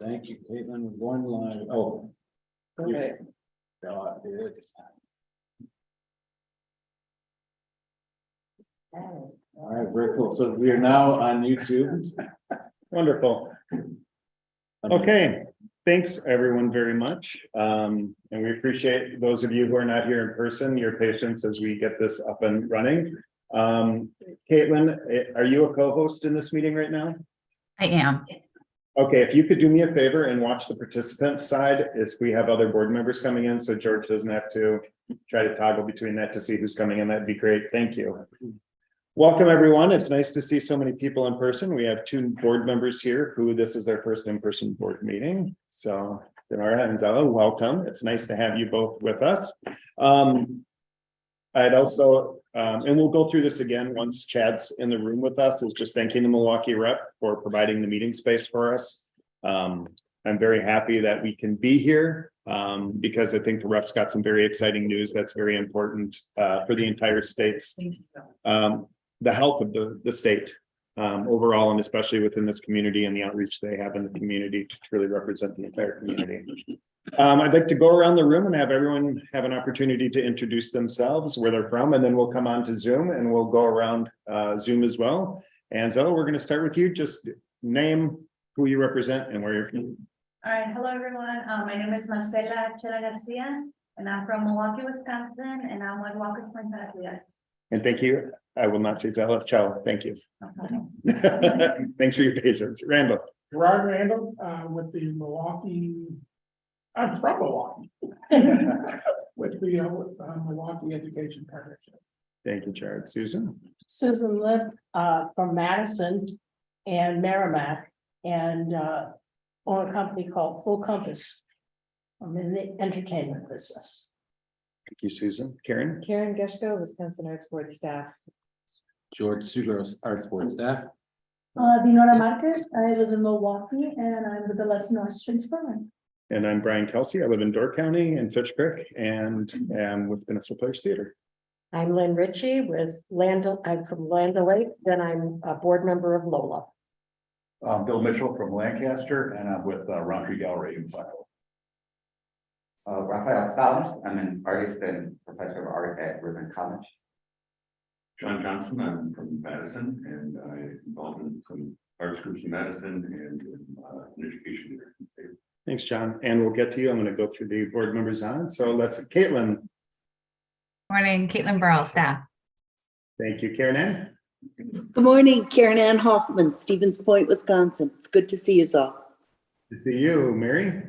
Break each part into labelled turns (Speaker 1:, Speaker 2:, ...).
Speaker 1: Thank you, Caitlin. We're going live. Oh.
Speaker 2: Okay.
Speaker 1: All right, very cool. So we are now on YouTube.
Speaker 3: Wonderful. Okay, thanks everyone very much. And we appreciate those of you who are not here in person, your patience as we get this up and running. Caitlin, are you a co-host in this meeting right now?
Speaker 4: I am.
Speaker 3: Okay, if you could do me a favor and watch the participant side as we have other board members coming in, so George doesn't have to try to toggle between that to see who's coming in, that'd be great. Thank you. Welcome, everyone. It's nice to see so many people in person. We have two board members here who this is their first in-person board meeting. So Denora and Zella, welcome. It's nice to have you both with us. I'd also, and we'll go through this again once Chad's in the room with us, is just thanking the Milwaukee rep for providing the meeting space for us. I'm very happy that we can be here because I think the rep's got some very exciting news that's very important for the entire state's the health of the state overall, and especially within this community and the outreach they have in the community to truly represent the entire community. I'd like to go around the room and have everyone have an opportunity to introduce themselves, where they're from, and then we'll come on to Zoom and we'll go around Zoom as well. And so we're going to start with you. Just name, who you represent, and where you're from.
Speaker 5: All right, hello everyone. My name is Marcela Chela Garcia, and I'm from Milwaukee, Wisconsin, and I'm with Walker Point Patriots.
Speaker 3: And thank you. I will not say Zella. Ciao. Thank you. Thanks for your patience. Randall.
Speaker 2: Gerard Randall, with the Milwaukee. I'm from Milwaukee. With the Milwaukee Education Partnership.
Speaker 3: Thank you, Jared. Susan.
Speaker 6: Susan lived from Madison and Merrimack and own a company called Full Compass. I'm in the entertainment business.
Speaker 3: Thank you, Susan. Karen.
Speaker 7: Karen Geshko, Wisconsin Arts Board staff.
Speaker 1: George Sugaros, Arts Board staff.
Speaker 5: Dinora Marquez, I live in Milwaukee, and I'm with the Latino Strings Program.
Speaker 3: And I'm Brian Kelsey. I live in Door County and Fitch Creek and am with Peninsula Players Theater.
Speaker 6: I'm Lynn Ritchie with I'm from Land O'Lakes, then I'm a board member of Lola.
Speaker 8: Bill Mitchell from Lancaster, and I'm with Roundtree Gallery in Buffalo.
Speaker 9: Rafael Scholars, I'm an artist and professor of art at Ribbon College.
Speaker 10: John Johnson, I'm from Madison, and I'm involved in some arts groups in Madison and in education here.
Speaker 3: Thanks, John. And we'll get to you. I'm going to go through the board members on. So let's, Caitlin.
Speaker 4: Morning, Caitlin Burrell, staff.
Speaker 3: Thank you, Karen Ann.
Speaker 11: Good morning, Karen Ann Hoffman, Stevens Point, Wisconsin. It's good to see you all.
Speaker 3: Good to see you, Mary.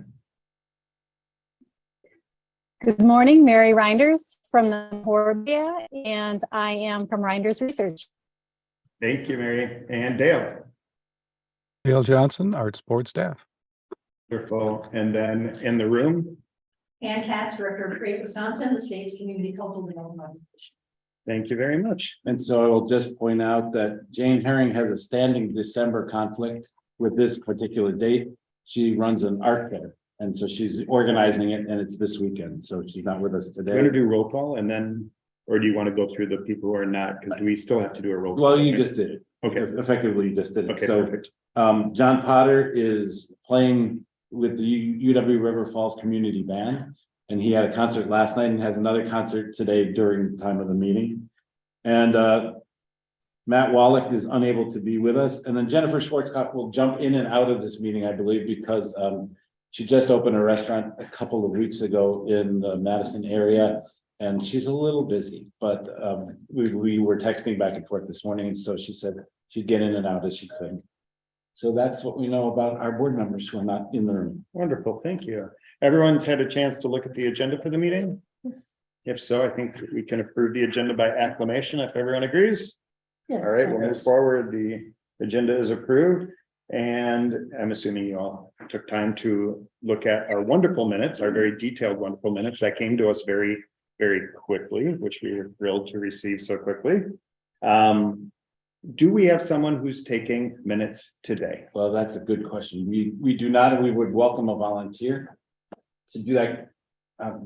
Speaker 12: Good morning, Mary Reinders from the Horbia, and I am from Reinders Research.
Speaker 3: Thank you, Mary. And Dale.
Speaker 13: Dale Johnson, Arts Board staff.
Speaker 3: Wonderful. And then in the room.
Speaker 5: Ann Katz, Director of Create Wisconsin, the state's community cultural development.
Speaker 3: Thank you very much.
Speaker 1: And so I will just point out that Jane Herring has a standing December conflict with this particular date. She runs an art fair, and so she's organizing it, and it's this weekend. So she's not with us today.
Speaker 3: We're going to do roll call and then, or do you want to go through the people who are not? Because we still have to do a roll call.
Speaker 1: Well, you just did it.
Speaker 3: Okay.
Speaker 1: Effectively, you just did it.
Speaker 3: Okay,
Speaker 1: So
Speaker 3: perfect.
Speaker 1: John Potter is playing with the UW River Falls Community Band. And he had a concert last night and has another concert today during the time of the meeting. And Matt Wallach is unable to be with us. And then Jennifer Schwarzkopf will jump in and out of this meeting, I believe, because she just opened a restaurant a couple of weeks ago in the Madison area. And she's a little busy, but we were texting back and forth this morning. And so she said she'd get in and out as she could. So that's what we know about our board members who are not in the room.
Speaker 3: Wonderful. Thank you. Everyone's had a chance to look at the agenda for the meeting?
Speaker 5: Yes.
Speaker 3: If so, I think we can approve the agenda by acclamation if everyone agrees.
Speaker 6: Yes.
Speaker 3: All right, we'll move forward. The agenda is approved. And I'm assuming you all took time to look at our wonderful minutes, our very detailed, wonderful minutes that came to us very, very quickly, which we were thrilled to receive so quickly. Do we have someone who's taking minutes today?
Speaker 1: Well, that's a good question. We do not, and we would welcome a volunteer to do that.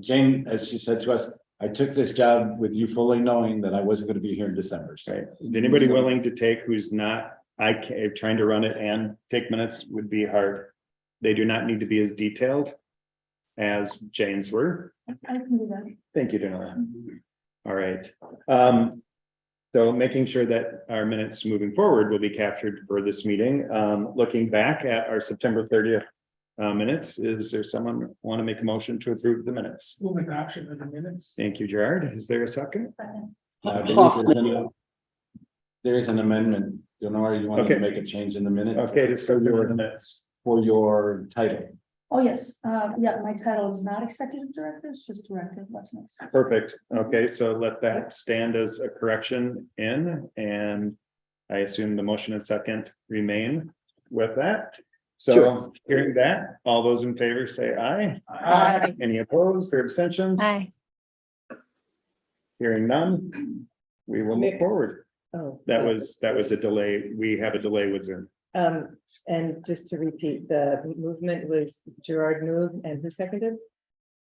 Speaker 1: Jane, as she said to us, I took this job with you fully knowing that I wasn't going to be here in December. So
Speaker 3: Is anybody willing to take who's not, trying to run it and take minutes would be hard. They do not need to be as detailed as Jane's were.
Speaker 6: I can do that.
Speaker 3: Thank you, Danila. All right. So making sure that our minutes moving forward will be captured for this meeting. Looking back at our September 30th minutes, is there someone want to make a motion to approve the minutes?
Speaker 2: Move adoption of the minutes.
Speaker 3: Thank you, Gerard. Is there a second?
Speaker 5: Second.
Speaker 1: I believe
Speaker 11: Hoffman.
Speaker 1: there is an amendment. Lenore, you want to
Speaker 3: Okay.
Speaker 1: make a change in the minutes?
Speaker 3: Okay, just for your minutes.
Speaker 1: For your title.
Speaker 6: Oh, yes, yeah, my title is not executive director, it's just director of what's next.
Speaker 3: Perfect. Okay, so let that stand as a correction in, and I assume the motion and second remain with that. So
Speaker 11: Sure.
Speaker 3: hearing that, all those in favor say aye.
Speaker 2: Aye.
Speaker 3: Any opposed or abstentions?
Speaker 12: Hi.
Speaker 3: Hearing none, we will move forward.
Speaker 7: Oh.
Speaker 3: That was a delay. We have a delay with Zoom.
Speaker 7: And just to repeat, the movement was Gerard moved and who seconded?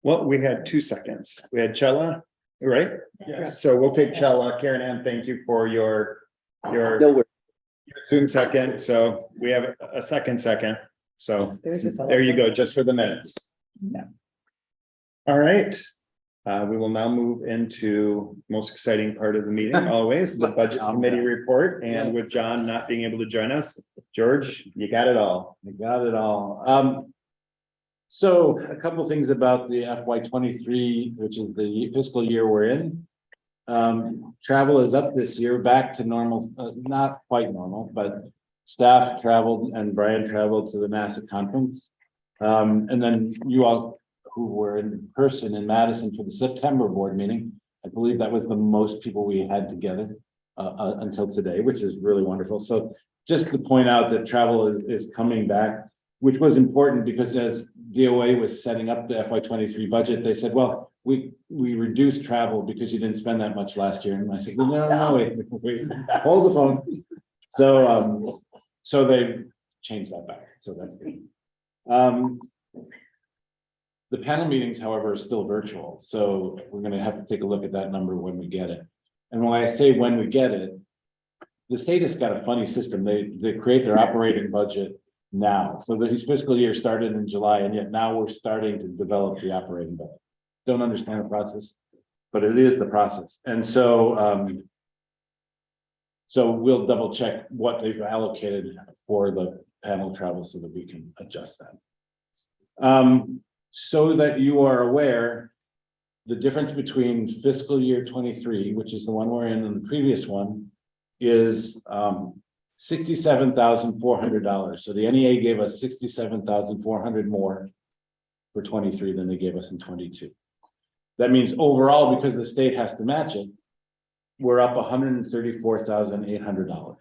Speaker 3: Well, we had 2 seconds. We had Chella, right?
Speaker 2: Yes.
Speaker 3: So we'll take Chella. Karen Ann, thank you for your
Speaker 11: No worries.
Speaker 3: Zoom second. So we have a second. So
Speaker 7: There's just.
Speaker 3: there you go, just for the minutes.
Speaker 7: Yeah.
Speaker 3: All right. We will now move into most exciting part of the meeting, always, the budget committee report. And with John not being able to join us, George, you got it all.
Speaker 1: I got it all. So a couple of things about the FY 23, which is the fiscal year we're in. Travel is up this year, back to normal, not quite normal, but staff traveled and Brian traveled to the NASA conference. And then you all who were in person in Madison for the September board meeting, I believe that was the most people we had together until today, which is really wonderful. So just to point out that travel is coming back, which was important because as DOA was setting up the FY 23 budget, they said, well, we reduced travel because you didn't spend that much last year. And I said, well, no, wait, hold the phone. So they changed that back. So that's good. The panel meetings, however, are still virtual. So we're going to have to take a look at that number when we get it. And when I say when we get it, the state has got a funny system. They create their operating budget now. So the fiscal year started in July, and yet now we're starting to develop the operating budget. Don't understand the process, but it is the process. And so, so we'll double check what they've allocated for the panel travel so that we can adjust that. So that you are aware, the difference between fiscal year 23, which is the one we're in, and the previous one, is $67,400. So the NEA gave us $67,400 more for 23 than they gave us in 22. That means overall, because the state has to match it, we're up $134,800.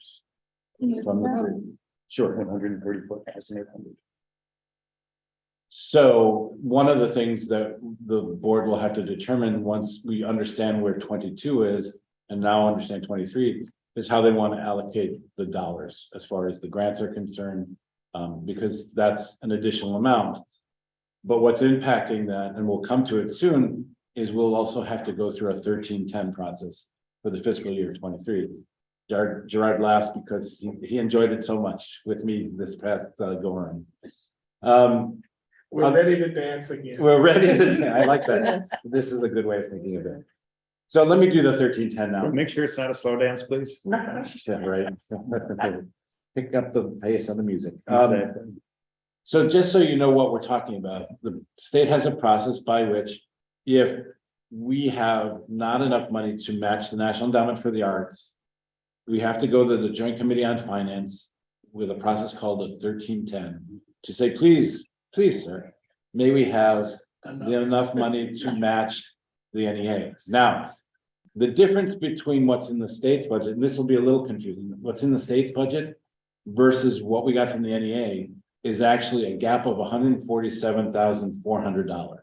Speaker 1: Sure,
Speaker 3: 134,800.
Speaker 1: So one of the things that the board will have to determine once we understand where 22 is and now understand 23 is how they want to allocate the dollars as far as the grants are concerned, because that's an additional amount. But what's impacting that, and we'll come to it soon, is we'll also have to go through a 1310 process for the fiscal year 23. Gerard laughs because he enjoyed it so much with me this past go around.
Speaker 2: We're ready to dance again.
Speaker 1: We're ready to, I like that. This is a good way of thinking of it. So let me do the 1310 now.
Speaker 3: Make sure it's not a slow dance, please.
Speaker 1: Yeah, right. Pick up the pace of the music.
Speaker 3: Exactly.
Speaker 1: So just so you know what we're talking about, the state has a process by which if we have not enough money to match the National Endowment for the Arts, we have to go to the Joint Committee on Finance with a process called a 1310 to say, please, sir, may we have enough money to match the NEAs. Now, the difference between what's in the state's budget, and this will be a little confusing, what's in the state's budget versus what we got from the NEA is actually a gap of $147,400.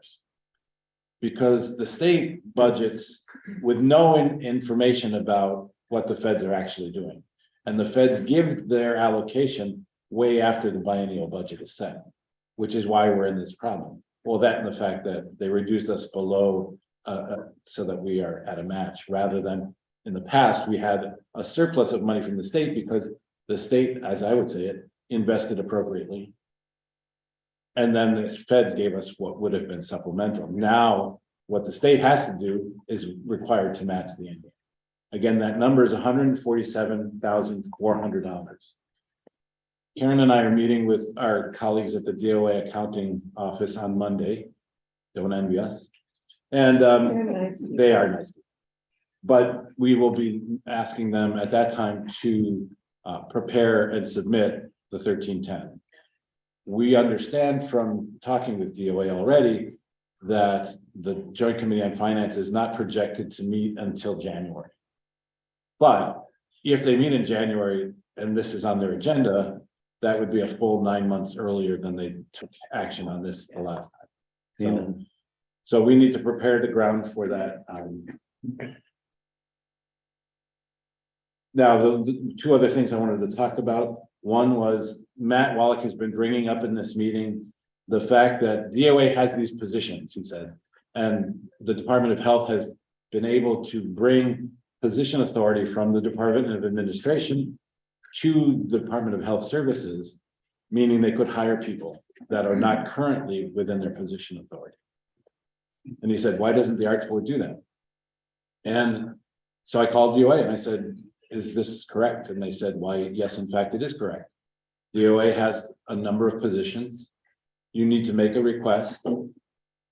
Speaker 1: Because the state budgets with no information about what the feds are actually doing. And the feds give their allocation way after the biennial budget is set, which is why we're in this problem. Well, that and the fact that they reduced us below so that we are at a match, rather than in the past, we had a surplus of money from the state because the state, as I would say it, invested appropriately. And then the feds gave us what would have been supplemental. Now, what the state has to do is required to match the Indian. Again, that number is $147,400. Karen and I are meeting with our colleagues at the DOA accounting office on Monday. Don't envy us. And
Speaker 7: They're nice people.
Speaker 1: they are nice. But we will be asking them at that time to prepare and submit the 1310. We understand from talking with DOA already that the Joint Committee on Finance is not projected to meet until January. But if they meet in January and this is on their agenda, that would be a full 9 months earlier than they took action on this the last time. So we need to prepare the ground for that. Now, the two other things I wanted to talk about. One was Matt Wallach has been bringing up in this meeting the fact that DOA has these positions, he said, and the Department of Health has been able to bring position authority from the Department of Administration to the Department of Health Services, meaning they could hire people that are not currently within their position authority. And he said, why doesn't the Arts Board do that? And so I called DOA and I said, is this correct? And they said, why, yes, in fact, it is correct. DOA has a number of positions. You need to make a request.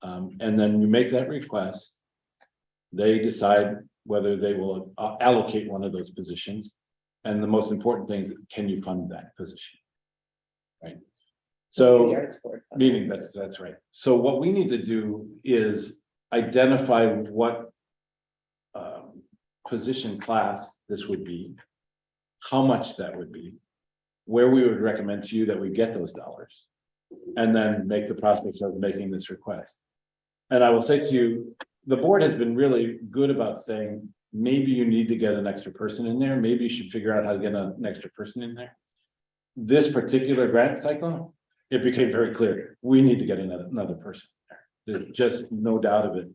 Speaker 1: And then you make that request. They decide whether they will allocate one of those positions. And the most important thing is, can you fund that position? Right. So, meaning that's right. So what we need to do is identify what position class this would be, how much that would be, where we would recommend to you that we get those dollars, and then make the process of making this request. And I will say to you, the board has been really good about saying, maybe you need to get an extra person in there. Maybe you should figure out how to get an extra person in there. This particular grant cycle, it became very clear, we need to get another person there. There's just no doubt of it,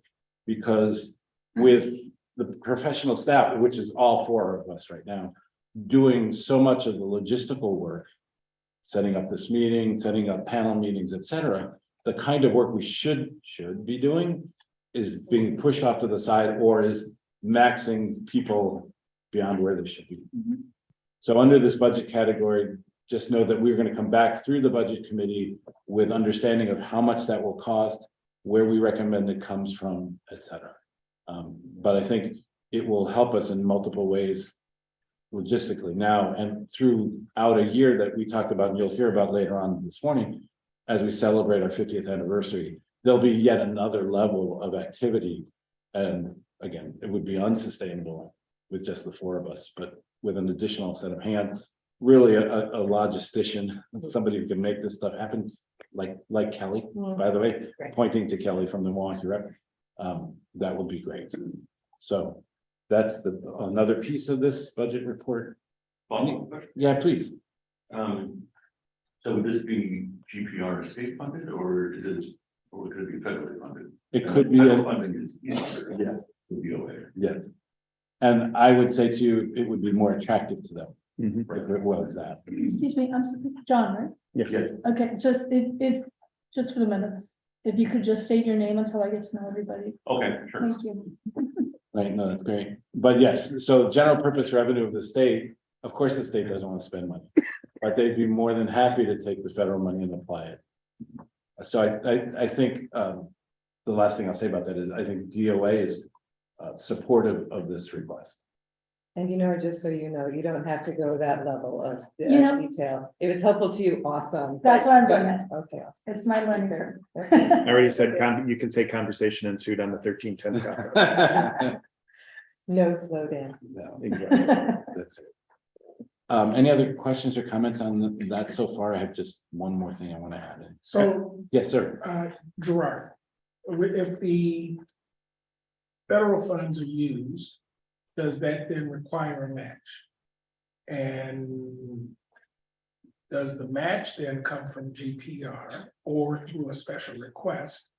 Speaker 1: because with the professional staff, which is all four of us right now, doing so much of the logistical work, setting up this meeting, setting up panel meetings, etc., the kind of work we should be doing is being pushed off to the side or is maxing people beyond where they should be. So under this budget category, just know that we're going to come back through the budget committee with understanding of how much that will cost, where we recommend it comes from, etc. But I think it will help us in multiple ways logistically now and throughout a year that we talked about, and you'll hear about later on this morning, as we celebrate our 50th anniversary, there'll be yet another level of activity. And again, it would be unsustainable with just the four of us, but with an additional set of hands, really a logistician, somebody who can make this stuff happen, like Kelly, by the way, pointing to Kelly from the Milwaukee Rep. That would be great. So that's another piece of this budget report. Yeah, please.
Speaker 10: So would this be GPR state funded, or could it be federally funded?
Speaker 1: It could be.
Speaker 10: Federal funding is
Speaker 1: Yes.
Speaker 10: would be aware.
Speaker 1: Yes. And I would say to you, it would be more attractive to them if it was that.
Speaker 14: Excuse me, I'm John, right?
Speaker 3: Yes.
Speaker 14: Okay, just just for the minutes, if you could just state your name until I get to know everybody.
Speaker 10: Okay, sure.
Speaker 14: Thank you.
Speaker 1: Right, no, that's great. But yes, so general purpose revenue of the state, of course, the state doesn't want to spend money, but they'd be more than happy to take the federal money and apply it. So I think the last thing I'll say about that is I think DOA is supportive of this request.
Speaker 7: And just so you know, you don't have to go that level of
Speaker 14: Yeah.
Speaker 7: detail. If it's helpful to you, awesome.
Speaker 14: That's why I'm doing it.
Speaker 7: Okay, awesome.
Speaker 14: It's my learning curve.
Speaker 3: I already said, you can say conversation ensued on the 1310 conference.
Speaker 7: No slow down.
Speaker 1: No, exactly. That's it. Any other questions or comments on that so far? I have just one more thing I want to add in.
Speaker 2: So,
Speaker 1: Yes, sir.
Speaker 2: Gerard, if the federal funds are used, does that then require a match? And does the match then come from GPR or through a special request?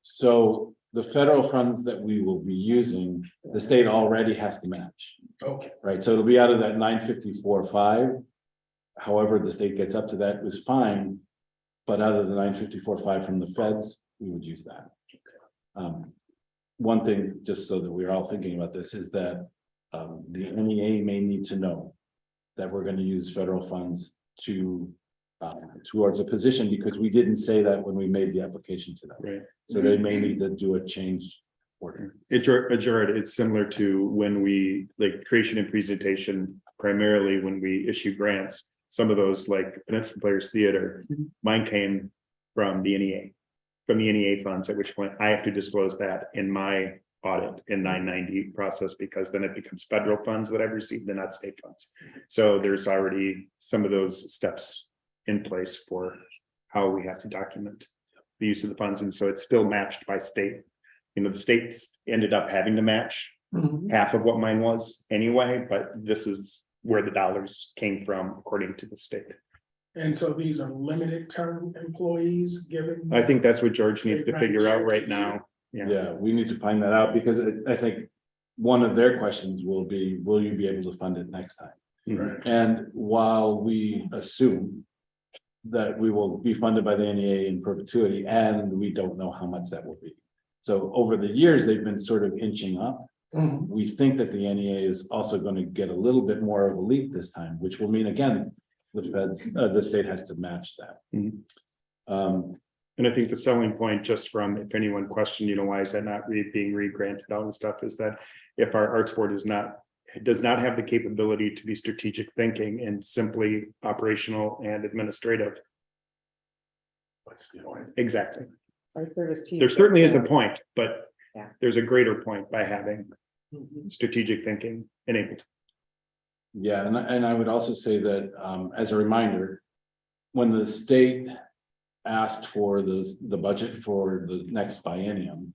Speaker 1: So the federal funds that we will be using, the state already has to match.
Speaker 2: Okay.
Speaker 1: Right, so it'll be out of that 954.5. However, the state gets up to that is fine. But out of the 954.5 from the feds, we would use that. One thing, just so that we're all thinking about this, is that the NEA may need to know that we're gonna use federal funds to towards a position, because we didn't say that when we made the application to them.
Speaker 3: Right.
Speaker 1: So they may need to do a change order.
Speaker 3: Gerard, it's similar to when we, like, creation and presentation, primarily when we issue grants, some of those, like Peninsula Players Theater, mine came from the NEA funds, at which point I have to disclose that in my audit in 990 process, because then it becomes federal funds that I've received and not state funds. So there's already some of those steps in place for how we have to document the use of the funds. And so it's still matched by state. You know, the states ended up having to match half of what mine was anyway, but this is where the dollars came from according to the state.
Speaker 2: And so these are limited term employees given.
Speaker 3: I think that's what George needs to figure out right now.
Speaker 1: Yeah, we need to find that out, because I think one of their questions will be, will you be able to fund it next time?
Speaker 2: Right.
Speaker 1: And while we assume that we will be funded by the NEA in perpetuity, and we don't know how much that will be. So over the years, they've been sort of inching up. We think that the NEA is also going to get a little bit more of a leap this time, which will mean, again, the state has to match that.
Speaker 3: And I think the selling point, just from, if anyone questioned, you know, why is that not being re-granted, all this stuff, is that if our arts board does not have the capability to be strategic thinking and simply operational and administrative.
Speaker 2: What's the point?
Speaker 3: Exactly.
Speaker 7: Our service team.
Speaker 3: There certainly is a point, but
Speaker 7: Yeah.
Speaker 3: there's a greater point by having strategic thinking enabled.
Speaker 1: Yeah, and I would also say that as a reminder, when the state asked for the budget for the next biennium,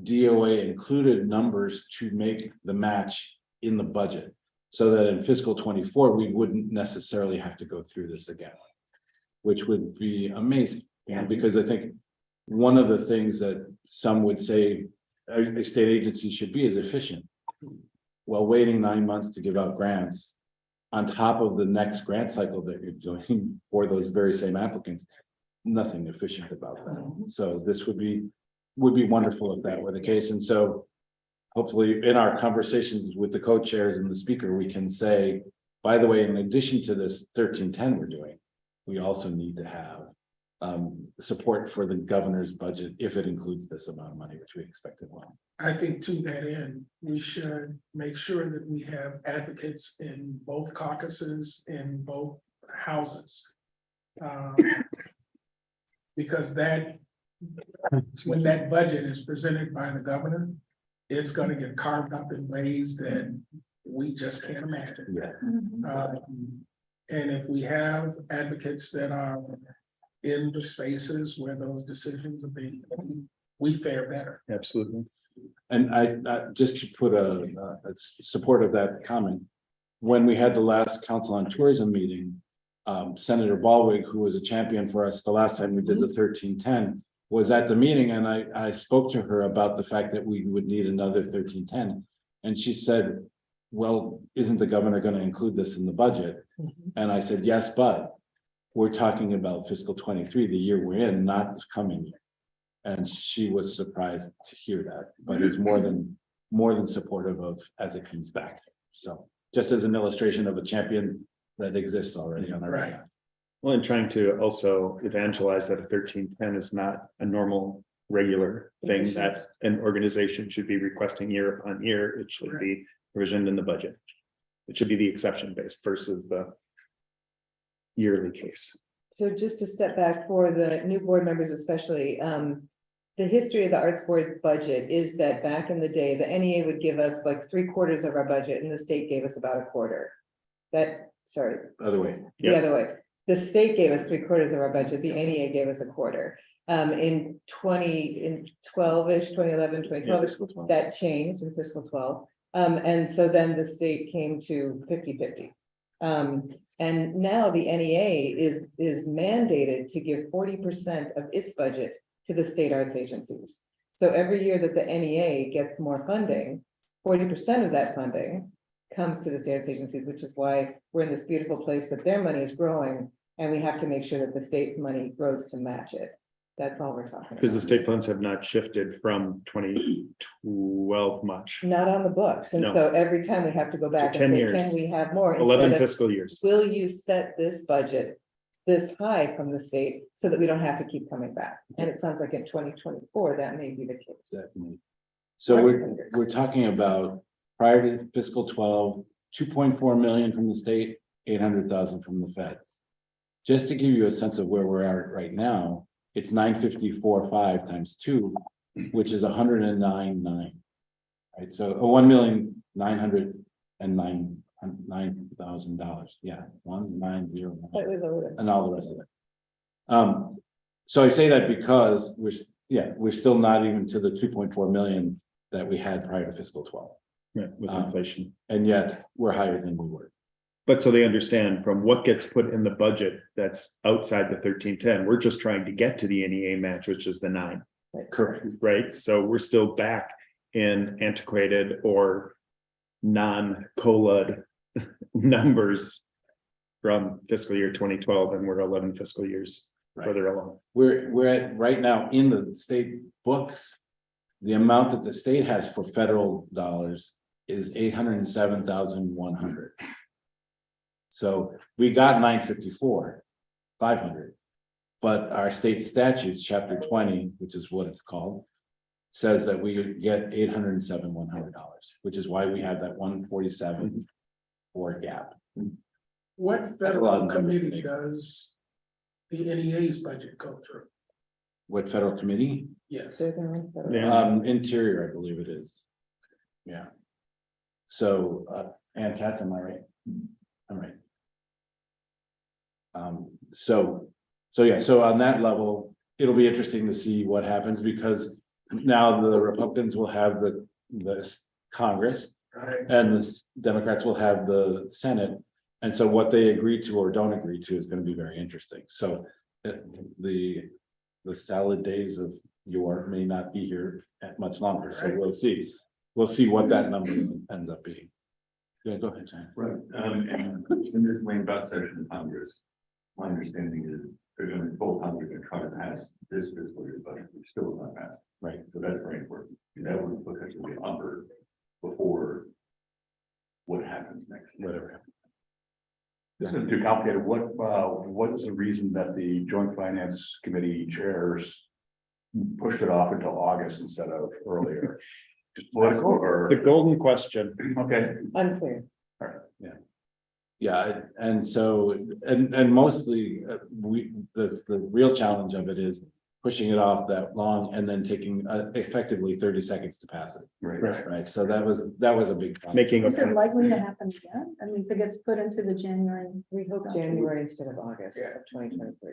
Speaker 1: DOA included numbers to make the match in the budget, so that in fiscal 24, we wouldn't necessarily have to go through this again, which would be amazing. Yeah, because I think one of the things that some would say a state agency should be is efficient. Well, waiting 9 months to give out grants on top of the next grant cycle that you're doing for those very same applicants, nothing efficient about that. So this would be wonderful if that were the case. And so hopefully in our conversations with the co-chairs and the speaker, we can say, by the way, in addition to this 1310 we're doing, we also need to have support for the governor's budget if it includes this amount of money, which we expect it will.
Speaker 2: I think to that end, we should make sure that we have advocates in both caucuses, in both houses. Because when that budget is presented by the governor, it's gonna get carved up in ways that we just can't imagine.
Speaker 1: Yes.
Speaker 2: And if we have advocates that are in the spaces where those decisions are being made, we fare better.
Speaker 3: Absolutely.
Speaker 1: And I just to put a support of that comment, when we had the last Council on Tourism meeting, Senator Baldwin, who was a champion for us the last time we did the 1310, was at the meeting, and I spoke to her about the fact that we would need another 1310. And she said, well, isn't the governor going to include this in the budget? And I said, yes, but we're talking about fiscal 23, the year we're in, not the coming year. And she was surprised to hear that, but is more than supportive of as it comes back. So just as an illustration of a champion that exists already on our radar.
Speaker 3: Well, and trying to also evangelize that a 1310 is not a normal, regular thing that an organization should be requesting year upon year. It should be provisioned in the budget. It should be the exception based versus the yearly case.
Speaker 7: So just to step back for the new board members especially, the history of the Arts Board budget is that back in the day, the NEA would give us like 3/4 of our budget and the state gave us about 1/4.
Speaker 1: Other way.
Speaker 7: The other way. The state gave us 3/4 of our budget, the NEA gave us 1/4. In 2012-ish, 2011, 2012, that changed in fiscal 12. And so then the state came to 50-50. And now the NEA is mandated to give 40% of its budget to the state arts agencies. So every year that the NEA gets more funding, 40% of that funding comes to the state arts agencies, which is why we're in this beautiful place that their money is growing And we have to make sure that the state's money grows to match it. That's all we're talking about.
Speaker 3: Because the state funds have not shifted from 2012 much,
Speaker 7: Not on the books, and
Speaker 3: No.
Speaker 7: so every time we have to go back
Speaker 3: 10
Speaker 7: and say,
Speaker 3: years.
Speaker 7: can we have more?
Speaker 3: 11
Speaker 7: Instead of,
Speaker 3: fiscal years.
Speaker 7: will you set this budget this high from the state so that we don't have to keep coming back? And it sounds like in 2024, that may be the case.
Speaker 1: Definitely. So we're talking about prior to fiscal 12, 2.4 million from the state, 800,000 from the feds. Just to give you a sense of where we're at right now, it's 954.5 times 2, which is 109.9. Right, so $1,909,000. Yeah, 1,909.
Speaker 7: Slightly lower.
Speaker 1: And all the rest of it. So I say that because we're still not even to the 2.4 million that we had prior to fiscal 12.
Speaker 3: Yeah, with inflation.
Speaker 1: And yet we're higher than we were.
Speaker 3: But so they understand from what gets put in the budget that's outside the 1310, we're just trying to get to the NEA match, which is the 9.
Speaker 1: Correct.
Speaker 3: Right? So we're still back in antiquated or non-COLA numbers from fiscal year 2012, and we're 11 fiscal years further along.
Speaker 1: We're at right now in the state books. The amount that the state has for federal dollars is 807,100. So we got 954,500. But our state statutes, chapter 20, which is what it's called, says that we get $807,100, which is why we have that 147 or gap.
Speaker 2: What
Speaker 1: That's a lot
Speaker 2: federal
Speaker 1: of numbers to
Speaker 2: committee
Speaker 1: make.
Speaker 2: does the NEA's budget go through?
Speaker 1: What federal committee?
Speaker 2: Yes.
Speaker 3: Yeah.
Speaker 1: Interior, I believe it is. Yeah. So, Ann Katz, am I right? All right. So on that level, it'll be interesting to see what happens because now the Republicans will have the Congress and the Democrats will have the Senate. And so what they agree to or don't agree to is going to be very interesting. So the salad days of yore may not be here much longer. So we'll see. We'll see what that number ends up being. Yeah, go ahead, John.
Speaker 10: Right, and in this main budget session of Congress, my understanding is they're going to both houses are trying to pass this fiscal year budget, which still is not passed.
Speaker 1: Right.
Speaker 10: So that's very important. And that would potentially be upper before what happens next.
Speaker 1: Whatever happens.
Speaker 8: This isn't too complicated. What is the reason that the Joint Finance Committee chairs pushed it off until August instead of earlier? Just political or?
Speaker 3: The golden question.
Speaker 8: Okay.
Speaker 7: Unclear.
Speaker 1: Yeah, and so, and mostly, the real challenge of it is pushing it off that long and then taking effectively 30 seconds to pass it. Right, so that was a big. problem.
Speaker 3: Making
Speaker 14: Is it likely to happen again? I mean, if it gets put into the January.
Speaker 7: We hope January instead of August of 2023.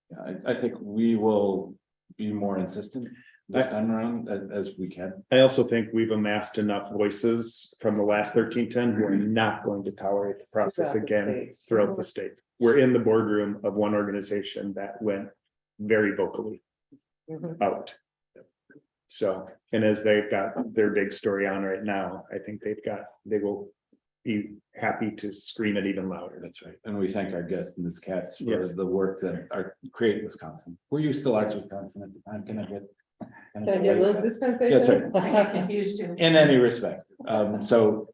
Speaker 1: Yeah, I think we will be more insistent this time around as we can.
Speaker 3: I also think we've amassed enough voices from the last 1310 who are not going to tolerate the process
Speaker 7: Throughout the
Speaker 3: again
Speaker 7: state.
Speaker 3: throughout the state. We're in the boardroom of one organization that went very vocally out. So, and as they've got their big story on right now, I think they will be happy to scream it even louder.
Speaker 1: That's right. And we thank our guest, Ms. Katz, for
Speaker 3: Yes.
Speaker 1: the work that are Create Wisconsin. Were you still Arts Wisconsin at the time? Can I get
Speaker 7: Can I get a little dispensation?
Speaker 1: That's right.
Speaker 5: I get confused too.
Speaker 1: In any respect. So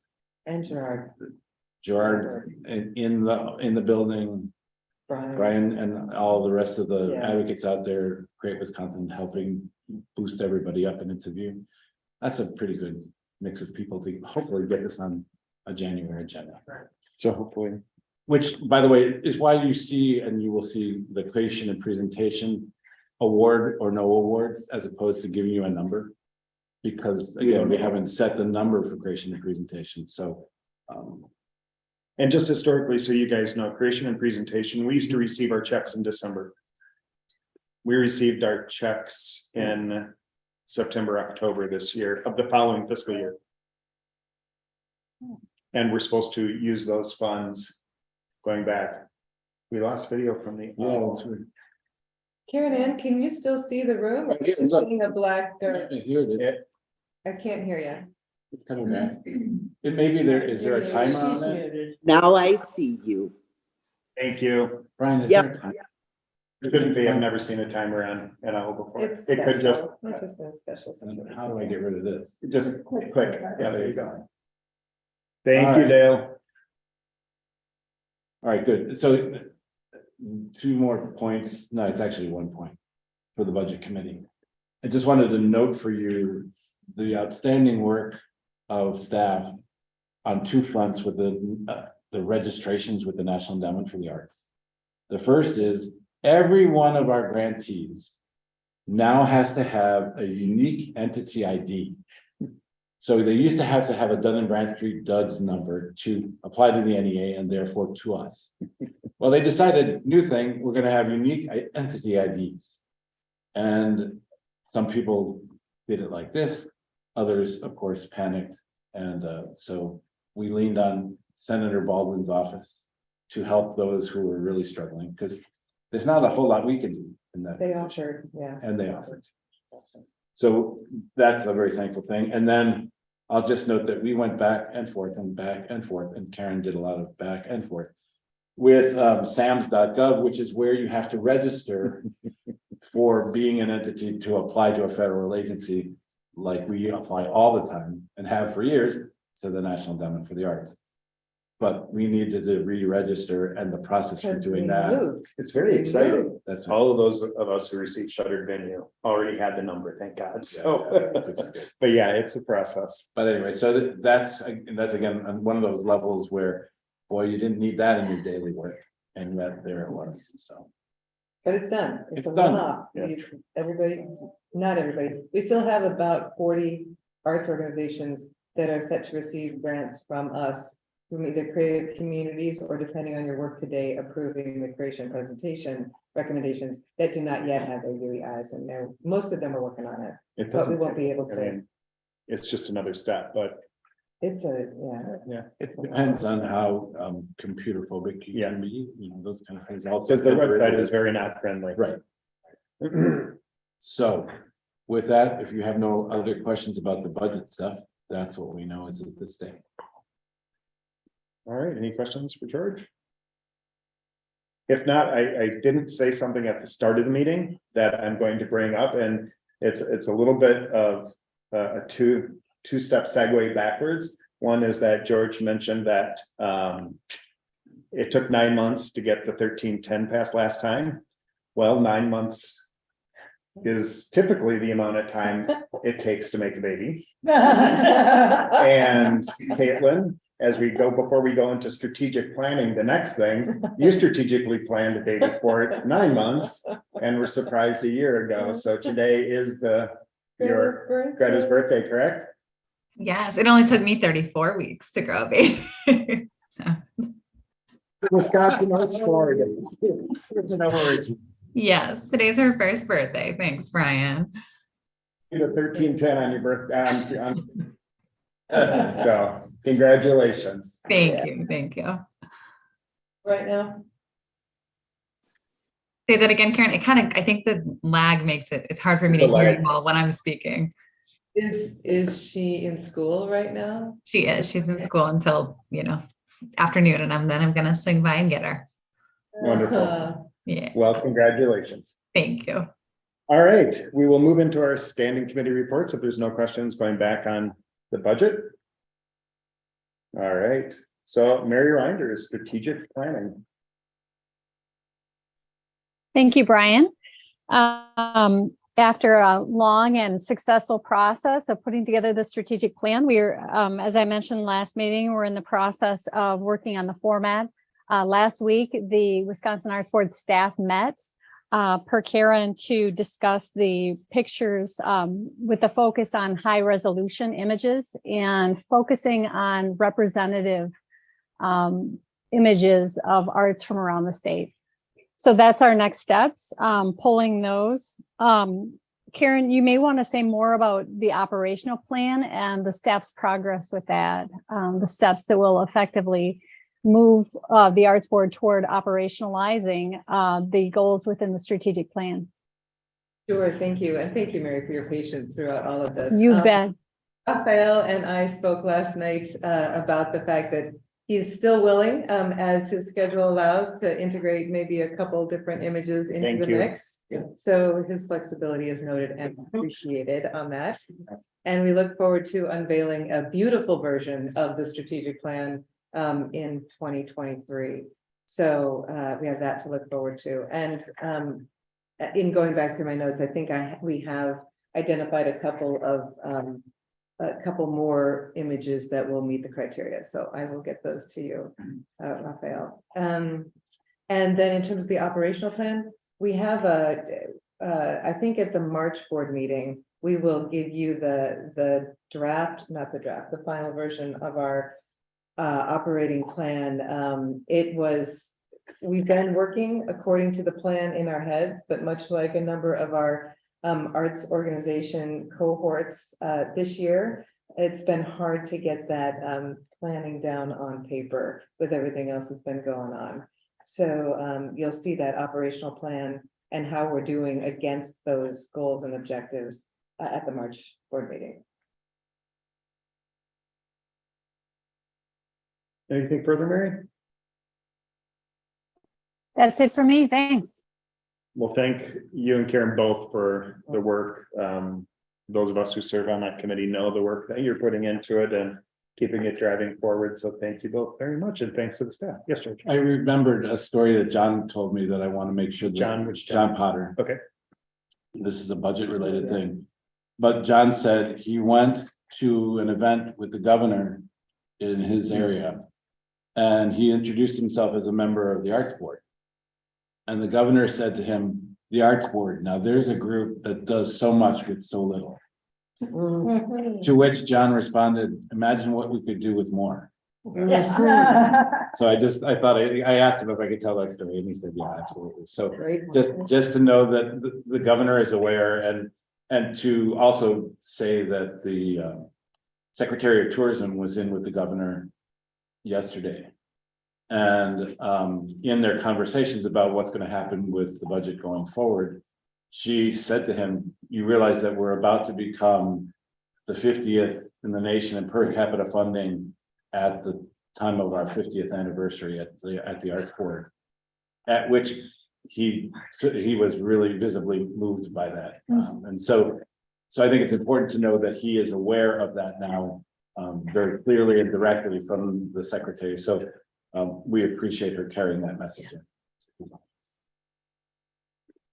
Speaker 7: And Gerard,
Speaker 1: Gerard in the building, Brian and all the rest of the
Speaker 7: Yeah.
Speaker 1: advocates out there, Create Wisconsin, helping boost everybody up in interview. That's a pretty good mix of people to hopefully get this on a January agenda.
Speaker 3: So hopefully,
Speaker 1: Which, by the way, is why you see, and you will see the creation and presentation award or no awards, as opposed to giving you a number. Because again, we haven't set the number for creation and presentation, so.
Speaker 3: and just historically, so you guys know, creation and presentation, we used to receive our checks in December. We received our checks in September, October this year of the following fiscal year. And we're supposed to use those funds going back. We lost video from the.
Speaker 1: That's weird.
Speaker 7: Karen Ann, can you still see the room?
Speaker 1: Right here,
Speaker 7: You're
Speaker 1: look.
Speaker 7: seeing a black dirt.
Speaker 1: Here it is.
Speaker 7: I can't hear you.
Speaker 1: It's coming back. It may be there, is there a timer on
Speaker 6: She's
Speaker 1: that?
Speaker 6: muted.
Speaker 11: Now I see you.
Speaker 3: Thank you.
Speaker 1: Brian, is
Speaker 11: Yep.
Speaker 1: there a time?
Speaker 3: It couldn't be, I've never seen a timer on NL before.
Speaker 7: It's
Speaker 3: It could just,
Speaker 7: special. It's just a special situation.
Speaker 1: How do I get rid of this?
Speaker 3: just click. Yeah, there you go.
Speaker 1: All
Speaker 3: Thank you,
Speaker 1: right.
Speaker 3: Dale.
Speaker 1: All right, good. So two more points. No, it's actually one point for the budget committee. I just wanted to note for you the outstanding work of staff on two fronts with the registrations with the National Endowment for the Arts. The first is every one of our grantees now has to have a unique entity ID. So they used to have a Dun & Bradstreet DUDS number to apply to the NEA and therefore to us. Well, they decided, new thing, we're gonna have unique entity IDs. And some people did it like this, others, of course, panicked. And so we leaned on Senator Baldwin's office to help those who were really struggling, because there's not a whole lot we can do in that.
Speaker 7: They
Speaker 1: position.
Speaker 7: offered, yeah.
Speaker 1: And they offered. So that's a very thankful thing. And then I'll just note that we went back and forth, and Karen did a lot of back and forth with SAMS.gov, which is where you have to register for being an entity to apply to a federal agency, like we apply all the time and have for years to the National Endowment for the Arts. But we needed to re-register, and the process for
Speaker 7: Because
Speaker 1: doing
Speaker 7: we
Speaker 1: that.
Speaker 7: moved.
Speaker 3: It's very exciting.
Speaker 1: That's
Speaker 3: All of those of us who received shuttered venue already had the number, thank God. So, but yeah, it's a process.
Speaker 1: But anyway, so that's again, on one of those levels where, boy, you didn't need that in your daily work, and yet there it was, so.
Speaker 7: But it's done.
Speaker 1: It's
Speaker 7: a
Speaker 1: done.
Speaker 7: one-off.
Speaker 3: Yeah.
Speaker 7: Everybody, not everybody, we still have about 40 arts organizations that are set to receive grants from us. From either creative communities or, depending on your work today, approving the creation presentation recommendations that do not yet have their UEIs, and most of them are working on it.
Speaker 3: It
Speaker 7: But we
Speaker 3: doesn't,
Speaker 7: won't be able
Speaker 3: I
Speaker 7: to.
Speaker 3: mean, it's just another step, but
Speaker 7: It's a, yeah.
Speaker 1: It depends on how computer phobic you can be, you know, those kind of things also.
Speaker 3: because the website is very not friendly.
Speaker 1: Right. So with that, if you have no other questions about the budget stuff, that's what we know as of this day.
Speaker 3: All right, any questions for George? If not, I didn't say something at the start of the meeting that I'm going to bring up, and it's a little bit of a two-step segue backwards. One is that George mentioned that it took 9 months to get the 1310 passed last time. Well, 9 months is typically the amount of time it takes to make a baby. And Caitlin, as we go, before we go into strategic planning, the next thing, you strategically planned a baby for 9 months and were surprised a year ago. So today is your Greta's birthday, correct?
Speaker 4: Yes, it only took me 34 weeks to grow a baby.
Speaker 3: Wisconsin Arts Florida.
Speaker 4: Yes, today's her first birthday. Thanks, Brian.
Speaker 3: The 1310 on your birthday. So congratulations.
Speaker 4: Thank you. Thank you.
Speaker 7: Right now,
Speaker 4: Say that again, Karen. I think the lag makes it's hard for me
Speaker 3: The
Speaker 4: to hear
Speaker 3: lag.
Speaker 4: you well when I'm speaking.
Speaker 7: is she in school right now?
Speaker 4: She is. She's in school until, afternoon, and then I'm gonna swing by and get her.
Speaker 3: Wonderful.
Speaker 4: Yeah.
Speaker 3: Well, congratulations.
Speaker 4: Thank you.
Speaker 3: All right, we will move into our standing committee reports. If there's no questions, going back on the budget. All right, so Mary Reinders, strategic planning.
Speaker 12: Thank you, Brian. After a long and successful process of putting together the strategic plan, we're, as I mentioned last meeting, we're in the process of working on the format. Last week, the Wisconsin Arts Board staff met per Karen to discuss the pictures with the focus on high resolution images and focusing on representative images of arts from around the state. So that's our next steps, pulling those. Karen, you may want to say more about the operational plan and the staff's progress with that, the steps that will effectively move the Arts Board toward operationalizing the goals within the strategic plan.
Speaker 7: Sure, thank you. And thank you, Mary, for your patience throughout all of this.
Speaker 12: You bet.
Speaker 7: Raphael and I spoke last night about the fact that He's still willing, as his schedule allows, to integrate maybe a couple different images into
Speaker 3: Thank
Speaker 7: the
Speaker 3: you.
Speaker 7: mix. So his flexibility is noted and appreciated on that. And we look forward to unveiling a beautiful version of the strategic plan in 2023. So we have that to look forward to. And in going back through my notes, I think we have identified a couple more images that will meet the criteria. So I will get those to you, Raphael. And then in terms of the operational plan, we have I think at the March board meeting, we will give you the draft, not the draft, the final version of our operating plan. We've been working according to the plan in our heads, but much like a number of our arts organization cohorts this year, it's been hard to get that planning down on paper with everything else that's been going on. So you'll see that operational plan and how we're doing against those goals and objectives at the March board meeting.
Speaker 3: Anything further, Mary?
Speaker 12: That's it for me. Thanks.
Speaker 3: Well, thank you and Karen both for the work. Those of us who serve on that committee know the work that you're putting into it and keeping it driving forward. So thank you both very much, and thanks to the staff. Yes, George.
Speaker 1: I remembered a story that John told me that I want to make sure that John Potter.
Speaker 3: Okay.
Speaker 1: This is a budget related thing. But John said he went to an event with the governor in his area. And he introduced himself as a member of the Arts Board. And the governor said to him, the Arts Board, now there's a group that does so much with so little. To which John responded, imagine what we could do with more. So I thought I asked him if I could tell that story, and he said, yeah, absolutely. So just to know that the governor is aware, and to also say that the Secretary of Tourism was in with the governor yesterday. And in their conversations about what's going to happen with the budget going forward, she said to him, you realize that we're about to become the 50th in the nation in per capita funding at the time of our 50th anniversary at the Arts Board, at which he was really visibly moved by that. And so I think it's important to know that he is aware of that now, very clearly and directly from the secretary. So we appreciate her carrying that message in.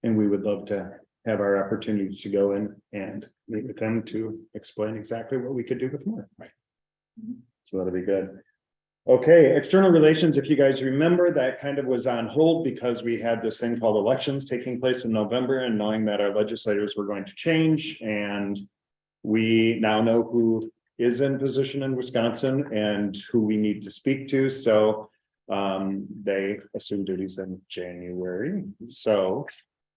Speaker 3: And we would love to have our opportunity to go in and meet with them to explain exactly what we could do with more. Right. So that'll be good. Okay, external relations, if you guys remember, that kind of was on hold because we had this thing called elections taking place in November, and knowing that our legislators were going to change, and we now know who is in position in Wisconsin and who we need to speak to. So they assume duties in January. So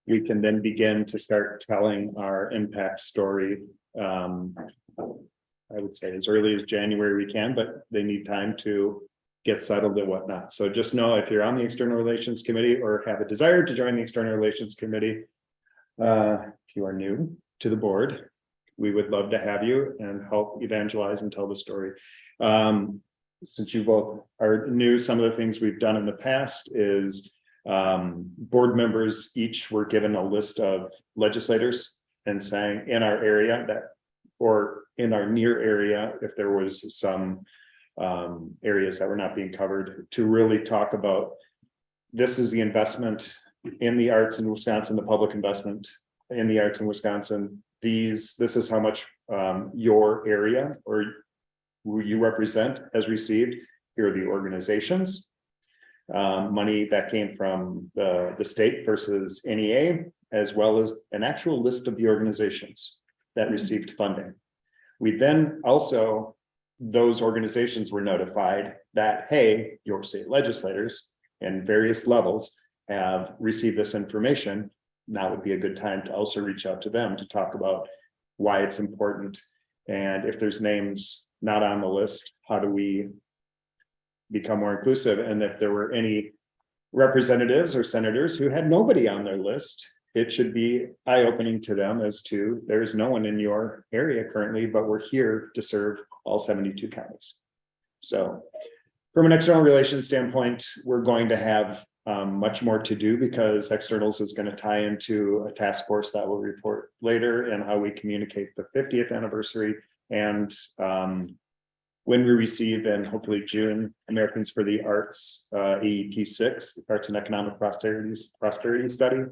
Speaker 3: we can then begin to start telling our impact story. I would say as early as January we can, but they need time to get settled and whatnot. So just know if you're on the External Relations Committee or have a desire to join the External Relations Committee, if you are new to the board, we would love to have you and help evangelize and tell the story. Since you both are new, some of the things we've done in the past is board members each were given a list of legislators and saying in our area that, or in our near area, if there was some areas that were not being covered, to really talk about this is the investment in the arts in Wisconsin, the public investment in the arts in Wisconsin. This is how much your area or who you represent has received. Here are the organizations. Money that came from the state versus NEA, as well as an actual list of the organizations that received funding. We then also, those organizations were notified that, hey, your state legislators in various levels have received this information. Now would be a good time to also reach out to them to talk about why it's important. And if there's names not on the list, how do we become more inclusive? And if there were any representatives or senators who had nobody on their list, it should be eye-opening to them as to there's no one in your area currently, but we're here to serve all 72 counties. So From an external relations standpoint, we're going to have much more to do because externals is going to tie into a task force that will report later and how we communicate the 50th anniversary and when we receive and hopefully June Americans for the Arts AEP 6, Arts and Economic Prosperity Study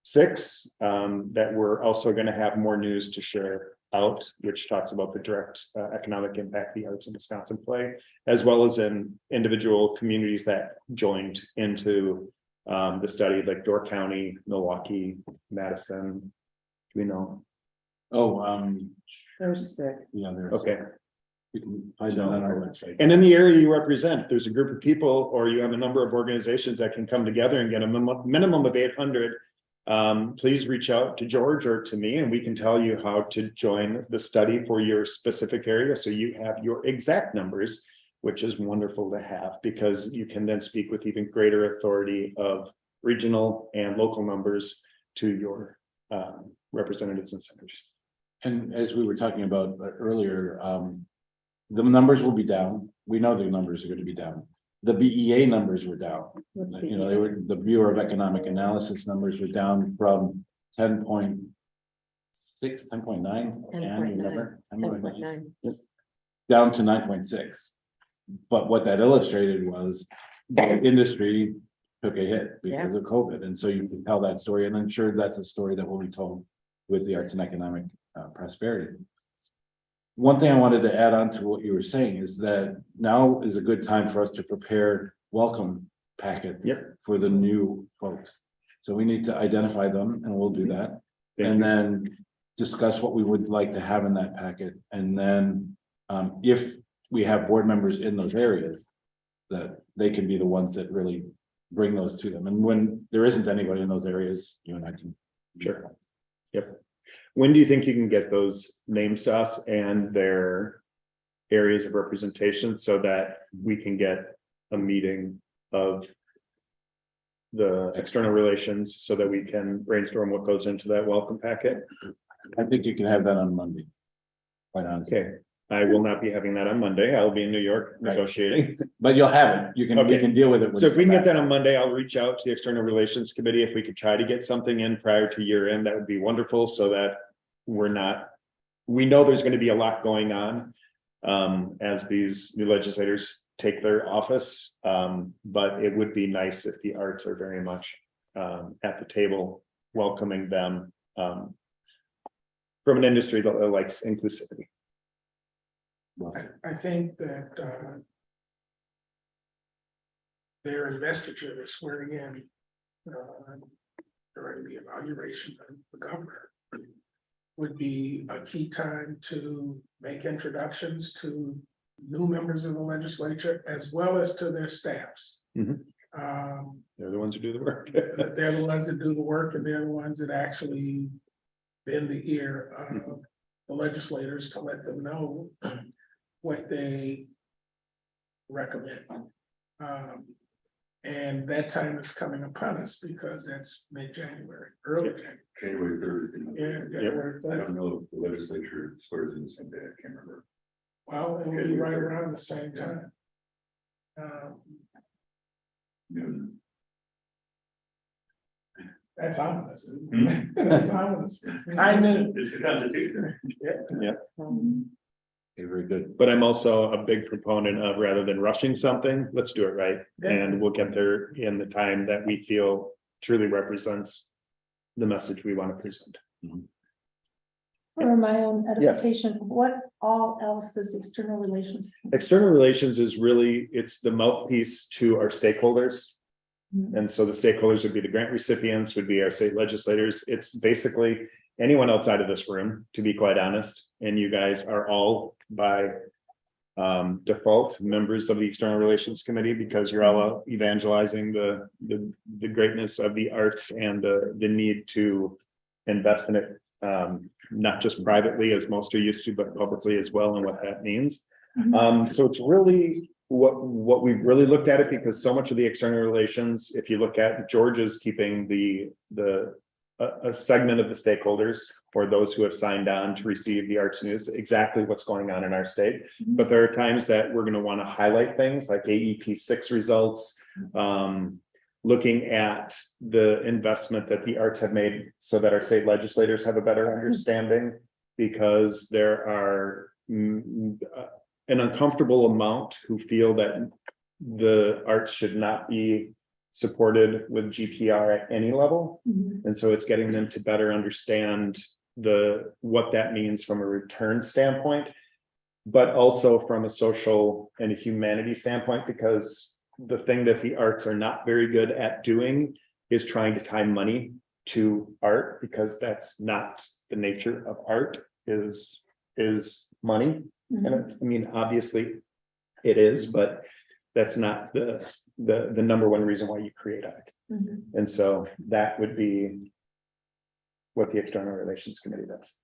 Speaker 3: 6, that we're also going to have more news to share out, which talks about the direct economic impact the arts in Wisconsin play, as well as in individual communities that joined into the study, like Door County, Milwaukee, Madison. Do we know?
Speaker 1: Oh,
Speaker 7: They're sick.
Speaker 1: yeah, there's.
Speaker 3: Okay.
Speaker 1: We can find that on our website.
Speaker 3: And in the area you represent, there's a group of people, or you have a number of organizations that can come together and get a minimum of 800. Please reach out to George or to me, and we can tell you how to join the study for your specific area. So you have your exact numbers, which is wonderful to have because you can then speak with even greater authority of regional and local numbers to your representatives and senators.
Speaker 1: And as we were talking about earlier, the numbers will be down. We know the numbers are going to be down. The BEA numbers were down.
Speaker 7: What's
Speaker 1: You know, they were, the Bureau of Economic Analysis numbers were down from 10.6, 10.9. Ann, you remember?
Speaker 7: 10.9.
Speaker 1: Down to 9.6. But what that illustrated was the industry took a hit because of COVID. And so you can tell that story. And I'm sure that's a story that will be told with the Arts and Economic Prosperity. One thing I wanted to add on to what you were saying is that now is a good time for us to prepare welcome packets for the new folks. So we need to identify them and we'll do that. And then discuss what we would like to have in that packet. And then if we have board members in those areas, that they can be the ones that really bring those to them. And when there isn't anybody in those areas, you and I can.
Speaker 3: Sure. Yep. When do you think you can get those names to us and their areas of representation so that we can get a meeting of the external relations so that we can brainstorm what goes into that welcome packet?
Speaker 1: I think you can have that on Monday. Quite honestly.
Speaker 3: Okay, I will not be having that on Monday. I'll be in New York negotiating.
Speaker 1: But you'll have it. You can, we can deal with it. when
Speaker 3: So
Speaker 1: you
Speaker 3: if we can
Speaker 1: come
Speaker 3: get that on Monday, I'll reach out to the External Relations Committee. If we could try to get something in prior to year end, that would be wonderful so that we know there's going to be a lot going on as these new legislators take their office. But it would be nice if the arts are very much at the table, welcoming them from an industry that likes inclusivity.
Speaker 2: I think that their investiture is swearing in during the inauguration of the governor would be a key time to make introductions to new members of the legislature as well as to their staffs.
Speaker 3: They're the ones who do the work.
Speaker 2: They're the ones that do the work and they're the ones that actually bend the ear of the legislators to let them know what they recommend. And that time is coming upon us because that's mid-January, early January.
Speaker 10: January 3rd.
Speaker 2: Yeah, January
Speaker 10: I
Speaker 2: 3rd.
Speaker 10: don't know if the legislature swears in the same day, I can't remember.
Speaker 2: Well, it will be right around the same time.
Speaker 10: Noon.
Speaker 2: That's ominous. Isn't it? That's ominous. I knew.
Speaker 10: It's the Constitution.
Speaker 3: Yeah.
Speaker 1: Okay, very good.
Speaker 3: But I'm also a big proponent of rather than rushing something, let's do it right. And we'll get there in the time that we feel truly represents the message we want to present.
Speaker 14: For my own
Speaker 3: Yes.
Speaker 14: edification, what all else does external relations?
Speaker 3: External relations is really, it's the mouthpiece to our stakeholders. And so the stakeholders would be the grant recipients, would be our state legislators. It's basically anyone outside of this room, to be quite honest. And you guys are all by default members of the External Relations Committee because you're all evangelizing the greatness of the arts and the need to invest in it, not just privately as most are used to, but publicly as well, and what that means. So it's really what we've really looked at it because so much of the external relations, if you look at Georgia's keeping the a segment of the stakeholders or those who have signed on to receive the arts news, exactly what's going on in our state. But there are times that we're going to want to highlight things like AEP 6 results, looking at the investment that the arts have made so that our state legislators have a better understanding, because there are an uncomfortable amount who feel that the arts should not be supported with GPR at any level. And so it's getting them to better understand what that means from a return standpoint, but also from a social and a humanity standpoint, because the thing that the arts are not very good at doing is trying to tie money to art, because that's not the nature of art, is money. And I mean, obviously it is, but that's not the number one reason why you create art. And so that would be what the External Relations Committee does.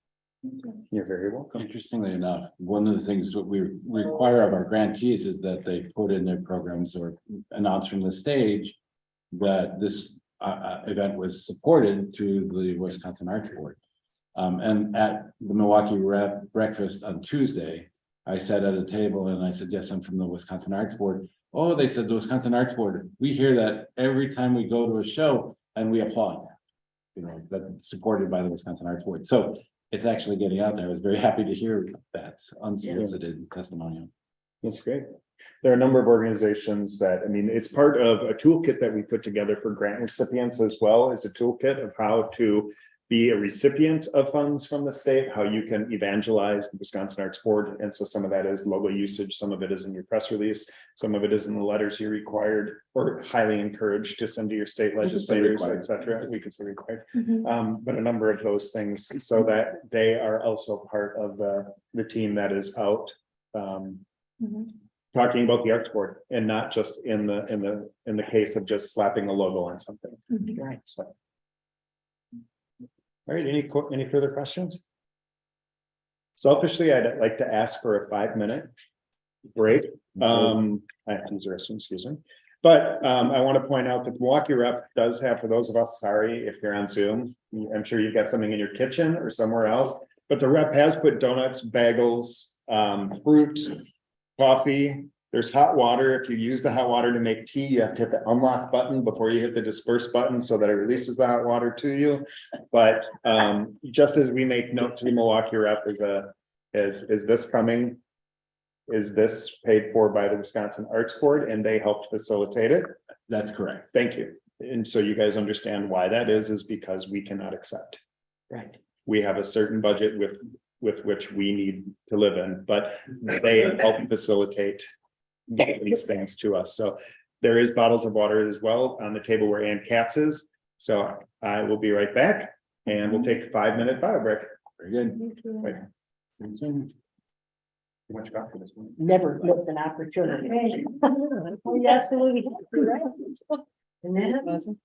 Speaker 3: You're very welcome.
Speaker 1: Interestingly enough, one of the things that we require of our grantees is that they put in their programs or announce from the stage that this event was supported through the Wisconsin Arts Board. And at the Milwaukee Rep breakfast on Tuesday, I sat at a table and I said, yes, I'm from the Wisconsin Arts Board. Oh, they said the Wisconsin Arts Board, we hear that every time we go to a show and we applaud, you know, that's supported by the Wisconsin Arts Board. So it's actually getting out there. I was very happy to hear that unsolicited testimonial.
Speaker 3: That's great. There are a number of organizations that, I mean, it's part of a toolkit that we put together for grant recipients as well, as a toolkit of how to be a recipient of funds from the state, how you can evangelize the Wisconsin Arts Board. And so some of that is logo usage, some of it is in your press release, some of it is in the letters you're required or highly encouraged to send to your state legislators, et cetera. We could say required, but a number of those things, so that they are also part of the team that is out talking about the Arts Board, and not just in the case of just slapping a logo on something. Right. So. All right, any further questions? Selfishly, I'd like to ask for a 5-minute break. I have to use the restroom, excuse me. But I want to point out that the Milwaukee Rep does have, for those of us, sorry if you're on Zoom, I'm sure you've got something in your kitchen or somewhere else, but the Rep has put donuts, bagels, fruit, coffee. There's hot water. If you use the hot water to make tea, you have to hit the unlock button before you hit the disperse button so that it releases the hot water to you. But just as we make note to the Milwaukee Rep, is this coming? Is this paid for by the Wisconsin Arts Board and they helped facilitate it?
Speaker 1: That's correct.
Speaker 3: Thank you. And so you guys understand why that is because we cannot accept.
Speaker 6: Right.
Speaker 3: We have a certain budget with which we need to live in, but they help facilitate these things to us. So there is bottles of water as well on the table where Ann Katz is. So I will be right back and we'll take a 5-minute bio break.
Speaker 1: Very good.
Speaker 3: Right. Too much coffee this morning.
Speaker 6: Never miss an opportunity. We absolutely have to, right? And then it wasn't.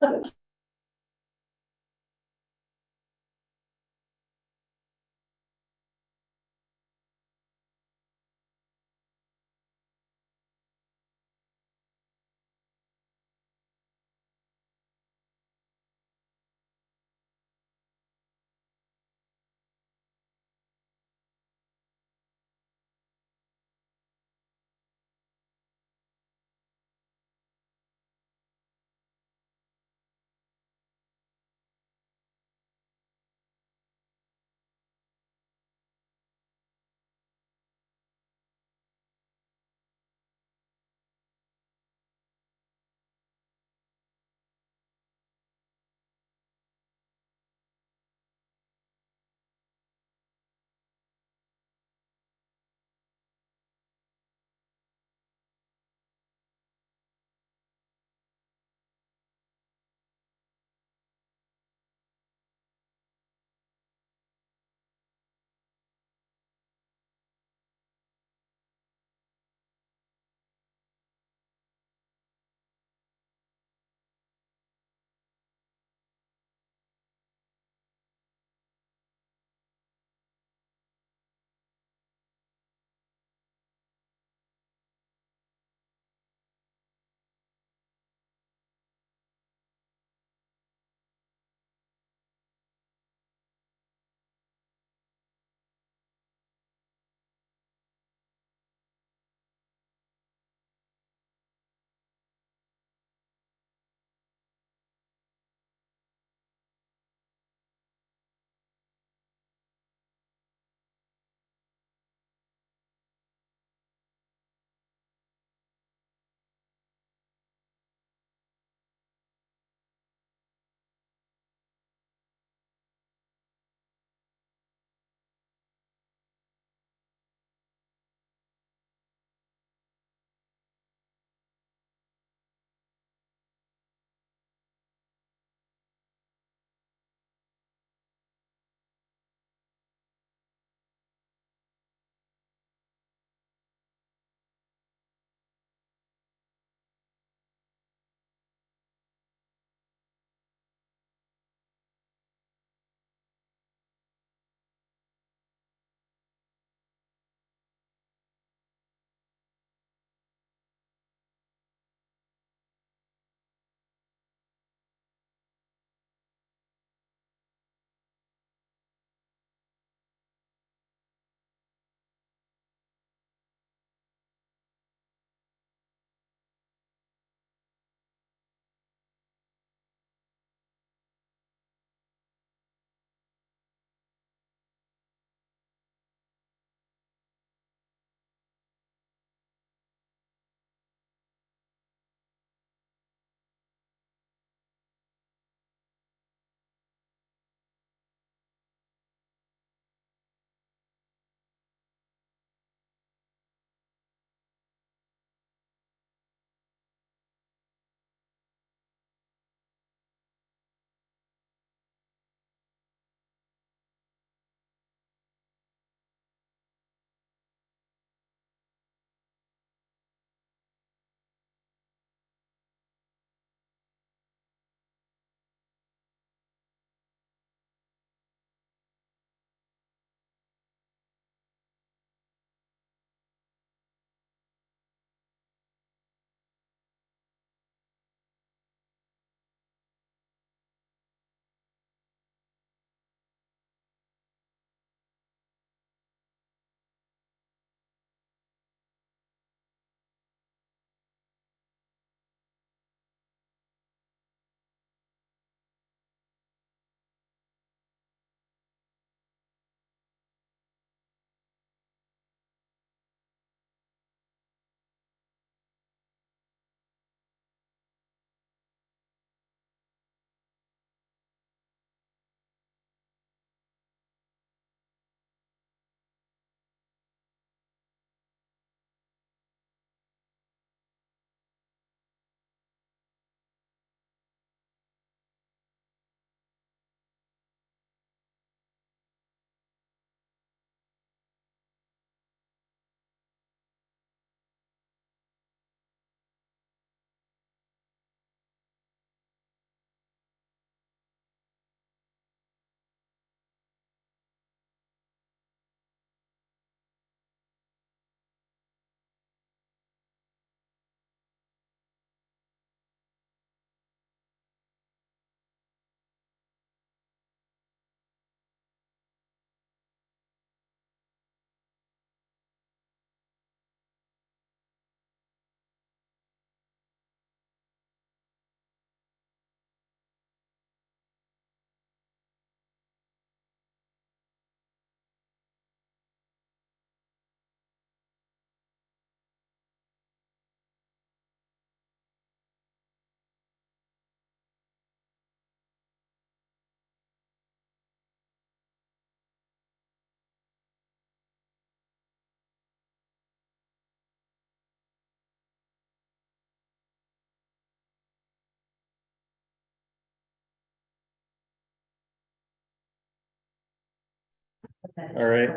Speaker 3: All right.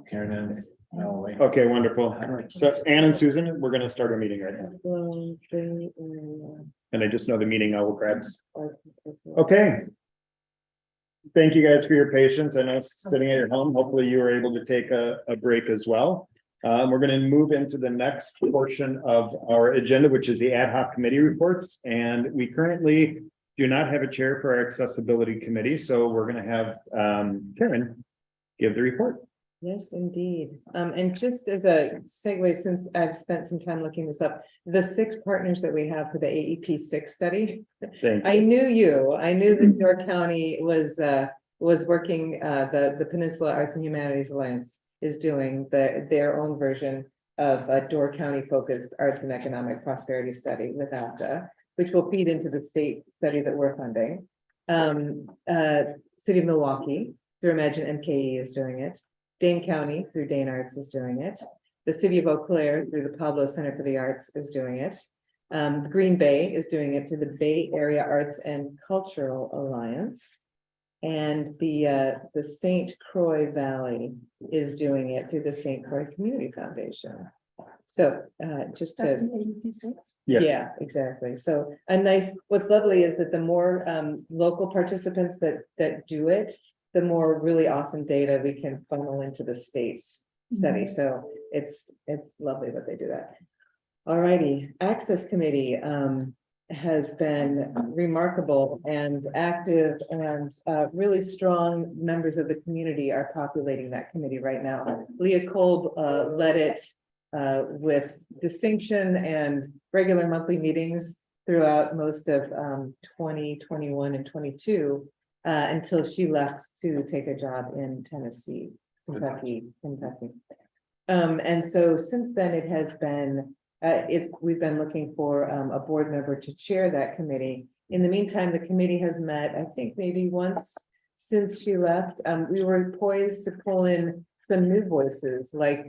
Speaker 1: Karen is. Oh, wait.
Speaker 3: Okay, wonderful. So Ann and Susan, we're gonna start our meeting right now. And I just know the meeting I will grab. Okay. Thank you guys for your patience. I know sitting at your home, hopefully you were able to take a break as well. We're going to move into the next portion of our agenda, which is the ad hoc committee reports. And we currently do not have a chair for our accessibility committee. So we're going to have Karen give the report.
Speaker 7: Yes, indeed. And just as a segue, since I've spent some time looking this up, the 6 partners that we have for the AEP 6 study.
Speaker 3: Thank
Speaker 7: I knew that York County was working, the Peninsula Arts and Humanities Alliance is doing their own version of a Door County focused arts and economic prosperity study with APTA, which will feed into the state study that we're funding. City of Milwaukee through Imagine MKE is doing it. Dane County through Dane Arts is doing it. The City of Eau Claire through the Pablo Center for the Arts is doing it. Green Bay is doing it through the Bay Area Arts and Cultural Alliance. And the St. Croix Valley is doing it through the St. Croix Community Foundation. So just to.
Speaker 14: That's an AEP6.
Speaker 3: Yes.
Speaker 7: Yeah, exactly. So what's lovely is that the more local participants that do it, the more really awesome data we can funnel into the state's study. So it's lovely that they do that. All righty, Access Committee has been remarkable and active, and really strong members of the community are populating that committee right now. Leah Kolb led it with distinction and regular monthly meetings throughout most of 2021 and 22 until she left to take a job in Kentucky. And so since then it has been we've been looking for a board member to chair that committee. In the meantime, the committee has met, I think maybe once since she left. We were poised to pull in some new voices, like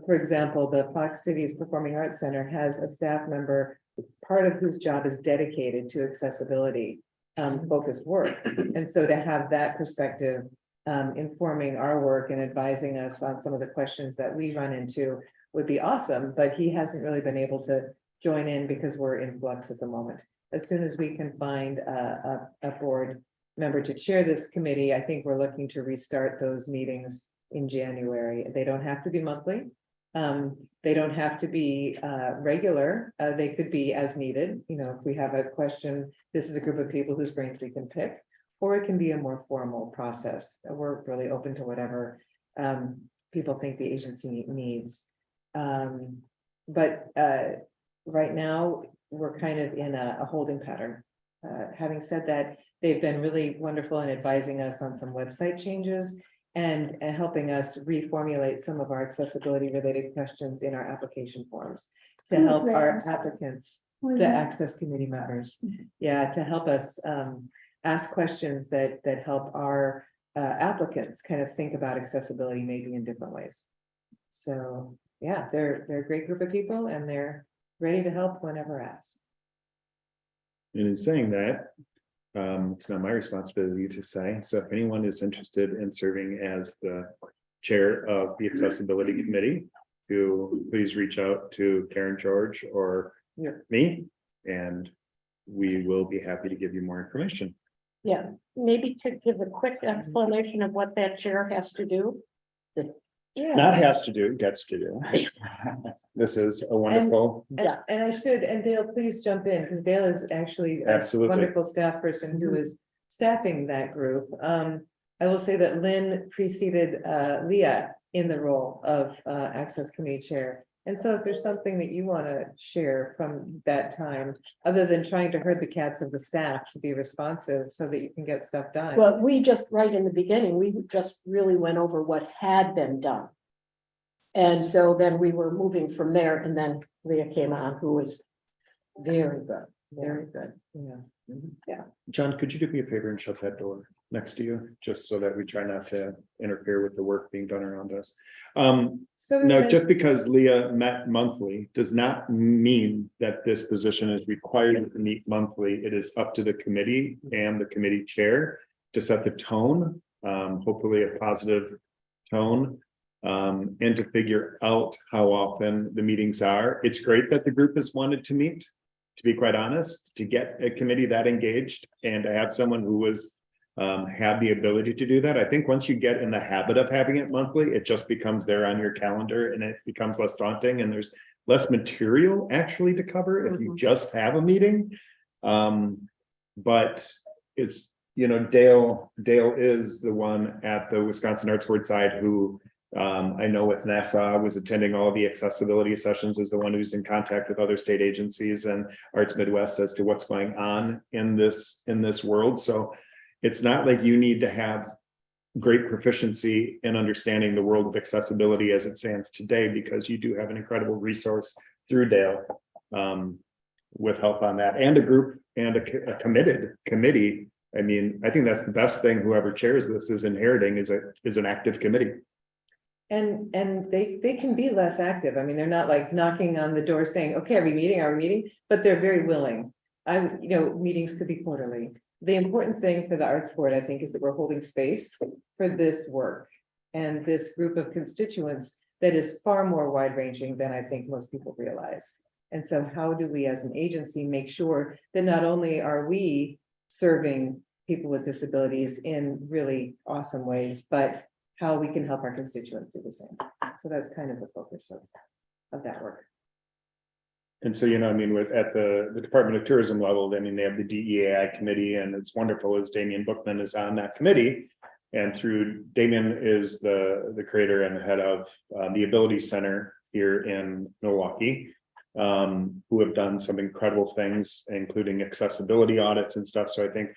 Speaker 7: for example, the Fox Cities Performing Arts Center has a staff member, part of whose job is dedicated to accessibility focused work. And so to have that perspective informing our work and advising us on some of the questions that we run into would be awesome, but he hasn't really been able to join in because we're in flux at the moment. As soon as we can find a board member to chair this committee, I think we're looking to restart those meetings in January. They don't have to be monthly. They don't have to be regular. They could be as needed. You know, if we have a question, this is a group of people whose brains we can pick, or it can be a more formal process. We're really open to whatever people think the agency needs. But right now we're kind of in a holding pattern. Having said that, they've been really wonderful in advising us on some website changes and helping us reformulate some of our accessibility related questions in our application forms to help our applicants, the access committee members. Yeah, to help us ask questions that help our applicants kind of think about accessibility maybe in different ways. So yeah, they're a great group of people and they're ready to help whenever asked.
Speaker 3: And in saying that, it's not my responsibility to say. So if anyone is interested in serving as the chair of the accessibility committee, please reach out to Karen George or me, and we will be happy to give you more information.
Speaker 6: Yeah, maybe to give a quick explanation of what that chair has to do.
Speaker 3: Not has to do, gets to do. This is a wonderful.
Speaker 7: And I should, and Dale, please jump in, because Dale is actually a
Speaker 3: Absolutely.
Speaker 7: wonderful staff person who is staffing that group. I will say that Lynn preceded Leah in the role of Access Committee Chair. And so if there's something that you want to share from that time, other than trying to herd the cats of the staff to be responsive so that you can get stuff done.
Speaker 6: Well, we just, right in the beginning, we just really went over what had been done. And so then we were moving from there, and then Leah came on, who was very good, very good.
Speaker 7: Yeah.
Speaker 3: John, could you do me a favor and shut that door next to you, just so that we try not to interfere with the work being done around us. No, just because Leah met monthly does not mean that this position is required to meet monthly. It is up to the committee and the committee chair to set the tone hopefully a positive tone. And to figure out how often the meetings are. It's great that the group has wanted to meet, to be quite honest, to get a committee that engaged and to have someone who was have the ability to do that. I think once you get in the habit of having it monthly, it just becomes there on your calendar and it becomes less daunting and there's less material actually to cover if you just have a meeting. But it's, you know, Dale is the one at the Wisconsin Arts Board side who I know with NASA was attending all the accessibility sessions, is the one who's in contact with other state agencies and Arts Midwest as to what's going on in this world. So it's not like you need to have great proficiency in understanding the world of accessibility as it stands today, because you do have an incredible resource through Dale with help on that, and a group and a committed committee. I mean, I think that's the best thing whoever chairs this is inheriting is an active committee.
Speaker 7: And they can be less active. I mean, they're not like knocking on the door saying, okay, are we meeting? But they're very willing. Meetings could be quarterly. The important thing for the Arts Board, I think, is that we're holding space for this work and this group of constituents that is far more wide ranging than I think most people realize. And so how do we as an agency make sure that not only are we serving people with disabilities in really awesome ways, but how we can help our constituents do the same. So that's kind of the focus of that work.
Speaker 3: And so, I mean, at the Department of Tourism level, I mean, they have the DEAI committee, and it's wonderful as Damian Bookman is on that committee. And through Damian is the creator and the head of the Ability Center here in Milwaukee, who have done some incredible things, including accessibility audits and stuff. So I think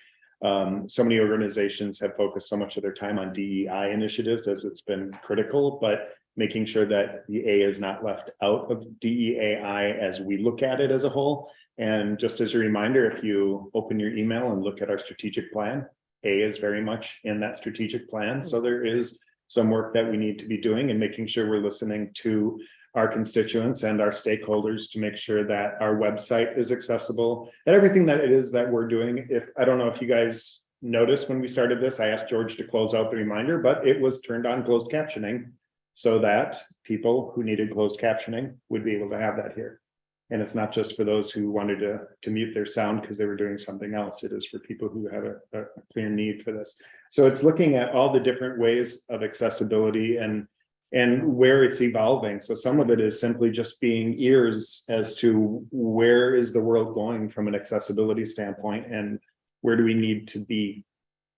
Speaker 3: so many organizations have focused so much of their time on DEI initiatives as it's been critical, but making sure that the A is not left out of DEAI as we look at it as a whole. And just as a reminder, if you open your email and look at our strategic plan, A is very much in that strategic plan. So there is some work that we need to be doing and making sure we're listening to our constituents and our stakeholders to make sure that our website is accessible and everything that it is that we're doing. I don't know if you guys noticed when we started this, I asked George to close out the reminder, but it was turned on closed captioning so that people who needed closed captioning would be able to have that here. And it's not just for those who wanted to mute their sound because they were doing something else. It is for people who have a clear need for this. So it's looking at all the different ways of accessibility and where it's evolving. So some of it is simply just being ears as to where is the world going from an accessibility standpoint and where do we need to be.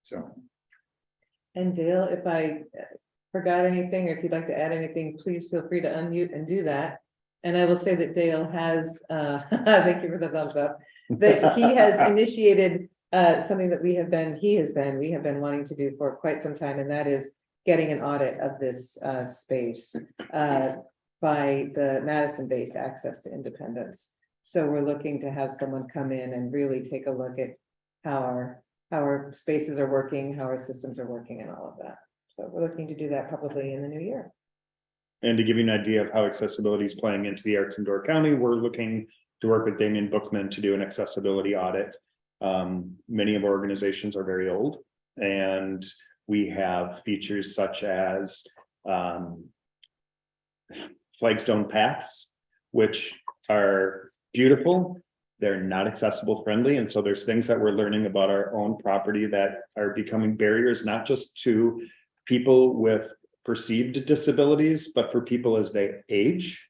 Speaker 3: So. And Dale, if I forgot anything, or if you'd like to add anything, please feel free to unmute and do that. And I will say that Dale has, thank you for the thumbs up, that he has initiated something that we have been wanting to do for quite some time, and that is getting an audit of this space by the Madison-based Access to Independence. So we're looking to have someone come in and really take a look at how our spaces are working, how our systems are working, and all of that. So we're looking to do that probably in the new year. And to give you an idea of how accessibility is playing into the arts in Door County, we're looking to work with Damian Bookman to do an accessibility audit. Many of our organizations are very old, and we have features such as flagstone paths, which are beautiful. They're not accessible friendly. And so there's things that we're learning about our own property that are becoming barriers, not just to people with perceived disabilities, but for people as they age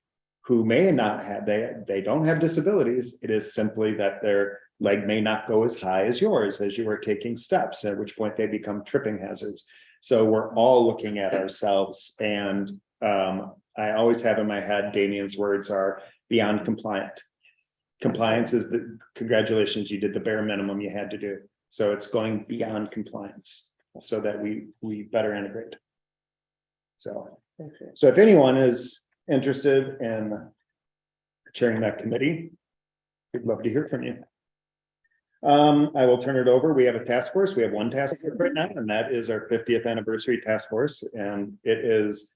Speaker 3: who may not have, they don't have disabilities. It is simply that their leg may not go as high as yours as you are taking steps, at which point they become tripping hazards. So we're all looking at ourselves, and I always have in my head, Damian's words are beyond compliant. Compliance is the congratulations, you did the bare minimum you had to do. So it's going beyond compliance so that we better integrate. So if anyone is interested in chairing that committee, we'd love to hear from you. I will turn it over. We have a task force. We have one task force right now, and that is our 50th anniversary task force. And it is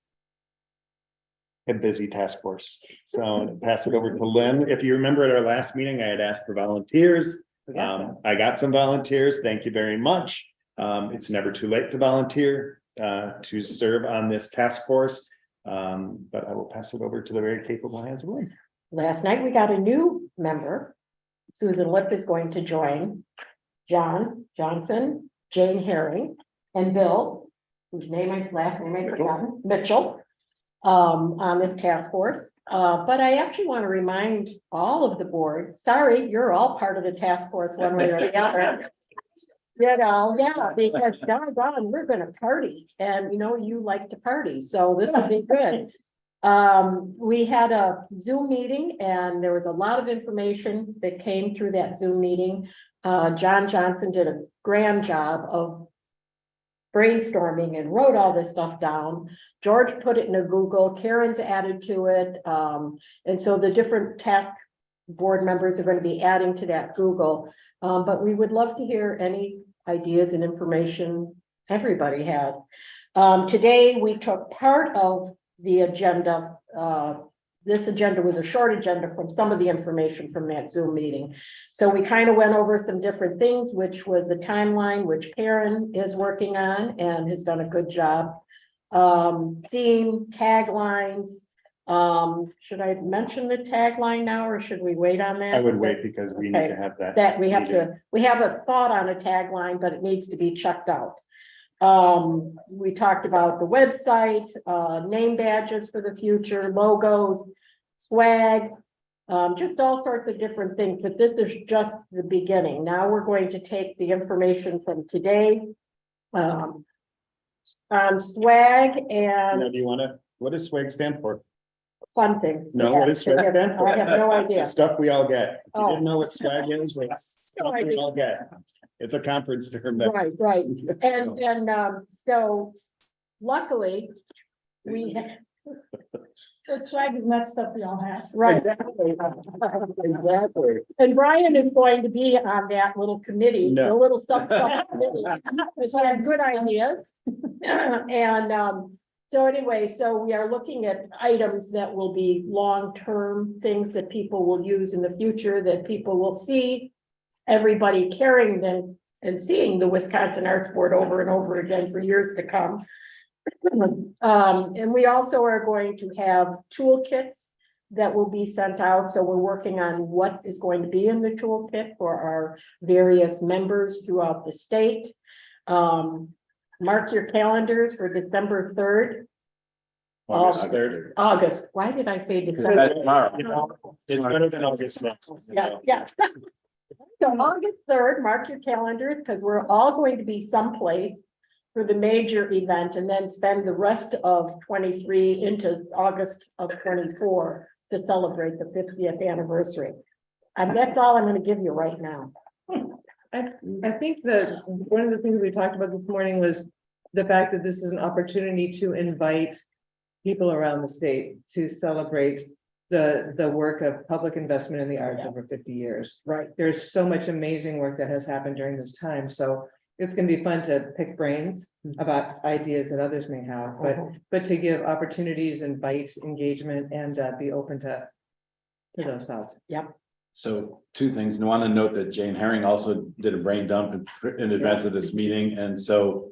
Speaker 3: a busy task force. So I'll pass it over to Lynn. If you remember at our last meeting, I had asked for volunteers. I got some volunteers. Thank you very much. It's never too late to volunteer, to serve on this task force. But I will pass it over to the very capable hands of Lynn.
Speaker 6: Last night, we got a new member. Susan Lip is going to join John Johnson, Jane Herring, and Bill, whose last name I forgot, Mitchell, on this task force. But I actually want to remind all of the board, sorry, you're all part of the task force one way or the other. You know, yeah, because doggone, we're gonna party, and you know, you like to party, so this will be good. We had a Zoom meeting and there was a lot of information that came through that Zoom meeting. John Johnson did a grand job of brainstorming and wrote all this stuff down. George put it in a Google, Karen's added to it. And so the different task board members are going to be adding to that Google. But we would love to hear any ideas and information everybody has. Today, we took part of the agenda. This agenda was a short agenda from some of the information from that Zoom meeting. So we kind of went over some different things, which was the timeline, which Karen is working on and has done a good job. Seeing taglines. Should I mention the tagline now or should we wait on that?
Speaker 3: I would wait because we need to have that.
Speaker 6: That we have
Speaker 3: meeting.
Speaker 6: we have a thought on a tagline, but it needs to be checked out. We talked about the website, name badges for the future, logos, swag, just all sorts of different things, but this is just the beginning. Now we're going to take the information from today, on swag
Speaker 3: Now,
Speaker 6: and
Speaker 3: do you want to, what does swag stand for?
Speaker 6: fun things.
Speaker 3: No, what does swag stand for?
Speaker 6: I have no idea.
Speaker 3: The stuff we all get. If you
Speaker 6: Oh.
Speaker 3: didn't know what swag is, it's
Speaker 6: No
Speaker 3: stuff we
Speaker 6: idea.
Speaker 3: all get. It's a conference term. that-
Speaker 6: Right. And so luckily, we have.
Speaker 14: That swag is not stuff we all have.
Speaker 6: Right.
Speaker 3: Exactly.
Speaker 6: And Brian is going to be on that little committee, the
Speaker 3: No.
Speaker 6: little sub committee. It's a good idea. And so anyway, so we are looking at items that will be long-term things that people will use in the future, that people will see. Everybody carrying them and seeing the Wisconsin Arts Board over and over again for years to come. And we also are going to have toolkits that will be sent out. So we're working on what is going to be in the toolkit for our various members throughout the state. Mark your calendars for December 3rd.
Speaker 3: August 3rd.
Speaker 6: August. Why did I say
Speaker 1: That's
Speaker 6: December?
Speaker 1: tomorrow.
Speaker 3: It's better than August next.
Speaker 6: Yeah. So August 3rd, mark your calendars, because we're all going to be someplace for the major event and then spend the rest of 23 into August of 24 to celebrate the 50th anniversary. And that's all I'm going to give you right now.
Speaker 7: I think that one of the things we talked about this morning was the fact that this is an opportunity to invite people around the state to celebrate the work of public investment in the arts over 50 years.
Speaker 6: Right.
Speaker 7: There's so much amazing work that has happened during this time. So it's going to be fun to pick brains about ideas that others may have, but to give opportunities, invite engagement, and be open to those thoughts.
Speaker 6: Yep.
Speaker 1: So two things. I want to note that Jane Herring also did a brain dump in advance of this meeting. And so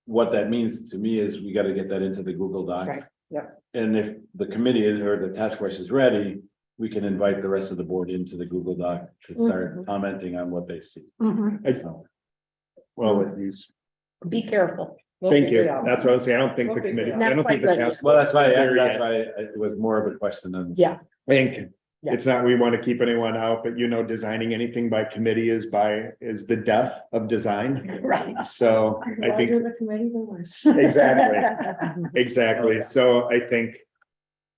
Speaker 1: what that means to me is we got to get that into the Google Doc.
Speaker 6: Right. Yep.
Speaker 1: And if the committee or the task force is ready, we can invite the rest of the board into the Google Doc to start commenting on what they see. So,
Speaker 3: Well, with these.
Speaker 6: Be careful.
Speaker 3: Thank you. That's what I was saying. I don't think
Speaker 7: We'll
Speaker 3: the
Speaker 7: figure it
Speaker 3: committee,
Speaker 7: out.
Speaker 3: I don't think the
Speaker 6: Not quite
Speaker 3: task.
Speaker 1: well, that's why,
Speaker 3: force is there
Speaker 1: that's
Speaker 3: yet.
Speaker 1: why it was more of a question on.
Speaker 6: Yeah.
Speaker 3: I think it's not, we want to keep anyone out, but designing anything by committee is the death of design.
Speaker 6: Right.
Speaker 3: So I think.
Speaker 14: The committee, the worse.
Speaker 3: Exactly. So I think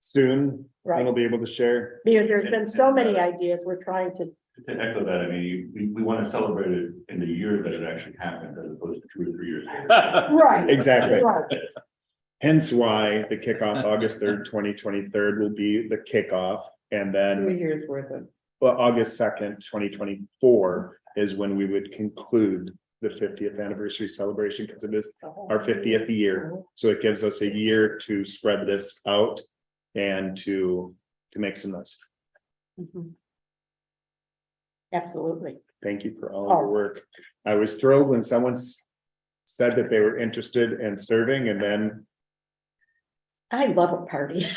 Speaker 3: soon
Speaker 6: Right.
Speaker 3: we'll be able to share.
Speaker 6: Because there's been so many ideas we're trying to.
Speaker 10: To echo that, I mean, we want to celebrate it in the year that it actually happened, as opposed to 2 or 3 years. later.
Speaker 6: Right.
Speaker 3: Exactly.
Speaker 6: Right.
Speaker 3: Hence why the kickoff, August 3rd, 2023 will be the kickoff. And
Speaker 7: 3
Speaker 3: then
Speaker 7: years worth of.
Speaker 3: August 2nd, 2024 is when we would conclude the 50th anniversary celebration, because it is our 50th year. So it gives us a year to spread this out and to make some noise.
Speaker 6: Absolutely.
Speaker 3: Thank you for all of your work. I was thrilled when someone said that they were interested in serving, and then,
Speaker 6: I love a party.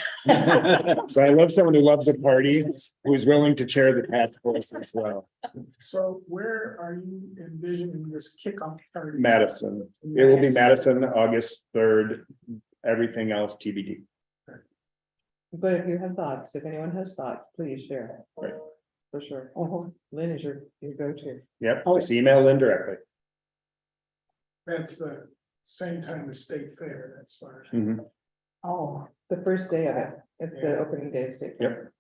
Speaker 3: so I love someone who loves a party, who's willing to chair the task force as well.
Speaker 2: So where are you envisioning this kickoff party?
Speaker 3: Madison, it will be Madison, August 3rd, everything else TBD.
Speaker 7: But if you have thoughts, if anyone has thoughts, please share.
Speaker 3: Right.
Speaker 7: For sure.
Speaker 6: Uh-huh.
Speaker 7: Lynn is your go-to.
Speaker 3: Yep, just email Lynn directly.
Speaker 2: That's the same time as State Fair, that's far.
Speaker 3: Mhm.
Speaker 6: Oh,
Speaker 7: The first day of it. It's the
Speaker 2: Yeah.
Speaker 7: opening day of state.
Speaker 3: Yep.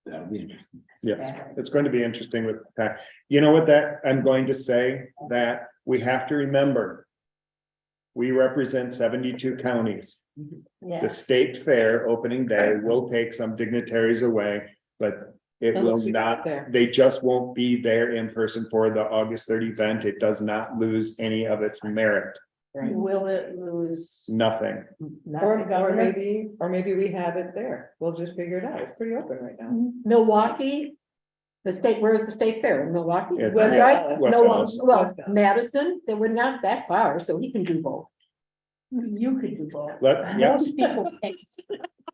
Speaker 1: That'll be interesting.
Speaker 3: Yeah, it's going to be interesting with that. You know what that, I'm going to say that we have to remember. We represent 72 counties.
Speaker 6: yeah.
Speaker 3: The state fair opening day will take some dignitaries away, but it will
Speaker 7: They'll be
Speaker 3: not,
Speaker 7: there.
Speaker 3: they just won't be there in person for the August 3rd event. It does not lose any of its merit,
Speaker 6: Will it lose?
Speaker 3: nothing.
Speaker 6: not
Speaker 7: Or,
Speaker 6: the governor?
Speaker 7: or maybe we have it there. We'll just figure it out. It's pretty open right now.
Speaker 6: Milwaukee? The state, where is the state fair? In Milwaukee?
Speaker 3: It's-
Speaker 6: That's
Speaker 7: yeah,
Speaker 6: right.
Speaker 3: West
Speaker 6: No,
Speaker 3: Dallas.
Speaker 6: well,
Speaker 7: West Dallas.
Speaker 6: Madison, they were not that far, so he can do both. You could do both.
Speaker 3: Yes,
Speaker 6: people can't.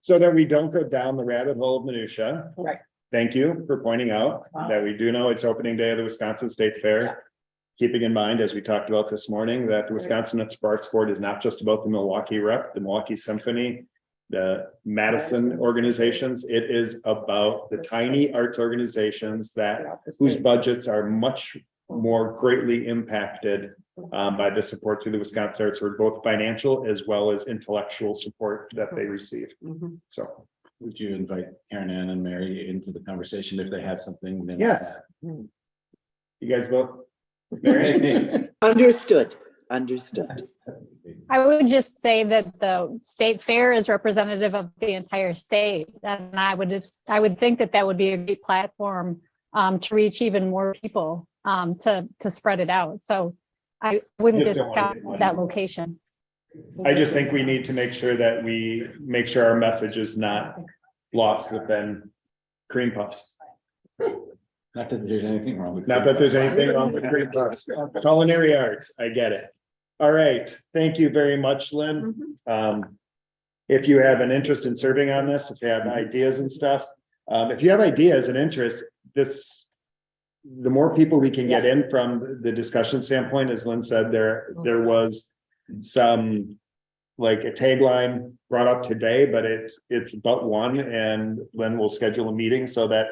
Speaker 3: so that we don't go down the rabbit hole of minutia.
Speaker 6: Right.
Speaker 3: Thank you for pointing out
Speaker 6: Wow.
Speaker 3: that we do know it's opening day of the Wisconsin State Fair. Keeping in mind, as we talked about this morning, that the Wisconsin Sparks Board is not just about the Milwaukee Rep, the Milwaukee Symphony, the Madison organizations. It is about the tiny arts organizations that whose budgets are much more greatly impacted by the support through the Wisconsin Arts, or both financial as well as intellectual support that they receive.
Speaker 6: Mhm.
Speaker 3: So,
Speaker 1: Would you invite Karen Ann and Mary into the conversation if they had something? they might
Speaker 3: yes.
Speaker 1: have?
Speaker 3: You guys both? Mary?
Speaker 11: Understood, understood.
Speaker 12: I would just say that the state fair is representative of the entire state. And I would think that that would be a great platform to reach even more people, to spread it out. So I wouldn't
Speaker 3: Just don't wanna
Speaker 12: discount
Speaker 3: get money.
Speaker 12: that location.
Speaker 3: I just think we need to make sure that we make sure our message is not lost within cream puffs.
Speaker 1: Not that there's anything wrong with.
Speaker 3: Not that there's anything wrong with cream puffs. Culinary arts, I get it. All right, thank you very much, Lynn. If you have an interest in serving on this, if you have ideas and stuff, if you have ideas and interest, the more people we can get in from the discussion standpoint, as Lynn said, there was some, like, a tagline brought up today, but it's but one, and Lynn will schedule a meeting so that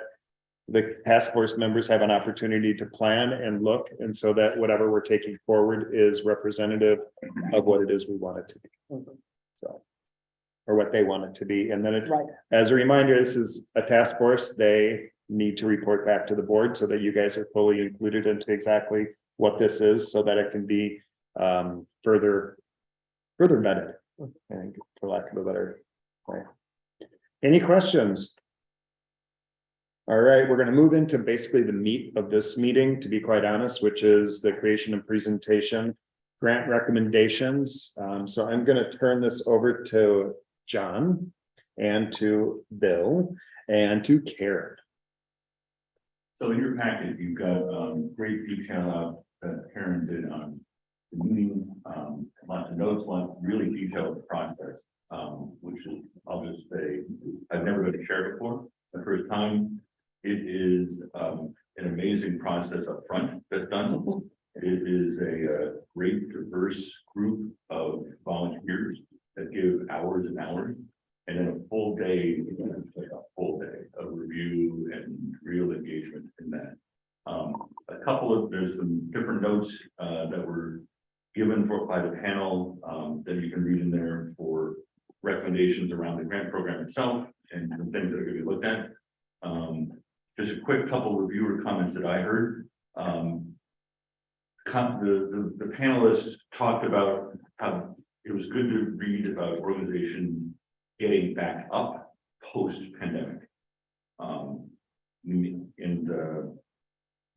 Speaker 3: the task force members have an opportunity to plan and look, and so that whatever we're taking forward is representative of what it is we want it to be. So, or what they want it to be, and then it, as a reminder, this is a task force. They need to report back to the board so that you guys are fully included into exactly what this is, so that it can be further vetted, I think, for lack of a better way. Any questions? All right, we're going to move into basically the meat of this meeting, to be quite honest, which is the creation and presentation grant recommendations. So I'm going to turn this over to John and to Bill and to Karen.
Speaker 10: So in your packet, you've got great detail out that Karen did on the meeting, lots of notes, really detailed process, which is, I'll just say, I've never been to share before, the first time. It is an amazing process up front that's done. It is a great diverse group of volunteers that give hours and hours, and then a full day of review and real engagement in that. There's some different notes that were given by the panel that you can read in there for recommendations around the grant program itself and the things that are going to be looked at. Just a quick couple of reviewer comments that I heard. The panelists talked about how it was good to read about organizations getting back up post-pandemic.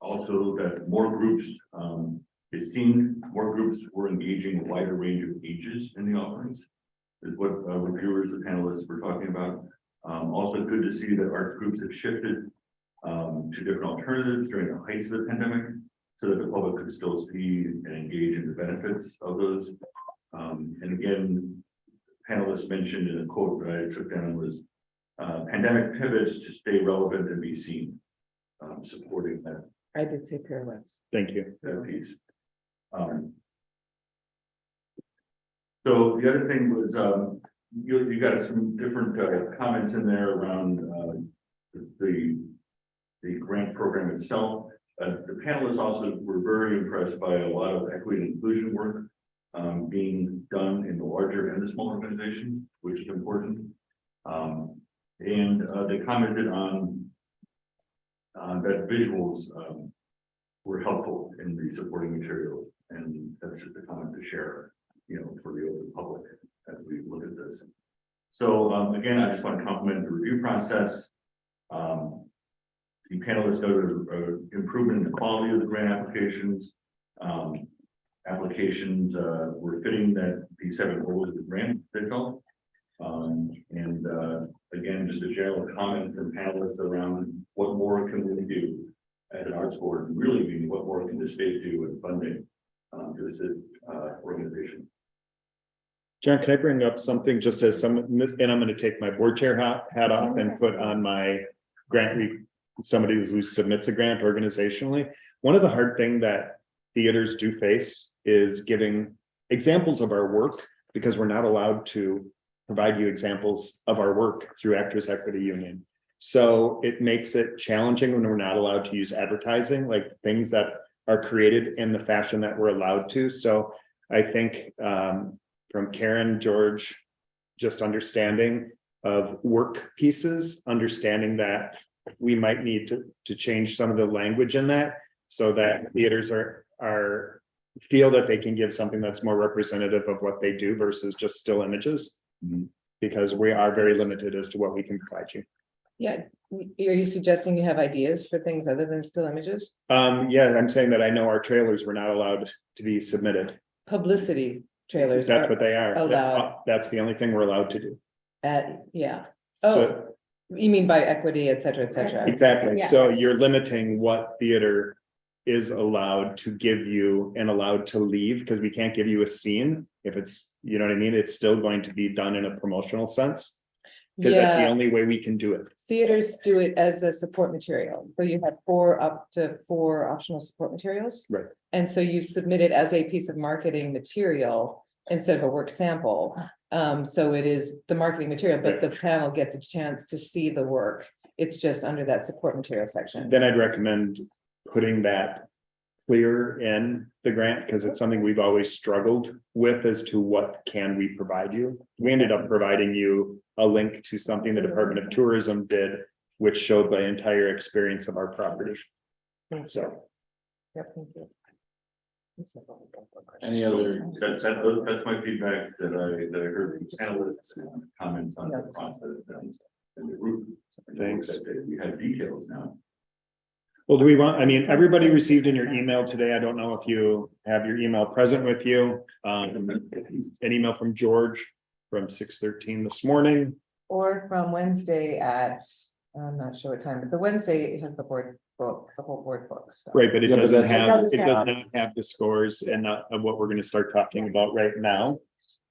Speaker 10: Also that more groups, it seemed more groups were engaging a wider range of ages in the offerings, is what reviewers, the panelists were talking about. Also good to see that arts groups have shifted to different alternatives during the heights of the pandemic. so that the public could still see and engage in the benefits of those. And again, panelists mentioned in a quote that I took down was, pandemic pivots to stay relevant and be seen, supporting that,
Speaker 7: I did say pirouettes.
Speaker 3: Thank you.
Speaker 10: that piece. So the other thing was, you got some different comments in there around the grant program itself. The panelists also were very impressed by a lot of equity and inclusion work being done in the larger and the small organizations, which is important. And they commented on that visuals were helpful in the supporting materials, and that's just a comment to share, for the open public as we look at this. So again, I just want to compliment the review process. The panelists noted improvement in the quality of the grant applications. Applications were fitting that the 7 goals of the grant they felt. And again, just a general comment from panelists around what more can we do as an arts board, and really mean what more can the state do in funding to assist organization.
Speaker 3: John, can I bring up something just as some, and I'm going to take my board chair hat off and put on my grant, somebody who submits a grant organizationally. One of the hard things that theaters do face is giving examples of our work, because we're not allowed to provide you examples of our work through Actors Equity Union. So it makes it challenging when we're not allowed to use advertising, like things that are created in the fashion that we're allowed to. So I think from Karen, George, just understanding of work pieces, understanding that we might need to change some of the language in that, so that theaters are feel that they can give something that's more representative of what they do versus just still images. Because we are very limited as to what we can provide you.
Speaker 7: Yeah, are you suggesting you have ideas for things other than still images?
Speaker 3: Yeah, I'm saying that I know our trailers were not allowed to be submitted.
Speaker 7: Publicity trailers.
Speaker 3: That's what they are.
Speaker 7: Allowed.
Speaker 3: That's the only thing we're allowed to do.
Speaker 7: Yeah.
Speaker 3: So-
Speaker 7: Oh, you mean by equity, et cetera, et cetera.
Speaker 3: Exactly. So
Speaker 6: Yes.
Speaker 3: you're limiting what theater is allowed to give you and allowed to leave, because we can't give you a scene if it's, you know what I mean? It's still going to be done in a promotional sense. Because that's the
Speaker 7: Yeah.
Speaker 3: only way we can do it.
Speaker 7: Theaters do it as a support material. So you have up to four optional support materials.
Speaker 3: Right.
Speaker 7: And so you submit it as a piece of marketing material instead of a work sample. So it is the marketing material, but the panel gets a chance to see the work. It's just under that support material section.
Speaker 3: Then I'd recommend putting that clear in the grant, because it's something we've always struggled with as to what can we provide you. We ended up providing you a link to something the Department of Tourism did, which showed the entire experience of our property. So.
Speaker 7: Yep, thank you.
Speaker 1: Any other?
Speaker 10: That's my feedback that I heard from panelists and comments on the process and the group.
Speaker 3: Thanks.
Speaker 10: That we have details now.
Speaker 3: Well, do we want, I mean, everybody received in your email today. I don't know if you have your email present with you. An email from George from 6:13 this morning.
Speaker 7: Or from Wednesday at, I'm not sure what time, but the Wednesday has the board book, the whole board book. So.
Speaker 3: Right, but it
Speaker 1: Yeah, but
Speaker 3: doesn't
Speaker 1: that's-
Speaker 3: have,
Speaker 6: It
Speaker 3: it
Speaker 6: doesn't
Speaker 3: does
Speaker 6: have-
Speaker 3: not have the scores and of what we're gonna start talking about right now.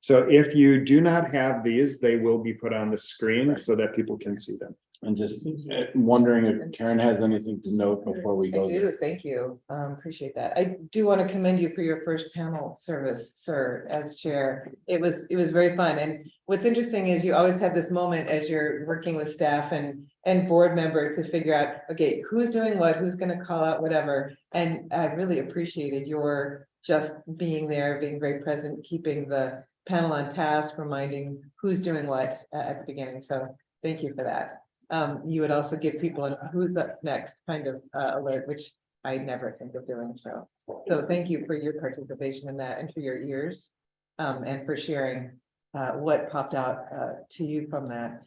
Speaker 3: So if you do not have these, they will be put on the screen so that people can see them.
Speaker 1: And just wondering if Karen has anything to note before we
Speaker 7: I
Speaker 1: go
Speaker 7: do,
Speaker 1: there.
Speaker 7: thank you. Appreciate that. I do want to commend you for your first panel service, sir, as chair. It was very fun. And what's interesting is you always have this moment as you're working with staff and board member to figure out, okay, who's doing what, who's going to call out whatever. And I really appreciated your just being there, being very present, keeping the panel on task, reminding who's doing what at the beginning. So thank you for that. You would also give people a who's up next kind of alert, which I never think of doing. So thank you for your participation in that and for your ears and for sharing what popped out to you from that.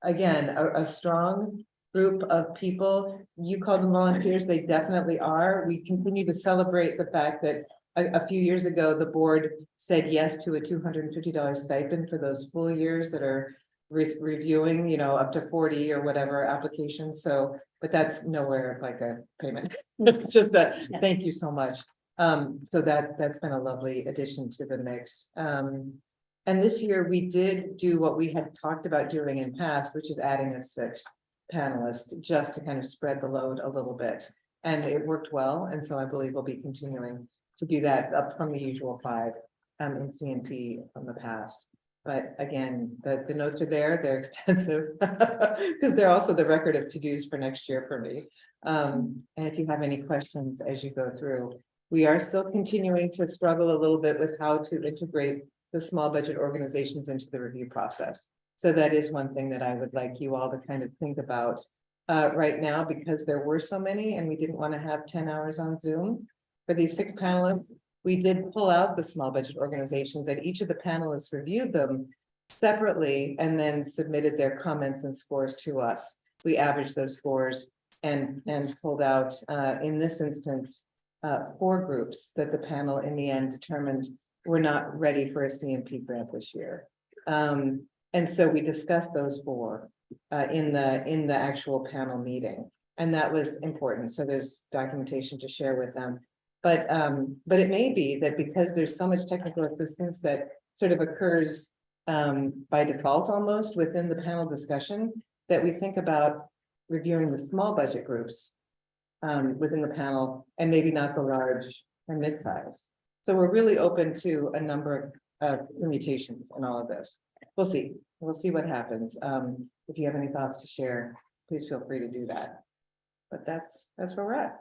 Speaker 7: Again, a strong group of people. You call them volunteers, they definitely are. We continue to celebrate the fact that a few years ago, the board said yes to a $250 stipend for those full years that are reviewing, you know, up to 40 or whatever applications, so, but that's nowhere like a payment. It's just that, thank you so much. So that's been a lovely addition to the mix. And this year we did do what we had talked about doing in past, which is adding a sixth panelist, just to kind of spread the load a little bit. And it worked well, and so I believe we'll be continuing to do that up from the usual 5 in CNP from the past. But again, the notes are there, they're extensive, because they're also the record of to-dos for next year for me. And if you have any questions as you go through, we are still continuing to struggle a little bit with how to integrate the small budget organizations into the review process. So that is one thing that I would like you all to kind of think about right now, because there were so many and we didn't want to have 10 hours on Zoom. For these 6 panelists, we did pull out the small budget organizations, and each of the panelists reviewed them separately and then submitted their comments and scores to us. We averaged those scores and pulled out, in this instance, 4 groups that the panel in the end determined were not ready for a CMP grant this year. And so we discussed those 4 in the actual panel meeting, and that was important. So there's documentation to share with them. But it may be that because there's so much technical assistance that sort of occurs by default almost within the panel discussion, that we think about reviewing the small budget groups within the panel and maybe not the large and mid-size. So we're really open to a number of permutations in all of this. We'll see. We'll see what happens. If you have any thoughts to share, please feel free to do that. But that's where we're at.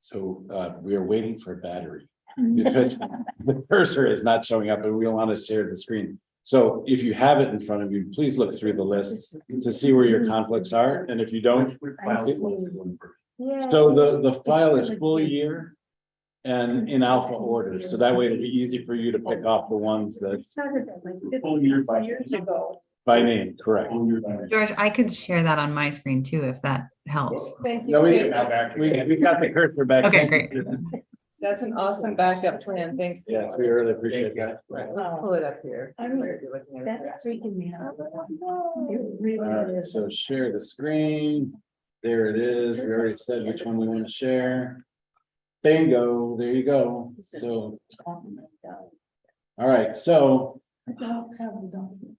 Speaker 1: So we are waiting for a battery because the cursor is not showing up and we want to share the screen. So if you have it in front of you, please look through the list to see where your conflicts are. And if you don't, so the file is full year and in alpha order. So that way it'll be easy for you to pick off the ones that
Speaker 10: Full year by
Speaker 14: Years ago.
Speaker 1: by name, correct.
Speaker 4: George, I could share that on my screen too, if that helps.
Speaker 14: Thank
Speaker 1: No,
Speaker 14: you.
Speaker 1: we got the cursor back.
Speaker 4: Okay, great.
Speaker 7: That's an awesome backup plan. Thanks.
Speaker 1: Yes, we really appreciate that.
Speaker 7: I'll pull it up here.
Speaker 14: I'm-
Speaker 7: Where you're looking at it.
Speaker 14: That's freaking me out. It
Speaker 1: All
Speaker 14: really
Speaker 1: right,
Speaker 14: is.
Speaker 1: so share the screen. There it is. We already said which one we want to share. Bingo, there you go. So, all right, so,
Speaker 14: I don't have the document.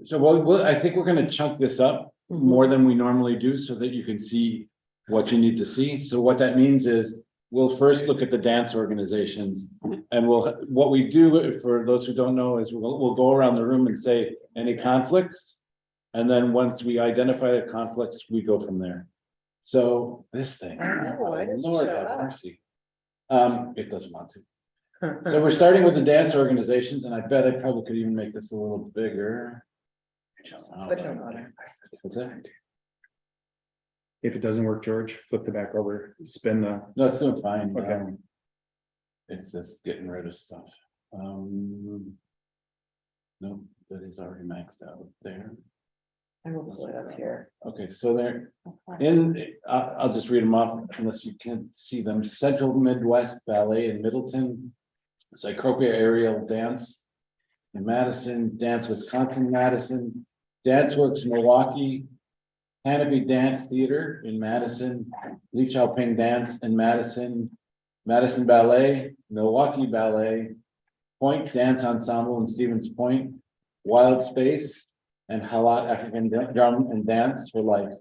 Speaker 1: so I think we're gonna chunk this up more than we normally do so that you can see what you need to see. So what that means is we'll first look at the dance organizations and what we do, for those who don't know, is we'll go around the room and say, any conflicts? And then once we identify the conflicts, we go from there. So this thing,
Speaker 7: I know, why doesn't it
Speaker 1: Lord
Speaker 7: show
Speaker 1: have
Speaker 7: up?
Speaker 1: mercy. It doesn't want to. So we're starting with the dance organizations, and I bet I probably could even make this a little bigger.
Speaker 7: But don't bother.
Speaker 1: What's that?
Speaker 3: If it doesn't work, George, flip the back over, spin the,
Speaker 1: No, it's doing fine.
Speaker 3: Okay.
Speaker 1: It's just getting rid of stuff. No, that is already maxed out there.
Speaker 7: I will pull it up here.
Speaker 1: Okay, so they're I'll just read them off unless you can see them. Central Midwest Ballet in Middleton, Cycropia Aerial Dance in Madison, Dance Wisconsin, Madison, Dance Works Milwaukee, Canopy Dance Theater in Madison, Lee Chao-Ping Dance in Madison, Madison Ballet, Milwaukee Ballet, Point Dance Ensemble in Stevens Point, Wild Space, and Halat African Drum and Dance for Life.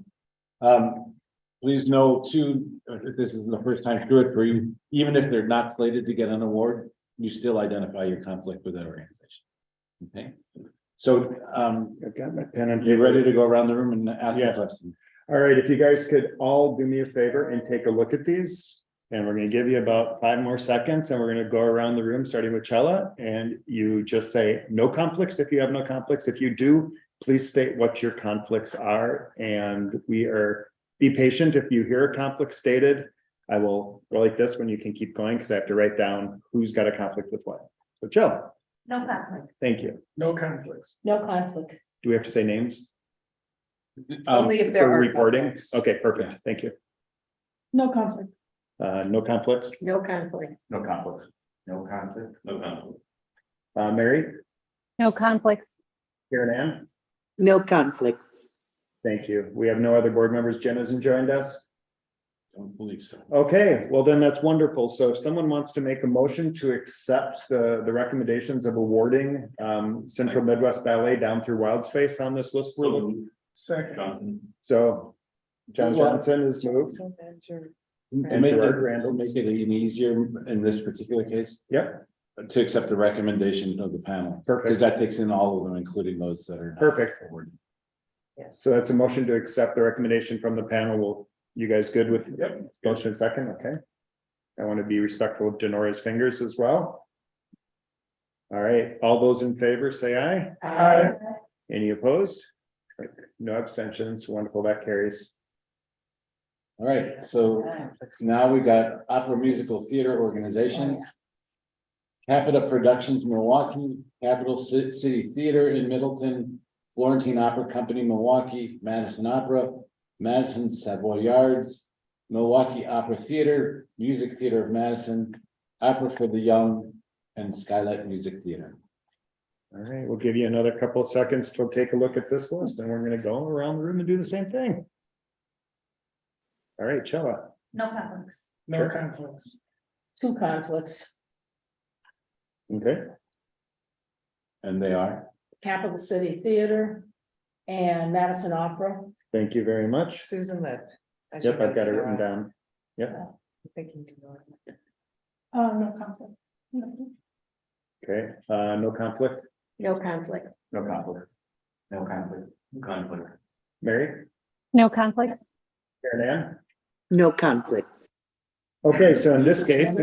Speaker 1: Please know too, if this is the first time through it for you, even if they're not slated to get an award, you still identify your conflict with that organization. Okay, so
Speaker 3: I've got my pen and
Speaker 1: you
Speaker 3: paper.
Speaker 1: ready to go around the room and ask the
Speaker 3: Yes.
Speaker 1: question?
Speaker 3: All right, if you guys could all do me a favor and take a look at these. And we're gonna give you about 5 more seconds and we're gonna go around the room, starting with Chella. And you just say no conflicts if you have no conflicts. If you do, please state what your conflicts are. And be patient. If you hear a conflict stated, I will go like this when you can keep going because I have to write down who's got a conflict with what. So Chella,
Speaker 5: No conflict.
Speaker 3: thank you.
Speaker 2: No conflicts.
Speaker 14: No conflicts.
Speaker 3: Do we have to say names
Speaker 7: Only if there
Speaker 3: for
Speaker 7: are
Speaker 3: reporting?
Speaker 7: conflicts.
Speaker 3: Okay, perfect. Thank you.
Speaker 14: No conflict.
Speaker 3: No conflicts.
Speaker 6: No conflicts.
Speaker 8: No conflicts.
Speaker 9: No conflicts.
Speaker 10: No conflict.
Speaker 3: Mary,
Speaker 12: No conflicts.
Speaker 3: Karen Ann?
Speaker 11: No conflicts.
Speaker 3: Thank you. We have no other board members. Jen hasn't joined us.
Speaker 1: Don't believe so.
Speaker 3: Okay, well then that's wonderful. So if someone wants to make a motion to accept the recommendations of awarding Central Midwest Ballet down through Wild Space on this list.
Speaker 2: Second,
Speaker 10: Johnson.
Speaker 3: So John Johnson is moved.
Speaker 1: To
Speaker 3: And
Speaker 1: make
Speaker 3: Gerard
Speaker 1: it,
Speaker 3: Randall.
Speaker 1: make it even easier in this particular case,
Speaker 3: Yep,
Speaker 1: to accept the recommendation of the panel. Because
Speaker 3: perfect,
Speaker 1: that takes in all of them, including those that are. not
Speaker 3: perfect.
Speaker 1: awarded.
Speaker 3: So that's a motion to accept the recommendation from the panel. Will you guys good with?
Speaker 2: Yep.
Speaker 3: Motion second, okay. I want to be respectful of Denora's fingers as well. All right, all those in favor say aye.
Speaker 2: Aye.
Speaker 3: Any opposed? No abstentions. Wonderful, that carries.
Speaker 1: All right, so now we got opera musical theater organizations. Capita Productions Milwaukee, Capital City Theater in Middleton, Florentine Opera Company Milwaukee, Madison Opera, Madison Savoyards, Milwaukee Opera Theater, Music Theater of Madison, Opera for the Young, and Skylight Music Theater.
Speaker 3: All right, we'll give you another couple of seconds to take a look at this list and we're gonna go around the room and do the same thing. All right, Chella.
Speaker 5: No conflicts.
Speaker 2: no conflicts.
Speaker 6: Two conflicts,
Speaker 3: Okay,
Speaker 1: And they are,
Speaker 6: Capital City Theater and Madison Opera.
Speaker 3: thank you very much.
Speaker 7: Susan Lip. As
Speaker 3: Yep,
Speaker 7: you
Speaker 3: I've got it
Speaker 7: know,
Speaker 3: written down.
Speaker 7: Thinking to know.
Speaker 14: No conflict. No.
Speaker 3: Okay, no conflict.
Speaker 6: No conflict.
Speaker 9: No conflict. No conflict.
Speaker 10: Conflict.
Speaker 3: Mary,
Speaker 12: No conflicts.
Speaker 3: Karen Ann?
Speaker 11: No conflicts.
Speaker 3: Okay, so in this case, so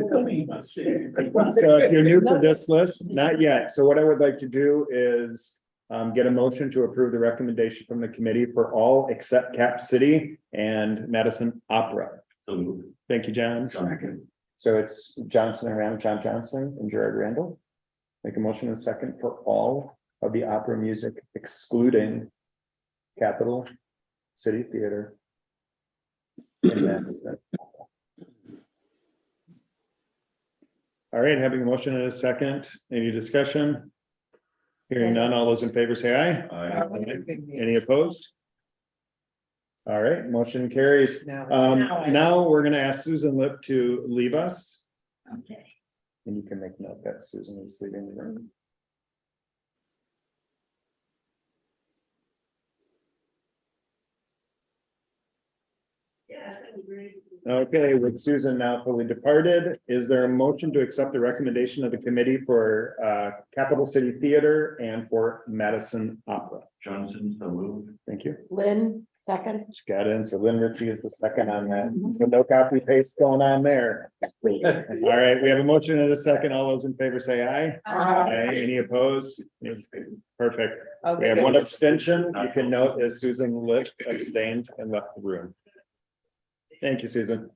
Speaker 3: if you're new to this list, not yet. So what I would like to do is get a motion to approve the recommendation from the committee for all except Cap City and Madison Opera.
Speaker 10: So moved.
Speaker 3: Thank you, John.
Speaker 10: Second.
Speaker 3: So it's Johnson and Randall, John Johnson and Gerard Randall. Make a motion and second for all of the opera music excluding Capital City Theater. and Madison. All right, having a motion and a second, any discussion? Hearing none, all those in favor say aye.
Speaker 10: Aye.
Speaker 3: Any opposed? All right, motion carries.
Speaker 7: Now,
Speaker 3: Now we're gonna ask Susan Lip to leave us.
Speaker 5: Okay.
Speaker 3: And you can make note that Susan is leaving the room. Okay, with Susan now fully departed, is there a motion to accept the recommendation of the committee for Capital City Theater and for Madison Opera?
Speaker 10: Johnson, so moved.
Speaker 3: Thank you.
Speaker 6: Lynn, second.
Speaker 3: She got in, so Lynn Ritchie is the second on that. So no copy paste going on there. All right, we have a motion and a second. All those in favor say aye. Aye. Any opposed? Perfect. We have one abstention. You can note as Susan Lip abstained and left the room. Thank you, Susan.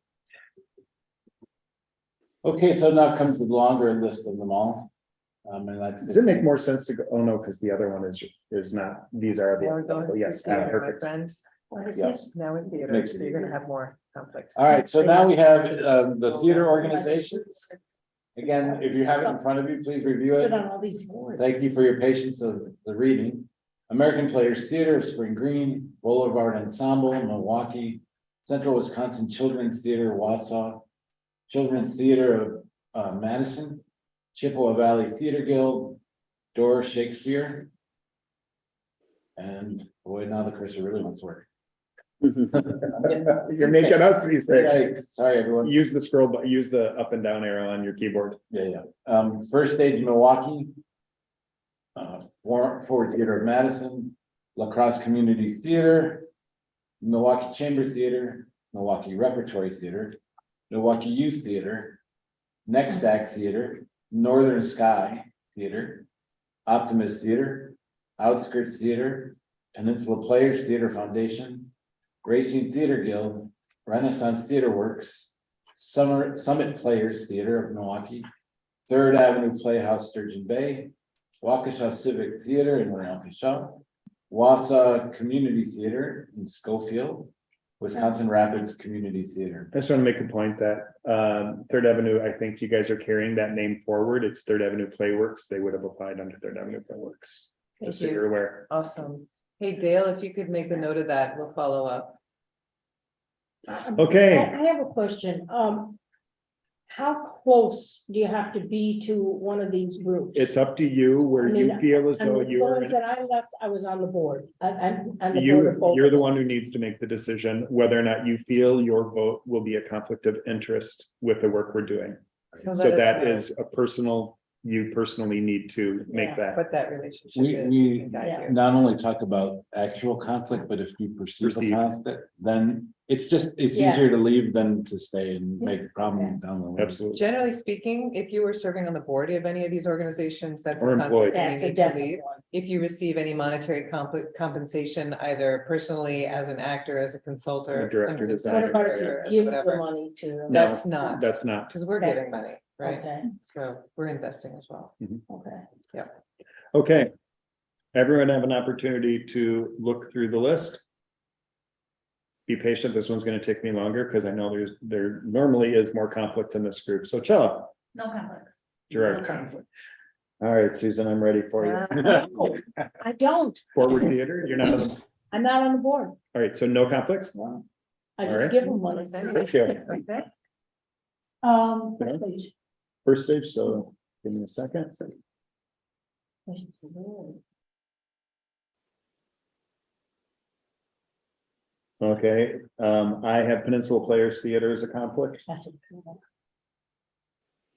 Speaker 1: okay, so now comes the longer list of them all. And that's.
Speaker 3: Does it make more sense to go? Oh, no, because the other one is not, these are
Speaker 7: Now we're going
Speaker 3: the,
Speaker 7: to
Speaker 3: yes,
Speaker 7: theater, my
Speaker 3: perfect.
Speaker 7: friend.
Speaker 1: Yes.
Speaker 7: Now in theater,
Speaker 1: Makes
Speaker 7: so
Speaker 1: it
Speaker 7: you're gonna have more conflicts.
Speaker 1: All right, so now we have the theater organizations. Again, if you have it in front of you, please review it.
Speaker 6: Sit on all these boards.
Speaker 1: Thank you for your patience of the reading. American Players Theater of Spring Green, Boulevard Ensemble, Milwaukee, Central Wisconsin Children's Theater, Wausau, Children's Theater of Madison, Chippewa Valley Theater Guild, Doris Shakespeare. And boy, now the cursor really wants to work.
Speaker 3: You're making us these things.
Speaker 1: Yikes, sorry, everyone.
Speaker 3: Use the scroll, but use the up and down arrow on your keyboard.
Speaker 1: Yeah. First Stage Milwaukee. Ford Theater of Madison, La Crosse Community Theater, Milwaukee Chamber Theater, Milwaukee Repertory Theater, Milwaukee Youth Theater, Next Act Theater, Northern Sky Theater, Optimist Theater, Outskirts Theater, Peninsula Players Theater Foundation, Racing Theater Guild, Renaissance Theater Works, Summit Players Theater of Milwaukee, Third Avenue Playhouse Sturgeon Bay, Waukesha Civic Theater in Waukesha, Wausau Community Theater in Schofield, Wisconsin Rapids Community Theater.
Speaker 3: I just want to make a point that Third Avenue, I think you guys are carrying that name forward. It's Third Avenue Playworks. They would have applied under Third Avenue Playworks.
Speaker 7: Thank
Speaker 3: just so
Speaker 7: you.
Speaker 3: you're aware.
Speaker 7: Awesome. Hey, Dale, if you could make a note of that, we'll follow up.
Speaker 3: Okay.
Speaker 6: I have a question. How close do you have to be to one of these groups?
Speaker 3: It's up to you where
Speaker 6: I
Speaker 3: you
Speaker 6: mean,
Speaker 3: feel as
Speaker 6: And
Speaker 3: though
Speaker 6: the
Speaker 3: you're,
Speaker 6: ones that I left, I was on the board. I'm on the board of both.
Speaker 3: you're
Speaker 6: of
Speaker 3: the
Speaker 6: them.
Speaker 3: one who needs to make the decision whether or not you feel your vote will be a conflict of interest with the work we're doing.
Speaker 7: So
Speaker 3: So
Speaker 7: let us
Speaker 3: that
Speaker 7: know
Speaker 3: is a personal, you personally need to make
Speaker 6: Yeah.
Speaker 3: that.
Speaker 7: What that relationship
Speaker 1: We,
Speaker 7: is.
Speaker 1: we
Speaker 7: can guide you.
Speaker 1: not only talk about actual conflict, but if you perceive a
Speaker 3: Perceive.
Speaker 1: conflict, then it's
Speaker 6: Yeah.
Speaker 1: easier to leave than to stay and make a problem down the line.
Speaker 3: Absolutely.
Speaker 7: Generally speaking, if you were serving on the board of any of these organizations, that's.
Speaker 3: Or
Speaker 7: a conflict
Speaker 3: employed.
Speaker 7: and you
Speaker 6: That's a
Speaker 7: need to
Speaker 6: definite
Speaker 7: leave.
Speaker 6: one.
Speaker 7: If you receive any monetary compensation, either personally as an actor, as a consultant.
Speaker 3: Or director,
Speaker 6: What
Speaker 3: designer.
Speaker 6: about if you give the
Speaker 7: Whatever.
Speaker 6: money to them?
Speaker 7: That's not,
Speaker 3: That's not.
Speaker 7: because we're
Speaker 6: That's-
Speaker 7: giving money, right?
Speaker 6: Okay,
Speaker 7: So we're investing as well.
Speaker 6: okay.
Speaker 3: Okay. Everyone have an opportunity to look through the list. Be patient, this one's gonna take me longer because I know there normally is more conflict in this group. So Chella,
Speaker 5: No conflicts.
Speaker 2: No
Speaker 3: Gerard.
Speaker 2: conflict.
Speaker 3: All right, Susan, I'm ready for you.
Speaker 6: No, I don't.
Speaker 3: Forward Theater, you're not on the,
Speaker 6: I'm not on the board.
Speaker 3: all right, so no conflicts?
Speaker 6: I
Speaker 3: All
Speaker 6: just
Speaker 3: right.
Speaker 6: give them money.
Speaker 3: Thank you.
Speaker 7: Okay.
Speaker 14: First page.
Speaker 3: First stage, so give me a second. Okay, I have Peninsula Players Theater as a conflict.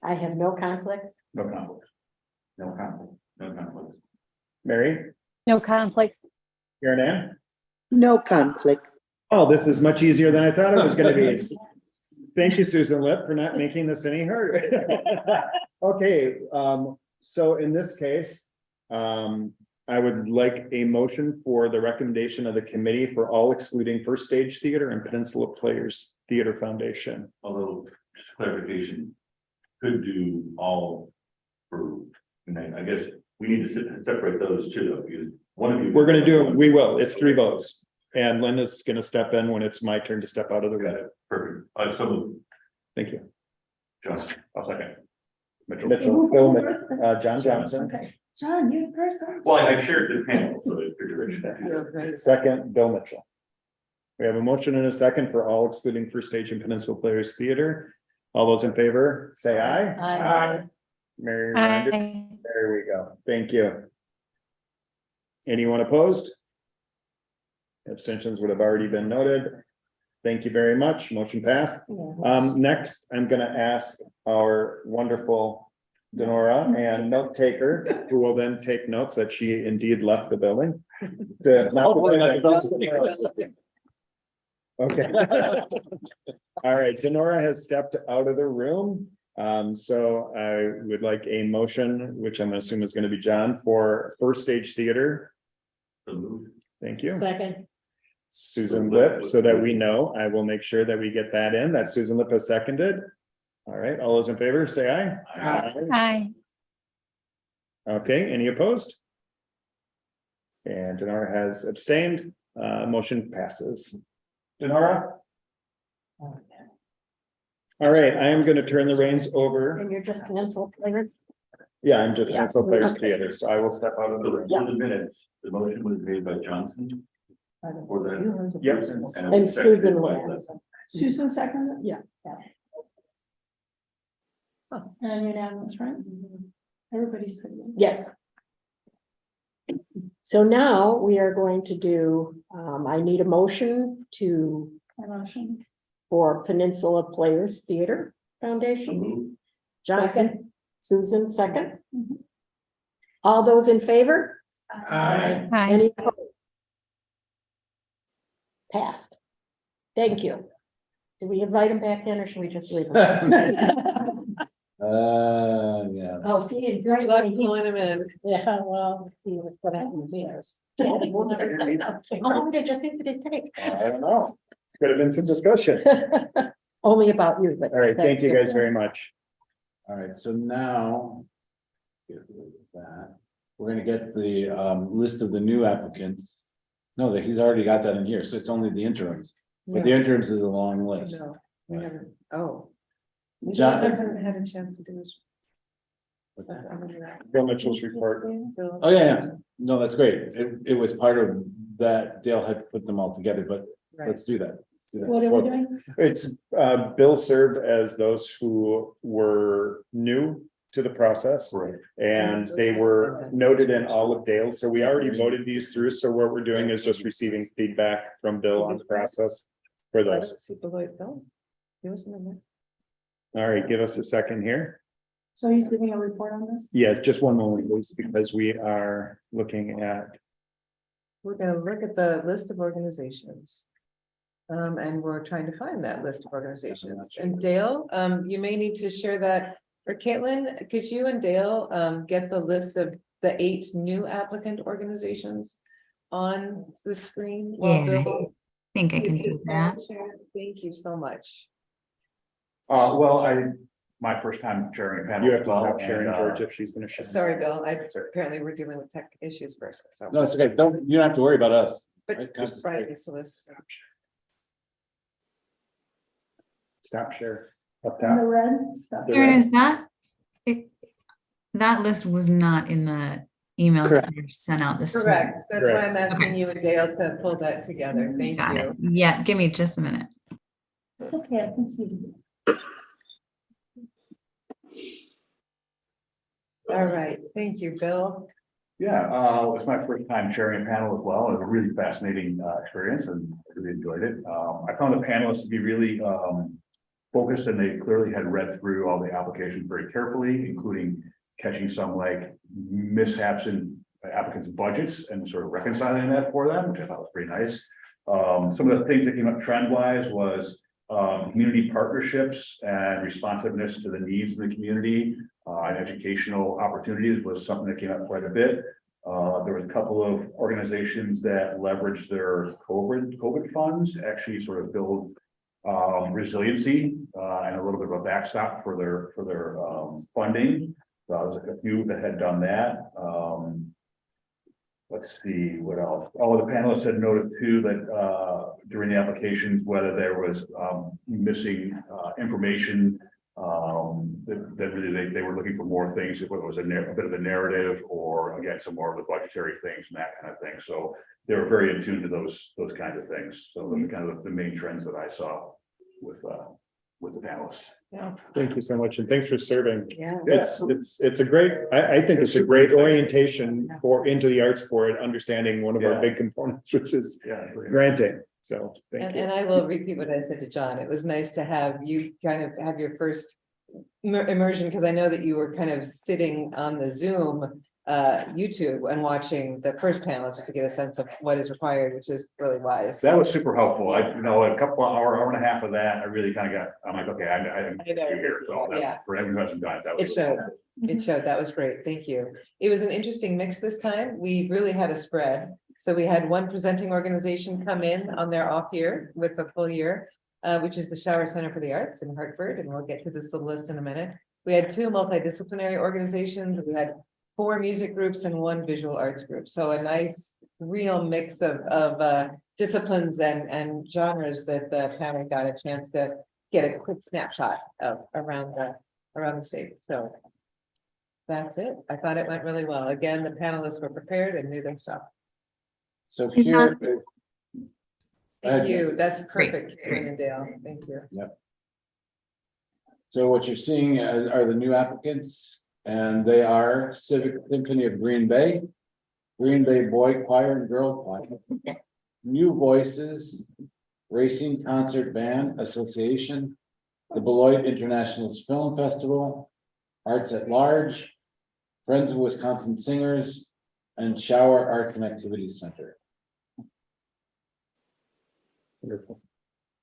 Speaker 6: I have no conflicts.
Speaker 8: No conflict.
Speaker 10: No conflict, no conflicts.
Speaker 3: Mary,
Speaker 12: No conflicts.
Speaker 3: Karen Ann?
Speaker 11: No conflict.
Speaker 3: Oh, this is much easier than I thought it was gonna be. Thank you, Susan Lip, for not making this any harder. Okay, so in this case, I would like a motion for the recommendation of the committee for all excluding First Stage Theater and Peninsula Players Theater Foundation.
Speaker 10: Although, just clarification, could do all for, and I guess we need to separate those two, though, because one of you.
Speaker 3: We're gonna do, we will, it's 3 votes. And Linda's gonna step in when it's my turn to step out of the
Speaker 10: Got
Speaker 3: room.
Speaker 10: it, perfect. So,
Speaker 3: Thank you.
Speaker 10: John, I'll second. Mitchell.
Speaker 3: Mitchell, Phil, John Johnson,
Speaker 14: Okay, John, you first.
Speaker 10: Well, I shared the panel, so it's your direction.
Speaker 3: second, Bill Mitchell. We have a motion and a second for all excluding First Stage and Peninsula Players Theater. All those in favor, say aye.
Speaker 2: Aye.
Speaker 3: Mary, Rogers?
Speaker 12: Aye.
Speaker 3: There we go. Thank you. Anyone opposed? Abstentions would have already been noted. Thank you very much. Motion passed. Next, I'm gonna ask our wonderful Denora and note taker, who will then take notes that she indeed left the building. Okay. All right, Denora has stepped out of the room. So I would like a motion, which I'm gonna assume is gonna be John, for First Stage Theater.
Speaker 10: So moved.
Speaker 3: Thank you.
Speaker 6: Second,
Speaker 3: Susan Lip, so that we know, I will make sure that we get that in, that Susan Lip has seconded. All right, all those in favor, say aye.
Speaker 12: Aye.
Speaker 3: Okay, any opposed? And Denora has abstained, motion passes. Denora? All right, I am gonna turn the reins over,
Speaker 6: and you're just Peninsula Player.
Speaker 3: yeah, I'm just
Speaker 6: Yeah,
Speaker 3: Peninsula Players
Speaker 6: okay.
Speaker 3: Theater, so I will step out of the room.
Speaker 10: For the minutes, the motion was made by Johnson. For the.
Speaker 3: Yep.
Speaker 10: it
Speaker 6: And
Speaker 10: was
Speaker 6: Susan
Speaker 10: seconded by
Speaker 6: will.
Speaker 10: Leslie.
Speaker 14: Susan seconded?
Speaker 6: Yeah.
Speaker 14: And unanimous, right? Everybody said.
Speaker 6: Yes. So now we are going to do, I need a motion
Speaker 14: Motion.
Speaker 6: for Peninsula Players Theater
Speaker 10: So
Speaker 6: Foundation.
Speaker 10: moved.
Speaker 6: Johnson, Susan, second.
Speaker 14: Mhm.
Speaker 6: All those in favor?
Speaker 2: Aye.
Speaker 12: Aye.
Speaker 6: Any opposed? Passed. Thank you. Do we invite him back in or should we just leave him?
Speaker 1: Yeah.
Speaker 6: Oh, see, it's
Speaker 7: Good
Speaker 6: great.
Speaker 7: luck
Speaker 6: when
Speaker 7: pulling
Speaker 6: he's-
Speaker 7: him in.
Speaker 6: Yeah, well, see what's gonna happen to me. How long did you think it'd take?
Speaker 3: I don't know, could have been some discussion.
Speaker 6: Only about you, but.
Speaker 3: All right, thank you guys very much.
Speaker 1: All right, so now. Get rid of that. We're gonna get the list of the new applicants. No, that he's already got that in here, so it's only the interims, but the interims is a long list.
Speaker 7: No, we never, oh.
Speaker 1: John-
Speaker 7: We haven't had a chance to do this.
Speaker 3: Bill Mitchell's report.
Speaker 1: Oh, yeah. No, that's great. It was part of that. Dale had put them all together, but let's do that. Let's do that.
Speaker 14: What are we doing?
Speaker 3: It's, Bill served as those who were new to the process.
Speaker 8: Right.
Speaker 3: And they were noted in all of Dale's, so we already voted these through, so what we're doing is just receiving feedback from Bill on the process for those. All right, give us a second here.
Speaker 14: So he's giving a report on this?
Speaker 3: Yeah, just one moment, please, because we are looking at,
Speaker 7: We're gonna look at the list of organizations. And we're trying to find that list of organizations. And Dale, you may need to share that, or Caitlin, could you and Dale, get the list of the 8 new applicant organizations on the screen? while
Speaker 4: Yeah,
Speaker 7: Bill
Speaker 4: I think I can
Speaker 7: gives his
Speaker 4: do that.
Speaker 7: share? Thank you so much.
Speaker 8: Well, my first time chairing a panel.
Speaker 3: you have
Speaker 8: as
Speaker 3: to
Speaker 8: well,
Speaker 3: stop sharing,
Speaker 8: and,
Speaker 3: George, if she's gonna share.
Speaker 7: Sorry, Bill, apparently we're dealing with tech issues first, so.
Speaker 1: No, it's okay. You don't have to worry about us.
Speaker 7: But
Speaker 1: Right,
Speaker 7: just Brian needs to list.
Speaker 3: Stop share. Up
Speaker 14: And the
Speaker 3: top.
Speaker 14: red stuff.
Speaker 3: The
Speaker 4: Karen,
Speaker 3: red.
Speaker 4: is that? That list was not in the email that you sent out this morning.
Speaker 7: Correct, that's why I'm asking you and Dale to pull that together, thank
Speaker 4: Got it.
Speaker 7: you.
Speaker 4: Yeah, give me just a minute.
Speaker 14: Okay, I can see.
Speaker 7: All right, thank you, Bill.
Speaker 8: Yeah, it was my first time chairing a panel as well. It was a really fascinating experience and I really enjoyed it. I found the panelists to be really focused, and they clearly had read through all the applications very carefully, including catching some like mishaps in applicants' budgets and sort of reconciling that for them, which I thought was pretty nice. Some of the things that came up trend wise was community partnerships and responsiveness to the needs of the community. And educational opportunities was something that came up quite a bit. There was a couple of organizations that leveraged their COVID funds to actually sort of build resiliency and a little bit of a backstop for their funding. So there was a few that had done that. Let's see what else. Oh, the panelists had noted too that during the applications, whether there was missing information, that really they were looking for more things, whether it was a bit of a narrative or again, some more of the budgetary things and that kind of thing. So they were very attuned to those kinds of things. So those are kind of the main trends that I saw with the panelists.
Speaker 7: Yeah.
Speaker 3: Thank you so much, and thanks for serving.
Speaker 7: Yeah.
Speaker 3: It's a great, I think it's a great orientation into the arts board, understanding one of our big components, which is granting. So thank you.
Speaker 7: And I will repeat what I said to John. It was nice to have you kind of have your first immersion, because I know that you were kind of sitting on the Zoom YouTube and watching the first panel just to get a sense of what is required, which is really wise.
Speaker 8: That was super helpful. A couple of hour and a half of that, I really kind of got, I'm like, okay, I didn't here. So
Speaker 7: Yeah.
Speaker 8: for everyone who hasn't done it, that was.
Speaker 7: It showed, it showed, that was great, thank you. It was an interesting mix this time, we really had a spread. So we had one presenting organization come in on their off year with a full year, which is the Shower Center for the Arts in Hartford, and we'll get to this list in a minute. We had 2 multidisciplinary organizations, we had 4 music groups and 1 visual arts group, so a nice real mix of disciplines and genres that the panel got a chance to get a quick snapshot of around the state, so. That's it. I thought it went really well. Again, the panelists were prepared and knew their stuff.
Speaker 1: So here,
Speaker 7: Thank you. That's
Speaker 4: Great.
Speaker 7: perfect, Karen and Dale. Thank you.
Speaker 1: so what you're seeing are the new applicants, and they are Civic Symphony of Green Bay, Green Bay Boy Choir and Girl Choir, New Voices, Racing Concert Band Association, the Beloit International Film Festival, Arts at Large, Friends of Wisconsin Singers, and Shower Arts and Activities Center.
Speaker 3: Wonderful.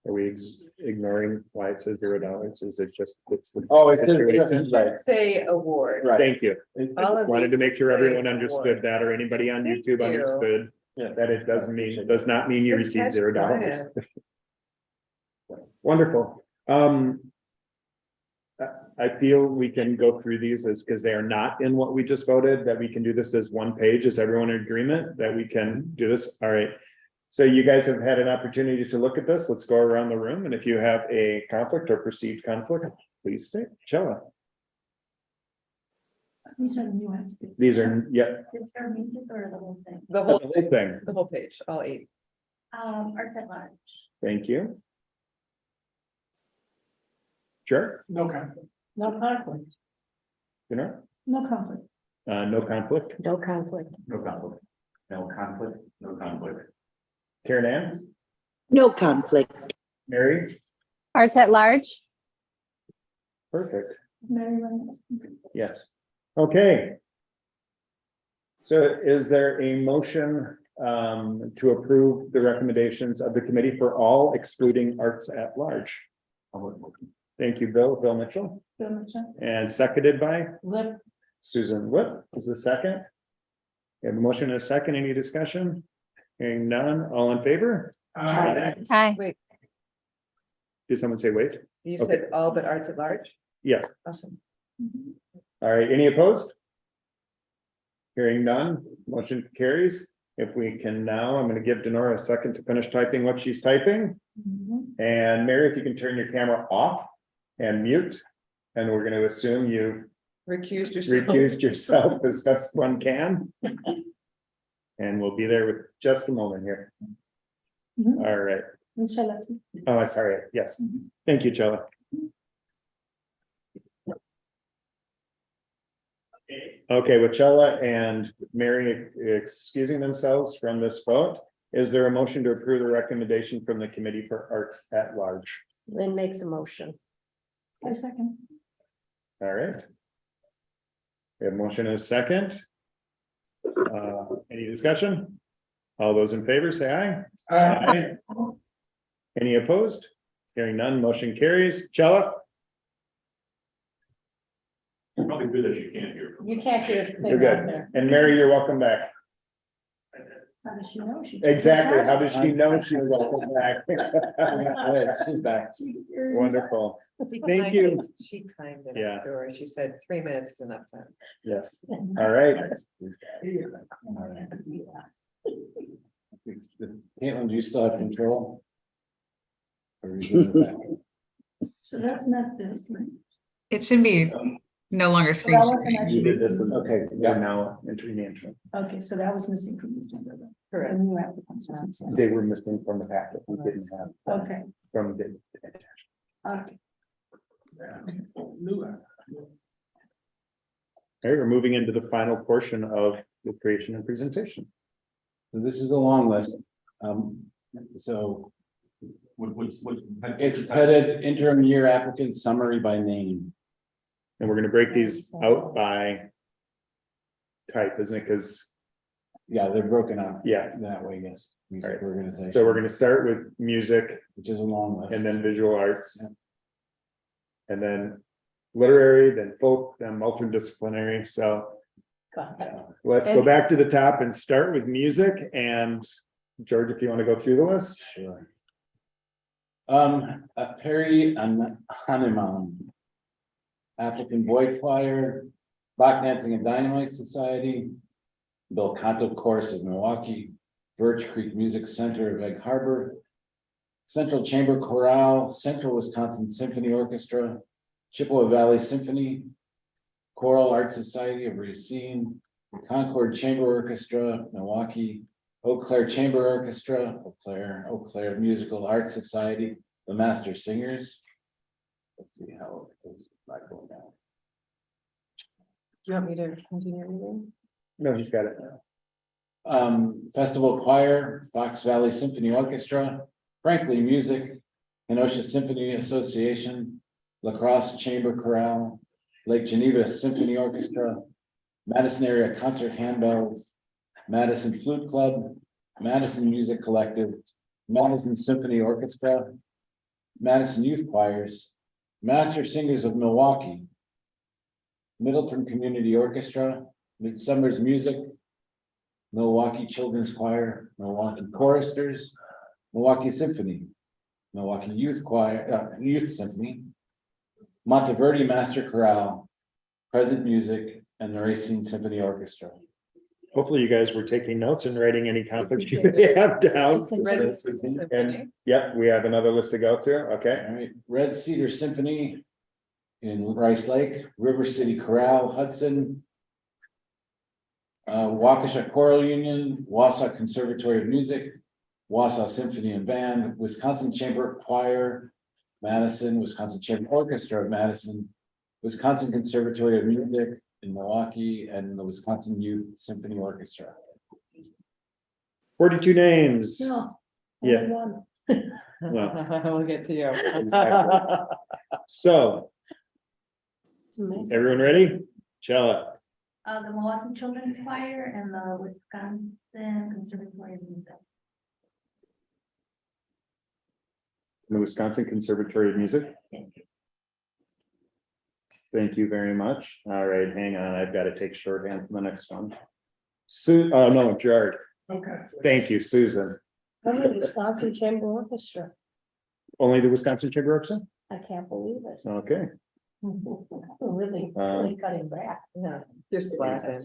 Speaker 3: Are we ignoring why it says $0? Is it just, it's the.
Speaker 1: Oh, it says, right,
Speaker 7: Say award.
Speaker 1: right.
Speaker 3: Thank you.
Speaker 7: All of
Speaker 3: Wanted to make sure everyone
Speaker 7: great
Speaker 3: understood that, or anybody on
Speaker 7: Thank
Speaker 3: YouTube
Speaker 7: you.
Speaker 3: understood that it does not mean you
Speaker 7: Good
Speaker 3: received
Speaker 7: catch,
Speaker 3: $0.
Speaker 7: Brian.
Speaker 3: Wonderful. I feel we can go through these as, because they are not in what we just voted, that we can do this as one page. Is everyone in agreement that we can do this? All right. So you guys have had an opportunity to look at this. Let's go around the room. And if you have a conflict or perceived conflict, please state. Chella.
Speaker 14: These are new entities.
Speaker 3: These are, yep,
Speaker 5: Just for music or the whole thing?
Speaker 7: The
Speaker 3: the
Speaker 7: whole,
Speaker 3: whole thing.
Speaker 7: the whole page, all 8.
Speaker 5: Arts at large.
Speaker 3: Thank you. Sure,
Speaker 2: No conflict.
Speaker 6: No conflict,
Speaker 3: you know,
Speaker 14: No conflict.
Speaker 3: no conflict.
Speaker 6: no conflict.
Speaker 10: No conflict. No conflict, no conflict.
Speaker 3: Karen Ann,
Speaker 11: No conflict.
Speaker 3: Mary,
Speaker 12: Arts at large.
Speaker 3: perfect,
Speaker 14: Mary Lynn.
Speaker 3: yes, okay. So is there a motion to approve the recommendations of the committee for all excluding arts at large? Thank you, Bill Mitchell,
Speaker 14: Bill Mitchell.
Speaker 3: and seconded by
Speaker 6: Lip,
Speaker 3: Susan Whip is the second. We have a motion and a second, any discussion? Hearing none, all in favor?
Speaker 12: Hi.
Speaker 7: Wait,
Speaker 3: Did someone say wait?
Speaker 7: you
Speaker 3: Okay.
Speaker 7: said all but arts at large?
Speaker 3: Yes,
Speaker 7: Awesome.
Speaker 3: all right, any opposed? Hearing none, motion carries. If we can now, I'm gonna give Denora a second to finish typing what she's typing. And Mary, if you can turn your camera off and mute, and we're gonna assume you
Speaker 7: Recused yourself.
Speaker 3: recused yourself as best one can. And we'll be there with just a moment here.
Speaker 14: Mhm.
Speaker 3: All right.
Speaker 14: Michelle.
Speaker 3: Oh, sorry. Yes. Thank you, Chella. Okay, with Chella and Mary excusing themselves from this vote, is there a motion to approve the recommendation from the Committee for Arts at Large?
Speaker 6: Lynn makes a motion.
Speaker 14: I second.
Speaker 3: All right. We have motion and a second. Any discussion? All those in favor, say aye. Aye. Any opposed? Hearing none, motion carries. Chella?
Speaker 10: Probably good that you can't hear.
Speaker 6: You can't hear it.
Speaker 3: You're good. And Mary, you're welcome back.
Speaker 14: How does she know? She-
Speaker 3: Exactly. How does she know she's welcome back?
Speaker 1: She's back.
Speaker 3: Wonderful. Thank you.
Speaker 7: She timed it
Speaker 3: Yeah.
Speaker 7: afterwards. She said 3 minutes is enough time.
Speaker 3: Yes. All right.
Speaker 1: Caitlin, do you still have control? Or are you doing it back?
Speaker 14: So that's not this, right?
Speaker 4: It should be no longer screen
Speaker 14: That wasn't
Speaker 4: sharing.
Speaker 3: You
Speaker 14: actually.
Speaker 3: did this, okay, yeah, now entering the intro.
Speaker 14: Okay, so that was missing from the agenda. then.
Speaker 7: Correct.
Speaker 14: The new applicants was missing.
Speaker 3: They were missing from the packet. We didn't have
Speaker 14: Okay,
Speaker 3: from the.
Speaker 14: okay.
Speaker 3: Okay, we're moving into the final portion of the creation and presentation.
Speaker 1: So this is a long list. So
Speaker 10: What's?
Speaker 1: it's headed interim year applicant summary by name.
Speaker 3: And we're gonna break these out by type, isn't it? Because,
Speaker 1: Yeah, they're broken out
Speaker 3: yeah,
Speaker 1: that way, yes. Music
Speaker 3: Alright.
Speaker 1: organization.
Speaker 3: so we're gonna start with music
Speaker 1: Which is a long list.
Speaker 3: and then visual arts.
Speaker 1: Yeah.
Speaker 3: And then literary, then folk, then multidisciplinary, so let's go
Speaker 6: And-
Speaker 3: back to the top and start with music, and George, if you want to go through the list.
Speaker 1: Sure. Perry Hanneman. Applicant Boy Choir, Bach Dancing and Dynamite Society. Bel Canto Chorus of Milwaukee, Birch Creek Music Center of Egg Harbor. Central Chamber Chorale, Central Wisconsin Symphony Orchestra, Chippewa Valley Symphony. Choral Art Society of Racine, Concord Chamber Orchestra, Milwaukee. Eau Claire Chamber Orchestra, Eau Claire Musical Arts Society, the Master Singers. Let's see how it's not going down.
Speaker 7: Do you want me to continue reading?
Speaker 3: No, he's got it.
Speaker 1: Festival Choir, Fox Valley Symphony Orchestra, Franklin Music, Kenosha Symphony Association, La Crosse Chamber Chorale, Lake Geneva Symphony Orchestra, Madison Area Concert Handbells, Madison Flute Club, Madison Music Collective, Madison Symphony Orchestra, Madison Youth Choirs, Master Singers of Milwaukee, Middleton Community Orchestra, Midsummer's Music, Milwaukee Children's Choir, Milwaukee Choristers, Milwaukee Symphony, Milwaukee Youth Choir, Youth Symphony, Monteverde Master Chorale, Present Music, and the Racine Symphony Orchestra.
Speaker 3: Hopefully you guys were taking notes and writing any conflicts you may have down.
Speaker 7: Red Symphony.
Speaker 3: And, yep, we have another list to go through, okay?
Speaker 1: All right, Red Cedar Symphony in Rice Lake, River City Chorale, Hudson, Waukesha Choral Union, Wausau Conservatory of Music, Wausau Symphony and Band, Wisconsin Chamber Choir, Madison, Wisconsin Chamber Orchestra of Madison, Wisconsin Conservatory of Music in Milwaukee, and the Wisconsin Youth Symphony Orchestra.
Speaker 3: 42 names.
Speaker 14: No.
Speaker 3: Yeah.
Speaker 14: only one.
Speaker 3: Well,
Speaker 7: We'll get to you.
Speaker 3: exactly. So,
Speaker 14: It's amazing.
Speaker 3: everyone ready? Chella,
Speaker 5: The Milwaukee Children's Choir and the Wisconsin Conservatory of Music.
Speaker 3: the Wisconsin Conservatory of Music. Thank you very much. All right, hang on, I've got to take shorthand for the next one. Oh no, Gerard.
Speaker 2: Okay.
Speaker 3: Thank you, Susan.
Speaker 14: Only the Wisconsin Chamber Orchestra.
Speaker 3: Only the Wisconsin Chamber Orchestra?
Speaker 14: I can't believe it.
Speaker 3: Okay.
Speaker 14: Really, really cutting back.
Speaker 7: Yeah, you're slacking.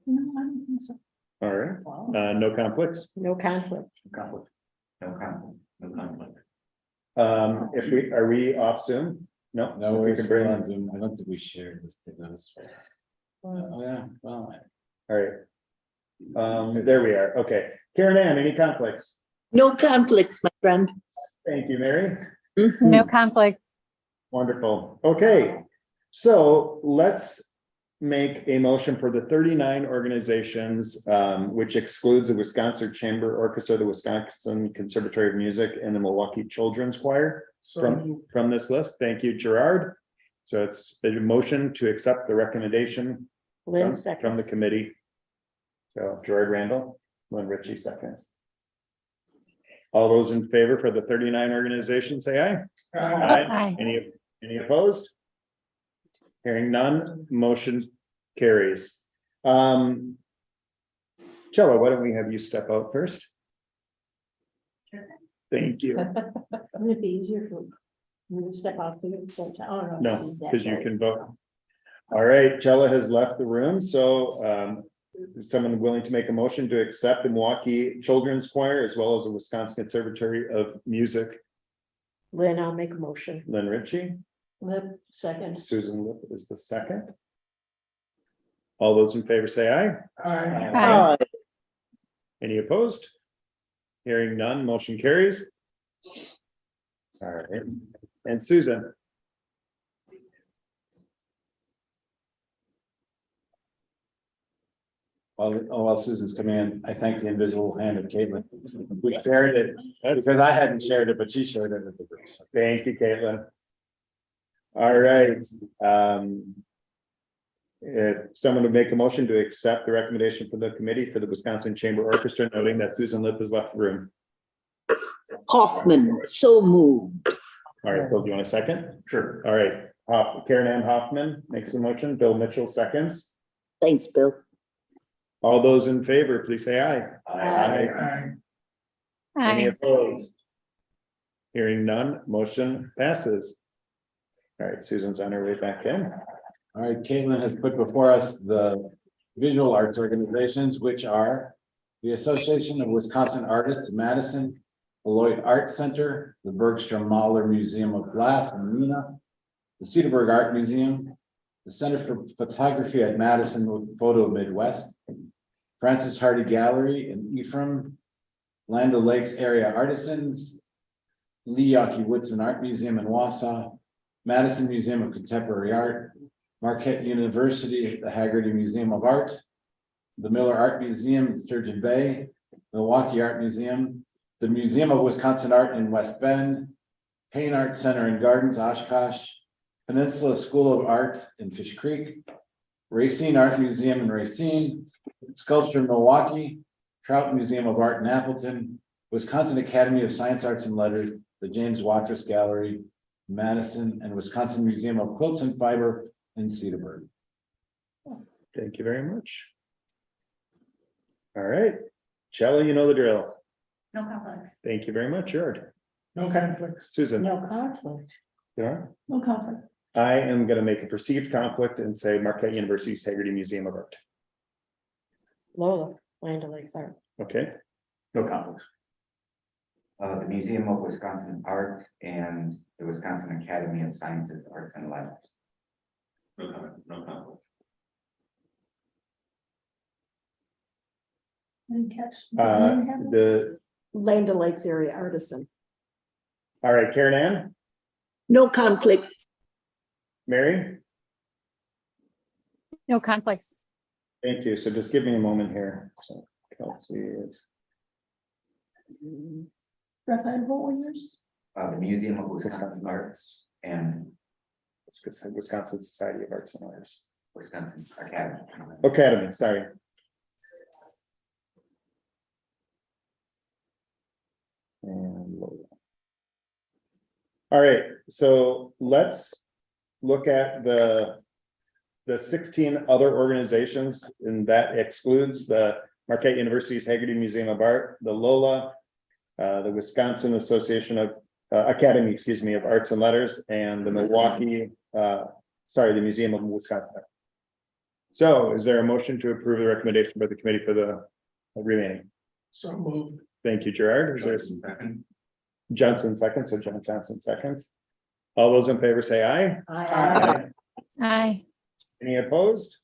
Speaker 14: No, I don't think so.
Speaker 3: All right,
Speaker 14: Wow.
Speaker 3: no conflicts.
Speaker 6: No conflict.
Speaker 10: Conflict. No conflict, no conflict.
Speaker 3: If we, are we off Zoom? No,
Speaker 1: No,
Speaker 3: we
Speaker 1: we're
Speaker 3: can
Speaker 1: still
Speaker 3: bring
Speaker 1: on Zoom. I don't think we shared this to those. Oh, yeah, well,
Speaker 3: All right. There we are. Okay. Karen Ann, any conflicts?
Speaker 11: No conflicts, my friend.
Speaker 3: Thank you, Mary.
Speaker 12: No conflicts.
Speaker 3: Wonderful. Okay. So let's make a motion for the 39 organizations, which excludes the Wisconsin Chamber Orchestra, the Wisconsin Conservatory of Music, and the Milwaukee Children's Choir
Speaker 2: So
Speaker 3: from this list. Thank you, Gerard. So it's a motion to accept the recommendation
Speaker 6: Lynn
Speaker 3: from
Speaker 6: second.
Speaker 3: the committee. So Gerard Randall, Lynn Ritchie seconds. All those in favor for the 39 organizations, say aye.
Speaker 12: Aye.
Speaker 3: Any opposed? Hearing none, motion carries. Chella, why don't we have you step out first? Thank you.
Speaker 6: Would it be easier for me to step out for you at the same time? Oh,
Speaker 3: No, because you can vote. All right, Chella has left the room, so is someone willing to make a motion to accept the Milwaukee Children's Choir as well as the Wisconsin Conservatory of Music?
Speaker 6: Lynn, I'll make a motion.
Speaker 3: Lynn Ritchie,
Speaker 6: Lynn second.
Speaker 3: Susan Lip is the second. All those in favor say aye.
Speaker 11: Aye.
Speaker 3: Any opposed? Hearing none, motion carries. All right, and Susan.
Speaker 1: While Susan's coming in, I thank the invisible hand of Caitlin. We shared it because I hadn't shared it, but she shared it with the group. So
Speaker 3: Thank you, Caitlin. All right. If someone would make a motion to accept the recommendation for the committee for the Wisconsin Chamber Orchestra, noting that Susan Lip has left the room.
Speaker 11: Hoffman, so moved.
Speaker 3: All right, Bill, do you want a second?
Speaker 8: Sure.
Speaker 3: All right, Karen Ann Hoffman makes a motion, Bill Mitchell seconds.
Speaker 11: Thanks, Bill.
Speaker 3: All those in favor, please say aye.
Speaker 2: Aye.
Speaker 3: Any
Speaker 12: Aye.
Speaker 3: opposed? Hearing none, motion passes. All right, Susan's on her way back in.
Speaker 1: all right, Caitlin has put before us the visual arts organizations, which are the Association of Wisconsin Artists, Madison, Beloit Art Center, the Bergstrom Mahler Museum of Glass in Neenah, the Cedarburg Art Museum, the Center for Photography at Madison Photo Midwest, Francis Hardy Gallery in Ephraim, Land O'Lakes Area Artisans, Lee Yawkey Woodson Art Museum in Wausau, Madison Museum of Contemporary Art, Marquette University, the Haggerty Museum of Art, the Miller Art Museum in Sturgeon Bay, Milwaukee Art Museum, the Museum of Wisconsin Art in West Bend, Payne Art Center and Gardens, Oshkosh, Peninsula School of Art in Fish Creek, Racine Art Museum in Racine, Sculpture Milwaukee, Trout Museum of Art in Appleton, Wisconsin Academy of Science, Arts and Letters, the James Watrous Gallery, Madison, and Wisconsin Museum of Quilts and Fiber in Cedarburg.
Speaker 3: Thank you very much. All right, Chella, you know the drill.
Speaker 5: No conflicts.
Speaker 3: Thank you very much, Gerard.
Speaker 2: No conflicts.
Speaker 3: Susan,
Speaker 6: No conflict.
Speaker 3: yeah,
Speaker 14: No conflict.
Speaker 3: I am gonna make a perceived conflict and say Marquette University's Haggerty Museum of Art.
Speaker 6: Lola, Land O'Lakes Art.
Speaker 3: Okay,
Speaker 8: No conflicts.
Speaker 9: The Museum of Wisconsin Art and the Wisconsin Academy of Sciences, Arts and Letters.
Speaker 10: No comment, no conflict.
Speaker 14: I didn't catch.
Speaker 3: The,
Speaker 6: Land O'Lakes area artisan.
Speaker 3: all right, Karen Ann,
Speaker 11: No conflict.
Speaker 3: Mary,
Speaker 12: No conflicts.
Speaker 3: thank you. So just give me a moment here. So Kelsey.
Speaker 14: Raphael, what were yours?
Speaker 9: The Museum of Wisconsin Arts and
Speaker 3: Wisconsin Society of Arts and Arts.
Speaker 9: Wisconsin Academy.
Speaker 3: Academy, sorry. And all right, so let's look at the 16 other organizations, and that excludes the Marquette University's Haggerty Museum of Art, the LOLA, the Wisconsin Association of Academy, excuse me, of Arts and Letters, and the Milwaukee, the Museum of Wisconsin. So is there a motion to approve the recommendation by the committee for the remaining?
Speaker 2: So moved.
Speaker 3: Thank you, Gerard. Is there a second? Johnson seconds, so John Johnson seconds. All those in favor say aye.
Speaker 12: Aye.
Speaker 3: Any opposed?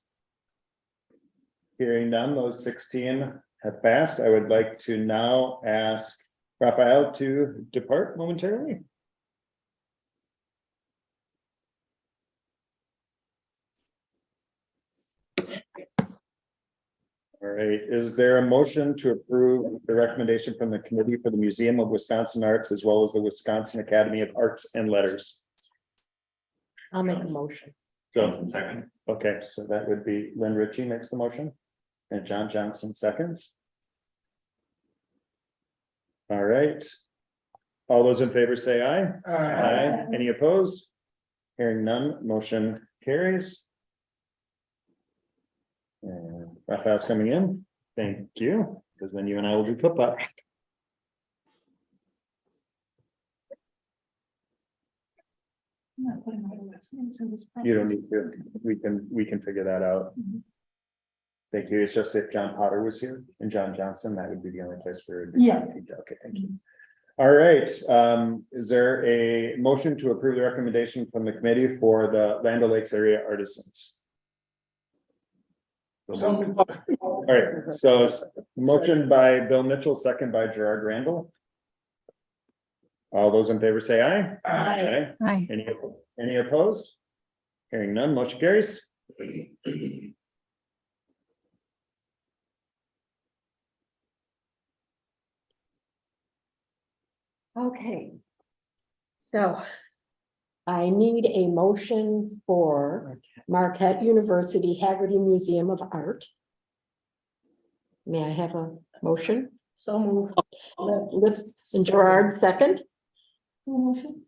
Speaker 3: Hearing none, those 16 have passed. I would like to now ask Raphael to depart momentarily. All right, is there a motion to approve the recommendation from the Committee for the Museum of Wisconsin Arts as well as the Wisconsin Academy of Arts and Letters?
Speaker 6: I'll make a motion.
Speaker 3: So, second. Okay, so that would be Lynn Ritchie makes the motion and John Johnson seconds. All right. All those in favor say aye. Aye. Any opposed? Hearing none, motion carries. And Raphael's coming in. Thank you, because then you and I will do flip flop.
Speaker 14: I'm not putting my last names in this.
Speaker 3: You don't
Speaker 14: process.
Speaker 3: need to, we can figure that out. Thank you. It's just if John Potter was here and John Johnson, that would be the only place where.
Speaker 14: Yeah.
Speaker 3: Okay, thank you. All right, is there a motion to approve the recommendation from the committee for the Land O'Lakes area artisans? All right, so motion by Bill Mitchell, second by Gerard Randall. All those in favor say aye.
Speaker 6: Aye.
Speaker 12: Aye.
Speaker 3: Any opposed? Hearing none, motion carries.
Speaker 6: Okay. So I need a motion for Marquette University Haggerty Museum of Art. May I have a motion? So moved. Liz and Gerard second.
Speaker 14: Who motion?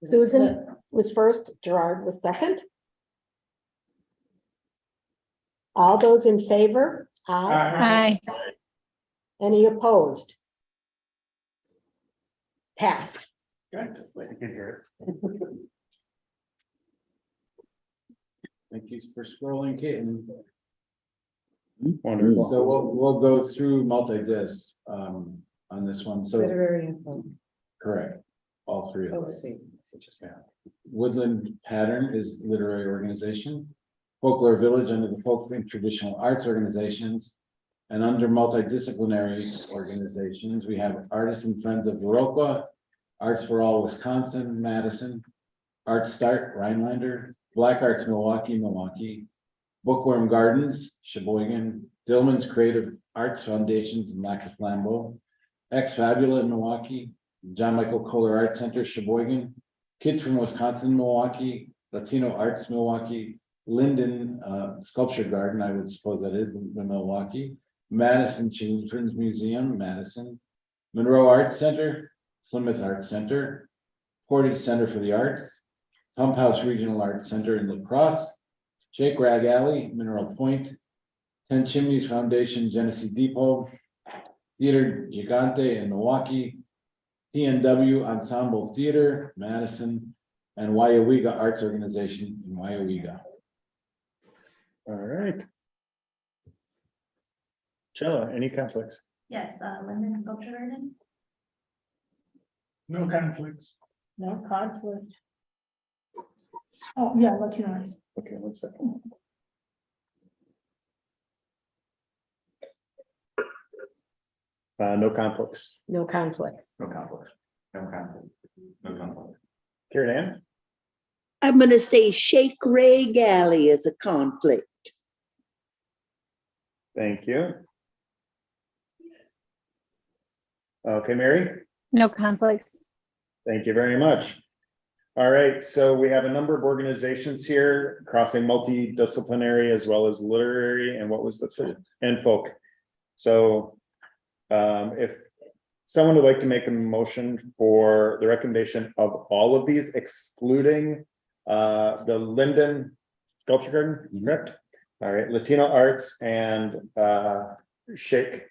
Speaker 6: Susan was first, Gerard was second. All those in favor?
Speaker 12: Aye.
Speaker 6: Any opposed? Passed.
Speaker 2: Got to wait.
Speaker 1: Thank you for scrolling, Caitlin.
Speaker 3: Wonderful.
Speaker 1: So we'll go through multi-dis on this one. So
Speaker 7: Literary info.
Speaker 1: correct, all three of
Speaker 7: Oh,
Speaker 1: those.
Speaker 7: see.
Speaker 1: Yeah. Woodland Pattern is literary organization. Folklore Village under the Folk and Traditional Arts Organizations. And under multidisciplinary organizations, we have Artists and Friends of Viroqua, Arts for All Wisconsin, Madison, Art Start, Rhinelander, Black Arts Milwaukee, Milwaukee, Bookworm Gardens, Sheboygan, Dillman's Creative Arts Foundations in Lac Flambeau, Ex Fabula in Milwaukee, John Michael Kohler Art Center, Sheboygan, Kids from Wisconsin, Milwaukee, Latino Arts, Milwaukee, Linden Sculpture Garden, I would suppose that is in Milwaukee, Madison Children's Museum, Madison, Monroe Arts Center, Plymouth Arts Center, Portage Center for the Arts, Pump House Regional Arts Center in La Crosse, Shake Rag Alley, Mineral Point, Ten Chimneys Foundation, Genesee Depot, Theater Gigante in Milwaukee, TNW Ensemble Theater, Madison, and Waiawega Arts Organization in Waiawega.
Speaker 3: All right. Chella, any conflicts?
Speaker 5: Yes, Linden Sculpture Garden.
Speaker 2: No conflicts.
Speaker 14: No conflict. Oh, yeah, Latino arts.
Speaker 3: Okay, 1 second. No conflicts.
Speaker 6: No conflicts.
Speaker 8: No conflicts.
Speaker 9: No conflict.
Speaker 10: No conflict.
Speaker 3: Karen Ann?
Speaker 11: I'm gonna say Shake Ray Galley is a conflict.
Speaker 3: Thank you. Okay, Mary?
Speaker 12: No conflicts.
Speaker 3: Thank you very much. All right, so we have a number of organizations here crossing multidisciplinary as well as literary, and what was the third? And folk. So if someone would like to make a motion for the recommendation of all of these excluding the Linden Sculpture Garden, correct? All right, Latino Arts and Shake,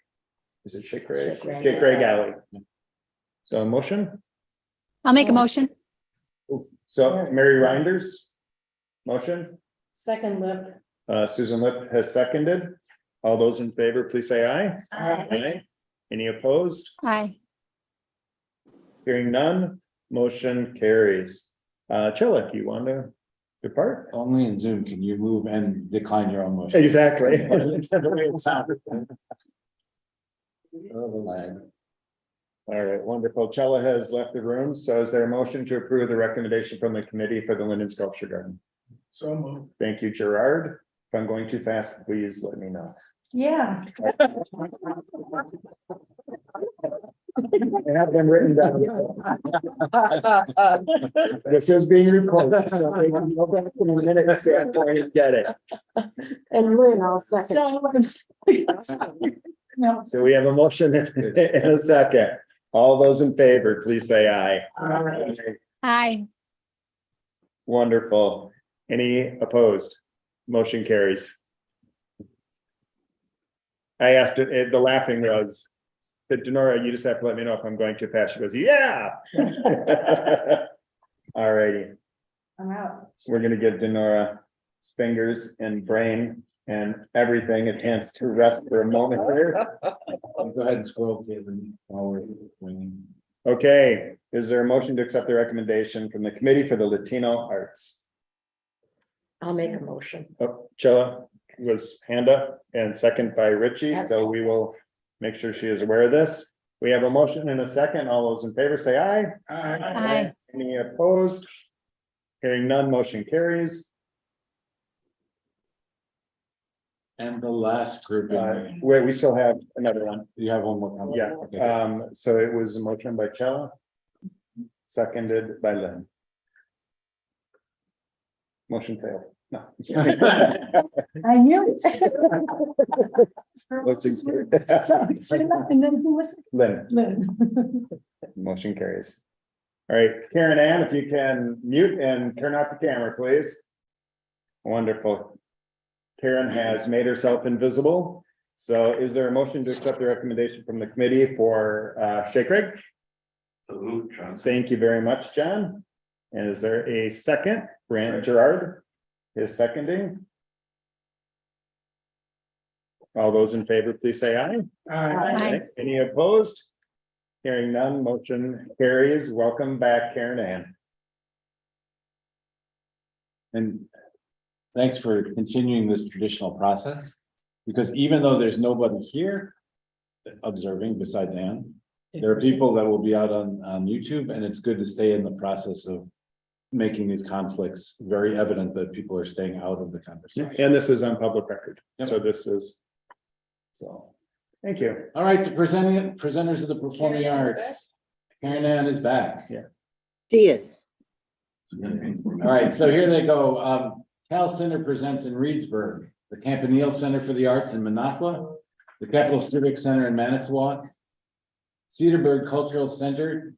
Speaker 3: is it Shake Ray?
Speaker 6: Shake Ray.
Speaker 3: Shake Ray Galley. So a motion?
Speaker 12: I'll make a motion.
Speaker 3: So Mary Reinders, motion.
Speaker 6: Second lip.
Speaker 3: Susan Lip has seconded. All those in favor, please say aye.
Speaker 6: Aye.
Speaker 3: Any opposed?
Speaker 12: Aye.
Speaker 3: Hearing none, motion carries. Chilla, you want to depart?
Speaker 1: Only in Zoom can you move and decline your own motion.
Speaker 3: Exactly. All right, wonderful. Chella has left the room. So is there a motion to approve the recommendation from the committee for the Linden Sculpture Garden?
Speaker 2: So moved.
Speaker 3: Thank you, Gerard. If I'm going too fast, please let me know.
Speaker 14: Yeah.
Speaker 3: I have them written down. This is being recorded, so they can go back in a minute and get it.
Speaker 6: And Lynn, I'll second.
Speaker 14: No.
Speaker 3: So we have a motion and a second. All those in favor, please say aye.
Speaker 12: Aye.
Speaker 3: Wonderful. Any opposed? Motion carries. I asked it, the laughing was, Denora, you just have to let me know if I'm going too fast. She goes, yeah. All righty.
Speaker 14: I'm out.
Speaker 3: We're gonna give Denora fingers and brain and everything a chance to rest for a moment here.
Speaker 1: Go ahead and scroll, Caitlin, while we're waiting.
Speaker 3: Okay, is there a motion to accept the recommendation from the Committee for the Latino Arts?
Speaker 6: I'll make a motion.
Speaker 3: Oh, Chella was hand up and second by Richie, so we will make sure she is aware of this. We have a motion and a second. All those in favor say aye.
Speaker 12: Aye.
Speaker 3: Any opposed? Hearing none, motion carries.
Speaker 1: And the last group,
Speaker 3: Wait, we still have another one.
Speaker 1: you have one more comment?
Speaker 3: Yeah,
Speaker 1: Okay.
Speaker 3: so it was a motion by Chella, seconded by Lynn. Motion failed. No.
Speaker 14: I knew it.
Speaker 3: Motion carried.
Speaker 14: So, and then who was it?
Speaker 3: Lynn,
Speaker 14: Lynn.
Speaker 3: motion carries. All right, Karen Ann, if you can mute and turn off the camera, please. Wonderful. Karen has made herself invisible. So is there a motion to accept the recommendation from the committee for Shake Rig?
Speaker 10: Salute, Johnson.
Speaker 3: Thank you very much, John. And is there a second? Brand Gerard is seconding. All those in favor, please say aye.
Speaker 2: Aye.
Speaker 3: Any opposed? Hearing none, motion carries. Welcome back, Karen Ann.
Speaker 1: And thanks for continuing this traditional process, because even though there's nobody here observing besides Ann, there are people that will be out on YouTube, and it's good to stay in the process of making these conflicts very evident that people are staying out of the conversation.
Speaker 3: And this is on public record.
Speaker 1: Yep.
Speaker 3: So this is. So, thank you.
Speaker 1: All right, the presenters of the performing arts. Karen Ann is back.
Speaker 3: Yeah.
Speaker 11: She is.
Speaker 1: All right, so here they go. Cal Center presents in Reedsburg, the Campanile Center for the Arts in Minocqua, the Capital Civic Center in Manitowoc, Cedarburg Cultural Center,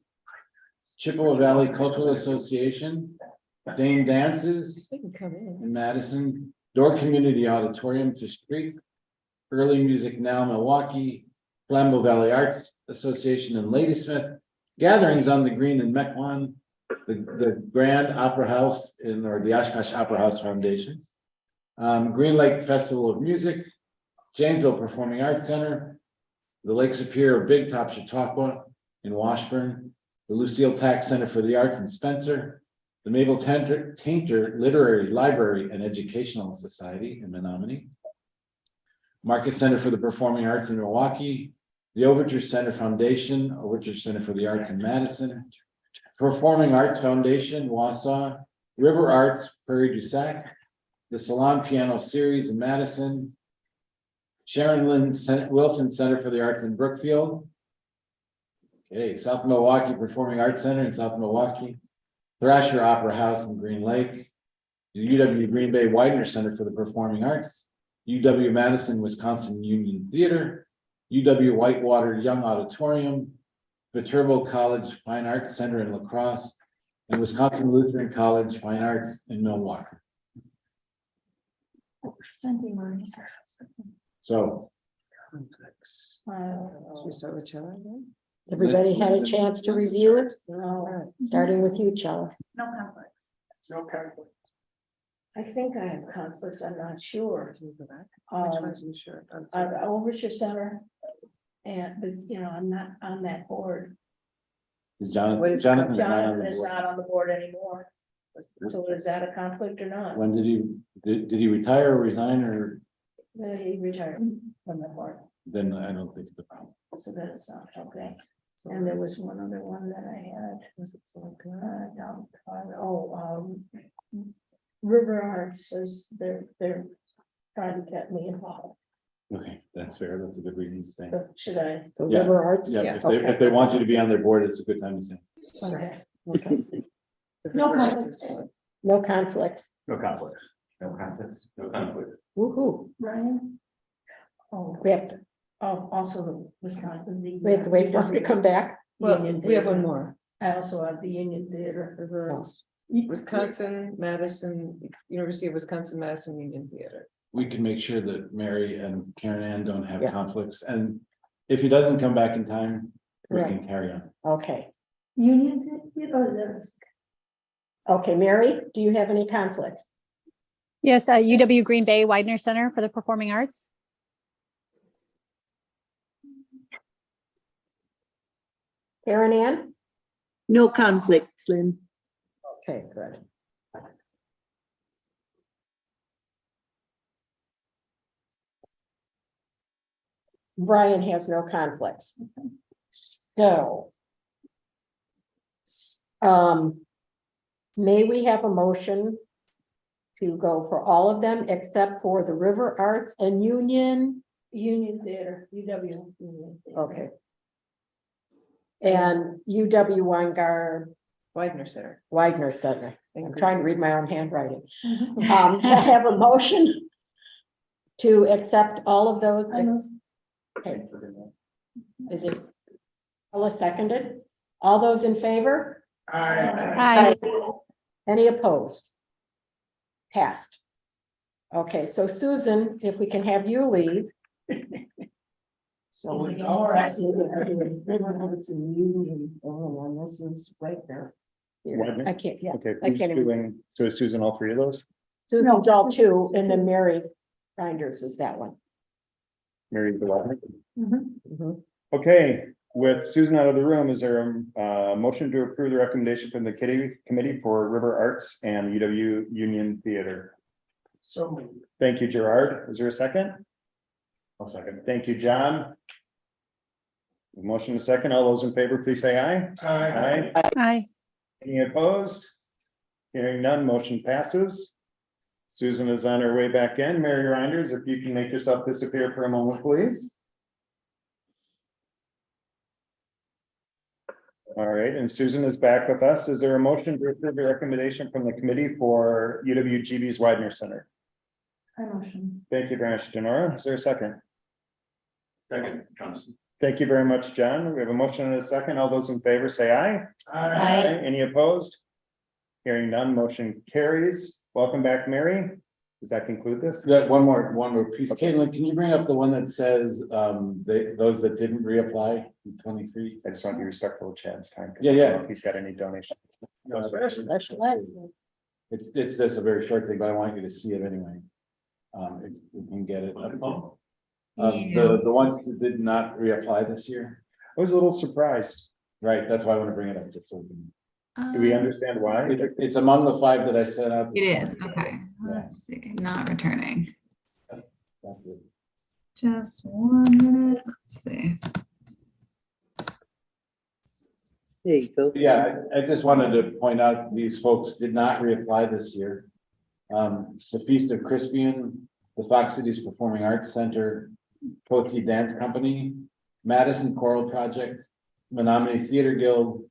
Speaker 1: Chippewa Valley Cultural Association, Dane Dances
Speaker 6: They can come in.
Speaker 1: in Madison, Door Community Auditorium, Fish Creek, Early Music Now Milwaukee, Flambeau Valley Arts Association in Ladysmith, Gatherings on the Green in Mequon, the Grand Opera House or the Oshkosh Opera House Foundation, Green Lake Festival of Music, Janesville Performing Arts Center, the Lake Superior Big Top Chautauqua in Washburn, the Lucille Tax Center for the Arts in Spencer, the Mabel Tainter Literary Library and Educational Society in Menominee, Marcus Center for the Performing Arts in Milwaukee, the Overture Center Foundation, Overture Center for the Arts in Madison, Performing Arts Foundation, Wausau, River Arts, Prairie du Sac, the Salon Piano Series in Madison, Sharon Lynn Wilson Center for the Arts in Brookfield. Okay, South Milwaukee Performing Arts Center in South Milwaukee, Thrasher Opera House in Green Lake, the UW Green Bay Widener Center for the Performing Arts, UW Madison, Wisconsin Union Theater, UW Whitewater Young Auditorium, Viterbo College Fine Arts Center in La Crosse, and Wisconsin Lutheran College Fine Arts in Milwaukee. So.
Speaker 6: Everybody had a chance to review it? Starting with you, Chella.
Speaker 5: No conflicts.
Speaker 2: No conflict.
Speaker 6: I think I have conflicts, I'm not sure.
Speaker 14: Overture Center. And, but, you know, I'm not on that board.
Speaker 1: Is
Speaker 7: What is
Speaker 1: Jonathan not on
Speaker 14: Jonathan
Speaker 1: the
Speaker 14: is
Speaker 1: board?
Speaker 14: not on the board anymore. So is that a conflict or not?
Speaker 1: When did he retire or resign, or
Speaker 14: He retired from the board,
Speaker 1: then I don't think it's a problem.
Speaker 14: so that's not okay. And there was one other one that I had. River Arts says they're trying to get me involved.
Speaker 1: Okay, that's fair. That's a good reason to say.
Speaker 14: So should I?
Speaker 6: The
Speaker 1: Yeah.
Speaker 6: River Arts?
Speaker 1: Yeah, if they want you to be on their board, it's a good time to say.
Speaker 14: Okay.
Speaker 6: Okay.
Speaker 14: No conflicts.
Speaker 6: No conflicts.
Speaker 8: No conflict.
Speaker 9: No conflicts.
Speaker 10: No conflict.
Speaker 6: Woo-hoo.
Speaker 14: Ryan? Oh,
Speaker 6: We have to,
Speaker 14: also the Wisconsin.
Speaker 6: we have to wait for him to come back.
Speaker 7: Well,
Speaker 14: Union
Speaker 7: we have one
Speaker 14: Theater.
Speaker 7: more.
Speaker 14: I also have the Union Theater.
Speaker 7: Wisconsin, Madison, University of Wisconsin, Madison Union Theater.
Speaker 1: We can make sure that Mary and Karen Ann don't have
Speaker 6: Yeah.
Speaker 1: conflicts, and if he doesn't come back in time, we
Speaker 6: Right.
Speaker 1: can carry on.
Speaker 6: Okay.
Speaker 14: Union Theater, there's.
Speaker 6: Okay, Mary, do you have any conflicts?
Speaker 12: Yes, UW Green Bay Widener Center for the Performing Arts.
Speaker 6: Karen Ann?
Speaker 11: No conflicts, Lynn.
Speaker 6: Okay, good. Brian has no conflicts. So. May we have a motion to go for all of them except for the River Arts and Union?
Speaker 14: Union Theater, UW. Union Theater.
Speaker 6: Okay. And UW
Speaker 7: Widener Center.
Speaker 6: Widener Center. I'm trying to read my own handwriting.
Speaker 14: Mhm.
Speaker 6: I have a motion to accept all of those.
Speaker 14: I know.
Speaker 6: Okay. Is it? Ella seconded. All those in favor?
Speaker 14: Hi.
Speaker 6: Any opposed? Passed. Okay, so Susan, if we can have you leave. So we all right. It's a Union, and this is right there. Here.
Speaker 3: Widener?
Speaker 6: I can't, yeah.
Speaker 3: Okay,
Speaker 6: I
Speaker 3: who's
Speaker 6: can't even.
Speaker 3: doing, so is Susan all three of those?
Speaker 6: Susan's all two, and then Mary Reinders is that one.
Speaker 3: Mary the Widener?
Speaker 6: Mhm.
Speaker 3: Okay, with Susan out of the room, is there a motion to approve the recommendation from the committee for River Arts and UW Union Theater?
Speaker 2: So moved.
Speaker 3: Thank you, Gerard. Is there a second?
Speaker 8: I'll second.
Speaker 3: Thank you, John. Motion a second. All those in favor, please say aye. Aye.
Speaker 12: Aye.
Speaker 3: Any opposed? Hearing none, motion passes. Susan is on her way back in. Mary Reinders, if you can make yourself disappear for a moment, please. All right, and Susan is back with us. Is there a motion to approve the recommendation from the committee for UWGB's Widener Center?
Speaker 14: I motion.
Speaker 3: Thank you very much, Denora. Is there a second?
Speaker 10: Second, Johnson.
Speaker 3: Thank you very much, John. We have a motion and a second. All those in favor say aye. Any opposed? Hearing none, motion carries. Welcome back, Mary. Does that conclude this?
Speaker 1: One more piece. Caitlin, can you bring up the one that says, those that didn't reapply in 23?
Speaker 3: I just want to be respectful of Chad's time.
Speaker 1: Yeah, yeah.
Speaker 3: I don't know if he's got any donation.
Speaker 1: It's just a very short thing, but I want you to see it anyway. If we can get it. The ones who did not reapply this year,
Speaker 3: I was a little surprised.
Speaker 1: right? That's why I want to bring it up, just so we can.
Speaker 3: Do we understand why?
Speaker 1: It's among the 5 that I sent out.
Speaker 4: It is, okay. Let's see, not returning. Just 1 minute, let's see.
Speaker 11: There you go.
Speaker 1: Yeah, I just wanted to point out, these folks did not reapply this year. The Feast of Crispian, the Fox Cities Performing Arts Center, Coty Dance Company, Madison Choral Project, Menominee Theater Guild,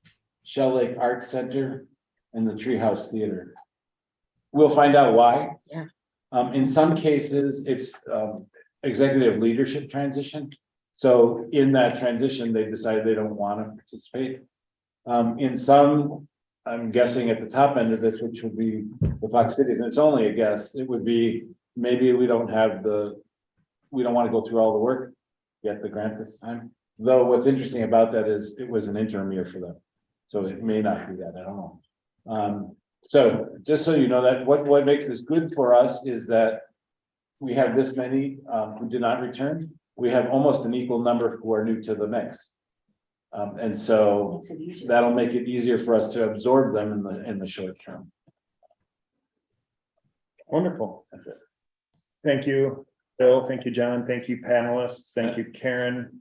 Speaker 1: Shell Lake Arts Center, and the Treehouse Theater. We'll find out why.
Speaker 6: Yeah.
Speaker 1: In some cases, it's executive leadership transition. So in that transition, they decided they don't want to participate. In some, I'm guessing at the top end of this, which would be the Fox Cities, and it's only a guess, it would be, maybe we don't want to go through all the work, get the grant this time. Though what's interesting about that is it was an interim year for them. So it may not be that, I don't know. So just so you know that what makes this good for us is that we have this many who did not return. We have almost an equal number who are new to the mix. And so that'll make it easier for us to absorb them in the short term.
Speaker 3: Wonderful.
Speaker 1: That's it.
Speaker 3: Thank you, Bill. Thank you, John. Thank you, panelists. Thank you, Karen.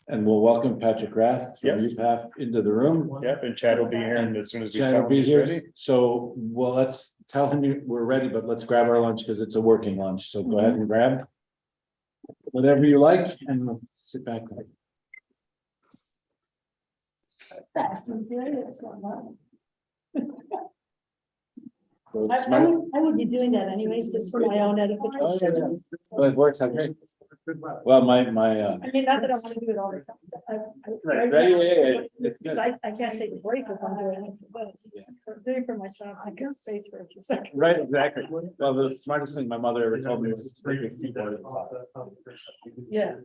Speaker 1: And we'll welcome Patrick Rath from
Speaker 3: Yes.
Speaker 1: UPAth into the room.
Speaker 3: Yep, and Chad will be here, and as soon as we
Speaker 1: Chad
Speaker 3: tell
Speaker 1: will
Speaker 3: him
Speaker 1: be
Speaker 3: he's
Speaker 1: here.
Speaker 3: ready.
Speaker 1: So, well, let's tell him we're ready, but let's grab our lunch because it's a working lunch. So go ahead and grab whatever you like and we'll sit back.
Speaker 14: Fast and furious, not long.
Speaker 1: So
Speaker 14: I,
Speaker 1: it's
Speaker 14: I
Speaker 1: smart.
Speaker 14: would, I would be doing that anyways, just for my own edification.
Speaker 1: Well, it works out great. Well, my,
Speaker 14: I mean, not that I want to do it all the time.
Speaker 1: Right, yeah, it's good.
Speaker 14: Because I can't take a break if I'm doing it, but I'm doing it for myself, I can stay for a few seconds.
Speaker 1: Right, exactly. Well, the smartest thing my mother ever told me was.
Speaker 14: Yeah.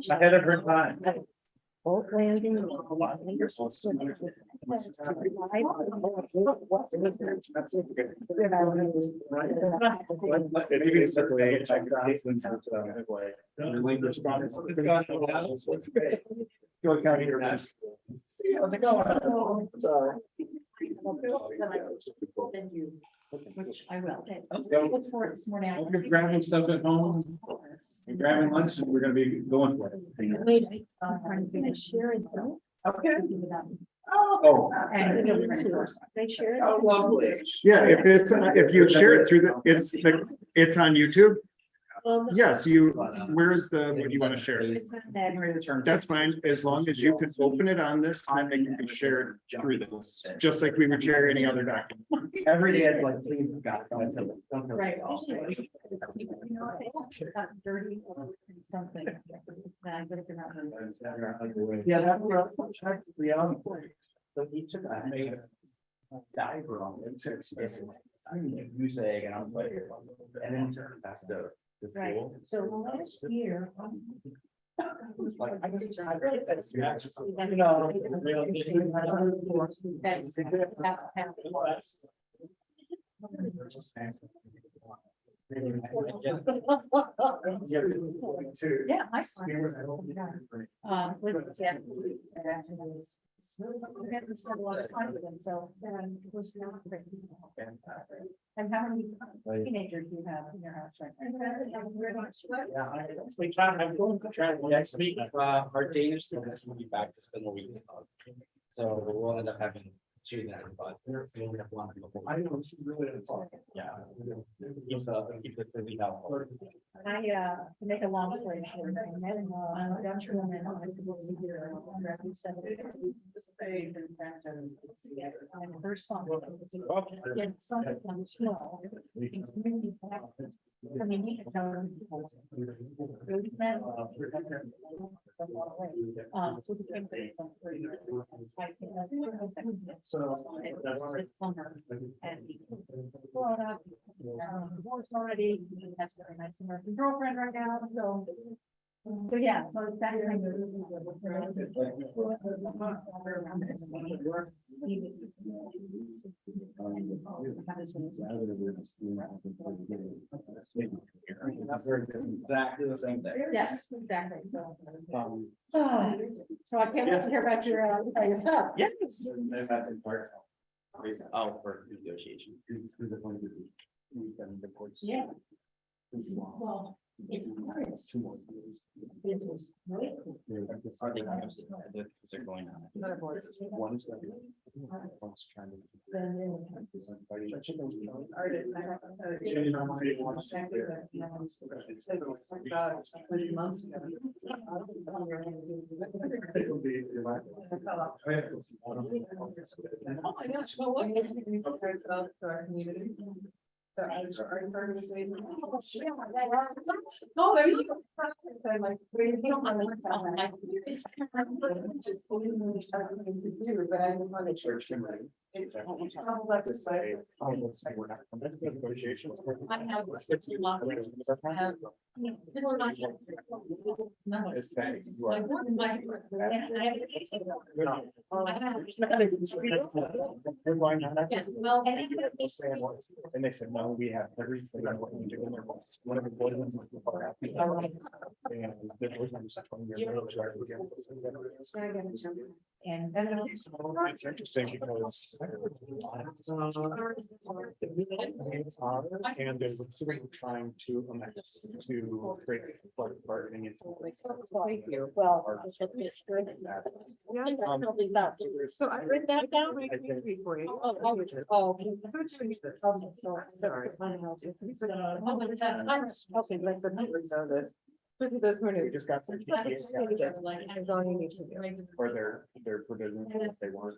Speaker 1: Ahead of her time.
Speaker 6: Boat landing.
Speaker 1: York County International.
Speaker 14: How's it going?
Speaker 5: Which I will.
Speaker 14: Look for it this morning.
Speaker 1: You're grabbing stuff at home and grabbing lunch and we're gonna be going for it.
Speaker 14: Wait, I'm trying to share it though.
Speaker 5: Okay.
Speaker 1: Oh.
Speaker 14: And they share it.
Speaker 1: Oh, lovely.
Speaker 3: Yeah, if you share it through it's on YouTube.
Speaker 14: Well,
Speaker 3: Yes, where's what do you want to share?
Speaker 14: it's not that.
Speaker 3: That's fine, as long as you can open it on this time, it can be shared through this, just like we would share any other document.
Speaker 9: Every day it's like, please, God.
Speaker 14: Right. You know, they got dirty or something.
Speaker 9: Yeah, that's reality. So he took, I made a diver on it, it's basically, I mean, goose egg and I'm like, and then turned back to the
Speaker 14: Right,
Speaker 9: pool.
Speaker 14: so last year.
Speaker 9: It's like, I can try. That's
Speaker 14: You
Speaker 9: know,
Speaker 14: Yeah, I saw it. We haven't spent a lot of time with them, so it was not great. And how many teenagers do you have in your house right now?
Speaker 9: I'm going to try next week, our Danish students will be back to spend the week. So we'll end up having two then, but we only have one. I know, it's really fun. Yeah. Keep it busy now.
Speaker 14: To make a long story short, I met a Dutch woman. I went to go see her, and said, and her son. Again, something on snow. I mean, he could tell them. Really mad. So he came to. So. It's summer, and he. Divorced already, he has a very nice American girlfriend right now, so. So yeah, so it's that kind
Speaker 9: Exactly the same thing.
Speaker 14: Yes, exactly. So I can't wait to hear about your stuff.
Speaker 9: Yes. That's in part. Oh, for negotiation.
Speaker 14: Yeah. Well,
Speaker 9: Two more years. Are they going to- because they're going on. One is going to. One's trying to-
Speaker 14: Oh, there you go. But I just wanted to.
Speaker 3: Negotiations.
Speaker 14: I have.
Speaker 3: It's saying you
Speaker 14: I
Speaker 3: are-
Speaker 14: Yeah, well,
Speaker 3: And they said, no, we have everything on what we do in there. One of the board members was before that. And the board members are 20 years old, so I would get-
Speaker 14: and.
Speaker 3: It's interesting because. And they were sort of trying to amend this to create collective bargaining.
Speaker 6: Thank you. Well. it's good. So I read that down. For you. Sorry. Okay, let the members know this.
Speaker 7: Those were new.
Speaker 3: We just got some.
Speaker 7: That's all you need to do.
Speaker 3: Or their provisions, if they want.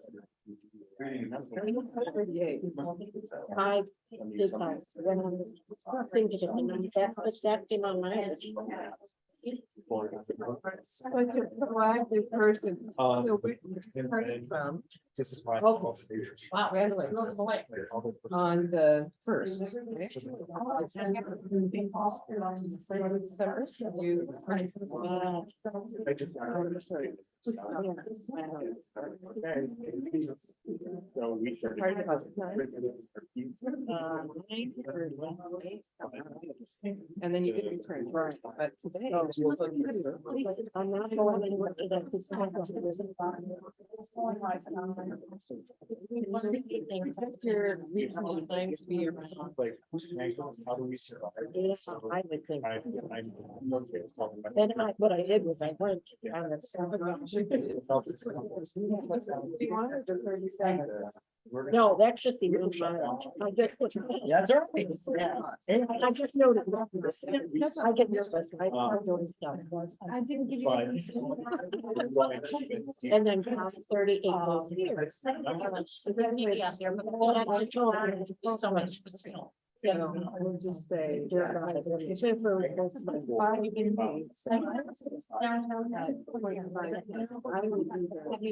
Speaker 6: I did my, when I was thinking, that's exactly on my head.
Speaker 7: But to provide the person. From.
Speaker 3: This is why.
Speaker 7: Oh. Congratulations. On the first. You.
Speaker 3: I just. So we started.
Speaker 7: And then you can return. Right. But today.
Speaker 6: I'm not going anywhere to that.
Speaker 7: Your reasonable time to be your.
Speaker 3: Like, who's paying for this? How do we survive?
Speaker 6: Yes, I would think.
Speaker 3: I'm okay with talking about.
Speaker 6: Then what I did was I went on the. No, that's just the. I just put.
Speaker 9: Yeah, that's right.
Speaker 6: I just noticed. I get nervous. I noticed stuff.
Speaker 14: I didn't give you.
Speaker 6: And then past 38 goes here.
Speaker 14: So much.
Speaker 7: Yeah, I would just say.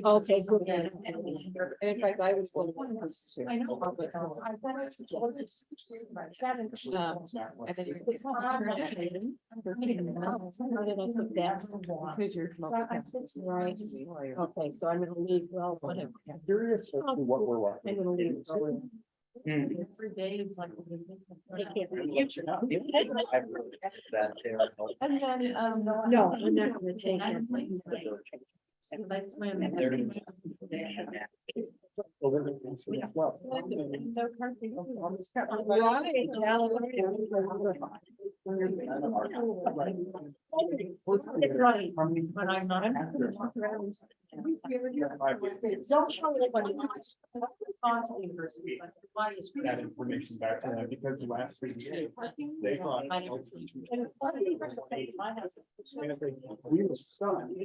Speaker 6: Okay, good.
Speaker 7: And in fact, I was.
Speaker 14: I know.
Speaker 7: And then you. Because you're.
Speaker 6: Right. Okay, so I'm gonna leave, well, whatever.
Speaker 3: Curious as to what we're watching.
Speaker 6: I'm gonna leave.
Speaker 14: Every day.
Speaker 6: Take care.
Speaker 14: And then,
Speaker 6: No, I'm not gonna take it. Right, but I'm not. Don't show anybody.
Speaker 3: That information back to them because last week they thought. We were stunned.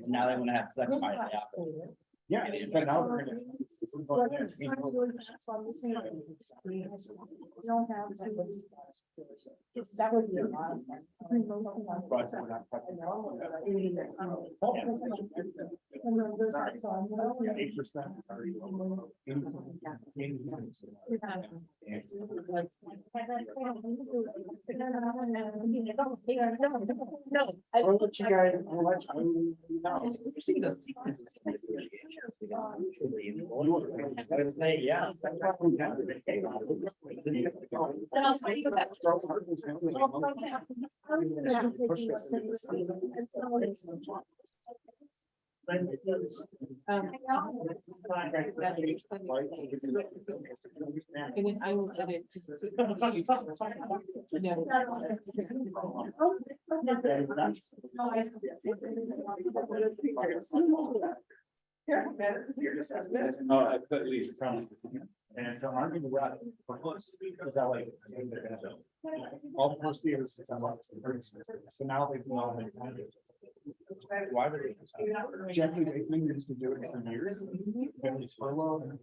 Speaker 9: Now they want to have the second bite of the apple.
Speaker 3: Yeah, but now we're gonna.
Speaker 14: That would be a lot.
Speaker 3: But we're not touching that. 8%. Sorry.
Speaker 6: No,
Speaker 3: I'll let you guys, I'll let you know.
Speaker 9: It's interesting the sequences in this negotiations. We got usually in the order. I was saying, yeah.
Speaker 14: Then I'll tell you about. And then I will edit.
Speaker 9: Oh, at least. And so I'm gonna wrap. Is that like? All four theaters. So now they can all make. Why would they? Jeffrey Bateman used to do it for years. And he's furloughed.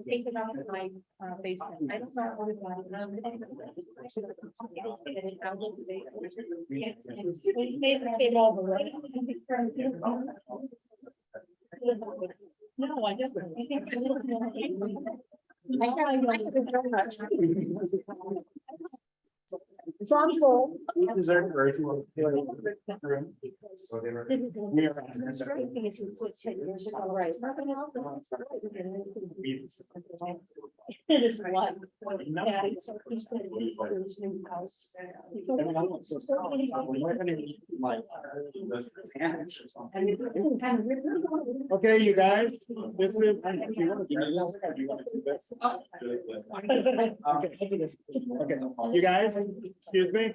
Speaker 14: Take it out of my basement. I don't know what it was. No, I just. It's on full. It is one. Yeah, it's a piece of his new house.
Speaker 3: Okay, you guys, this is. Do you want to do this? Okay, you guys, excuse me,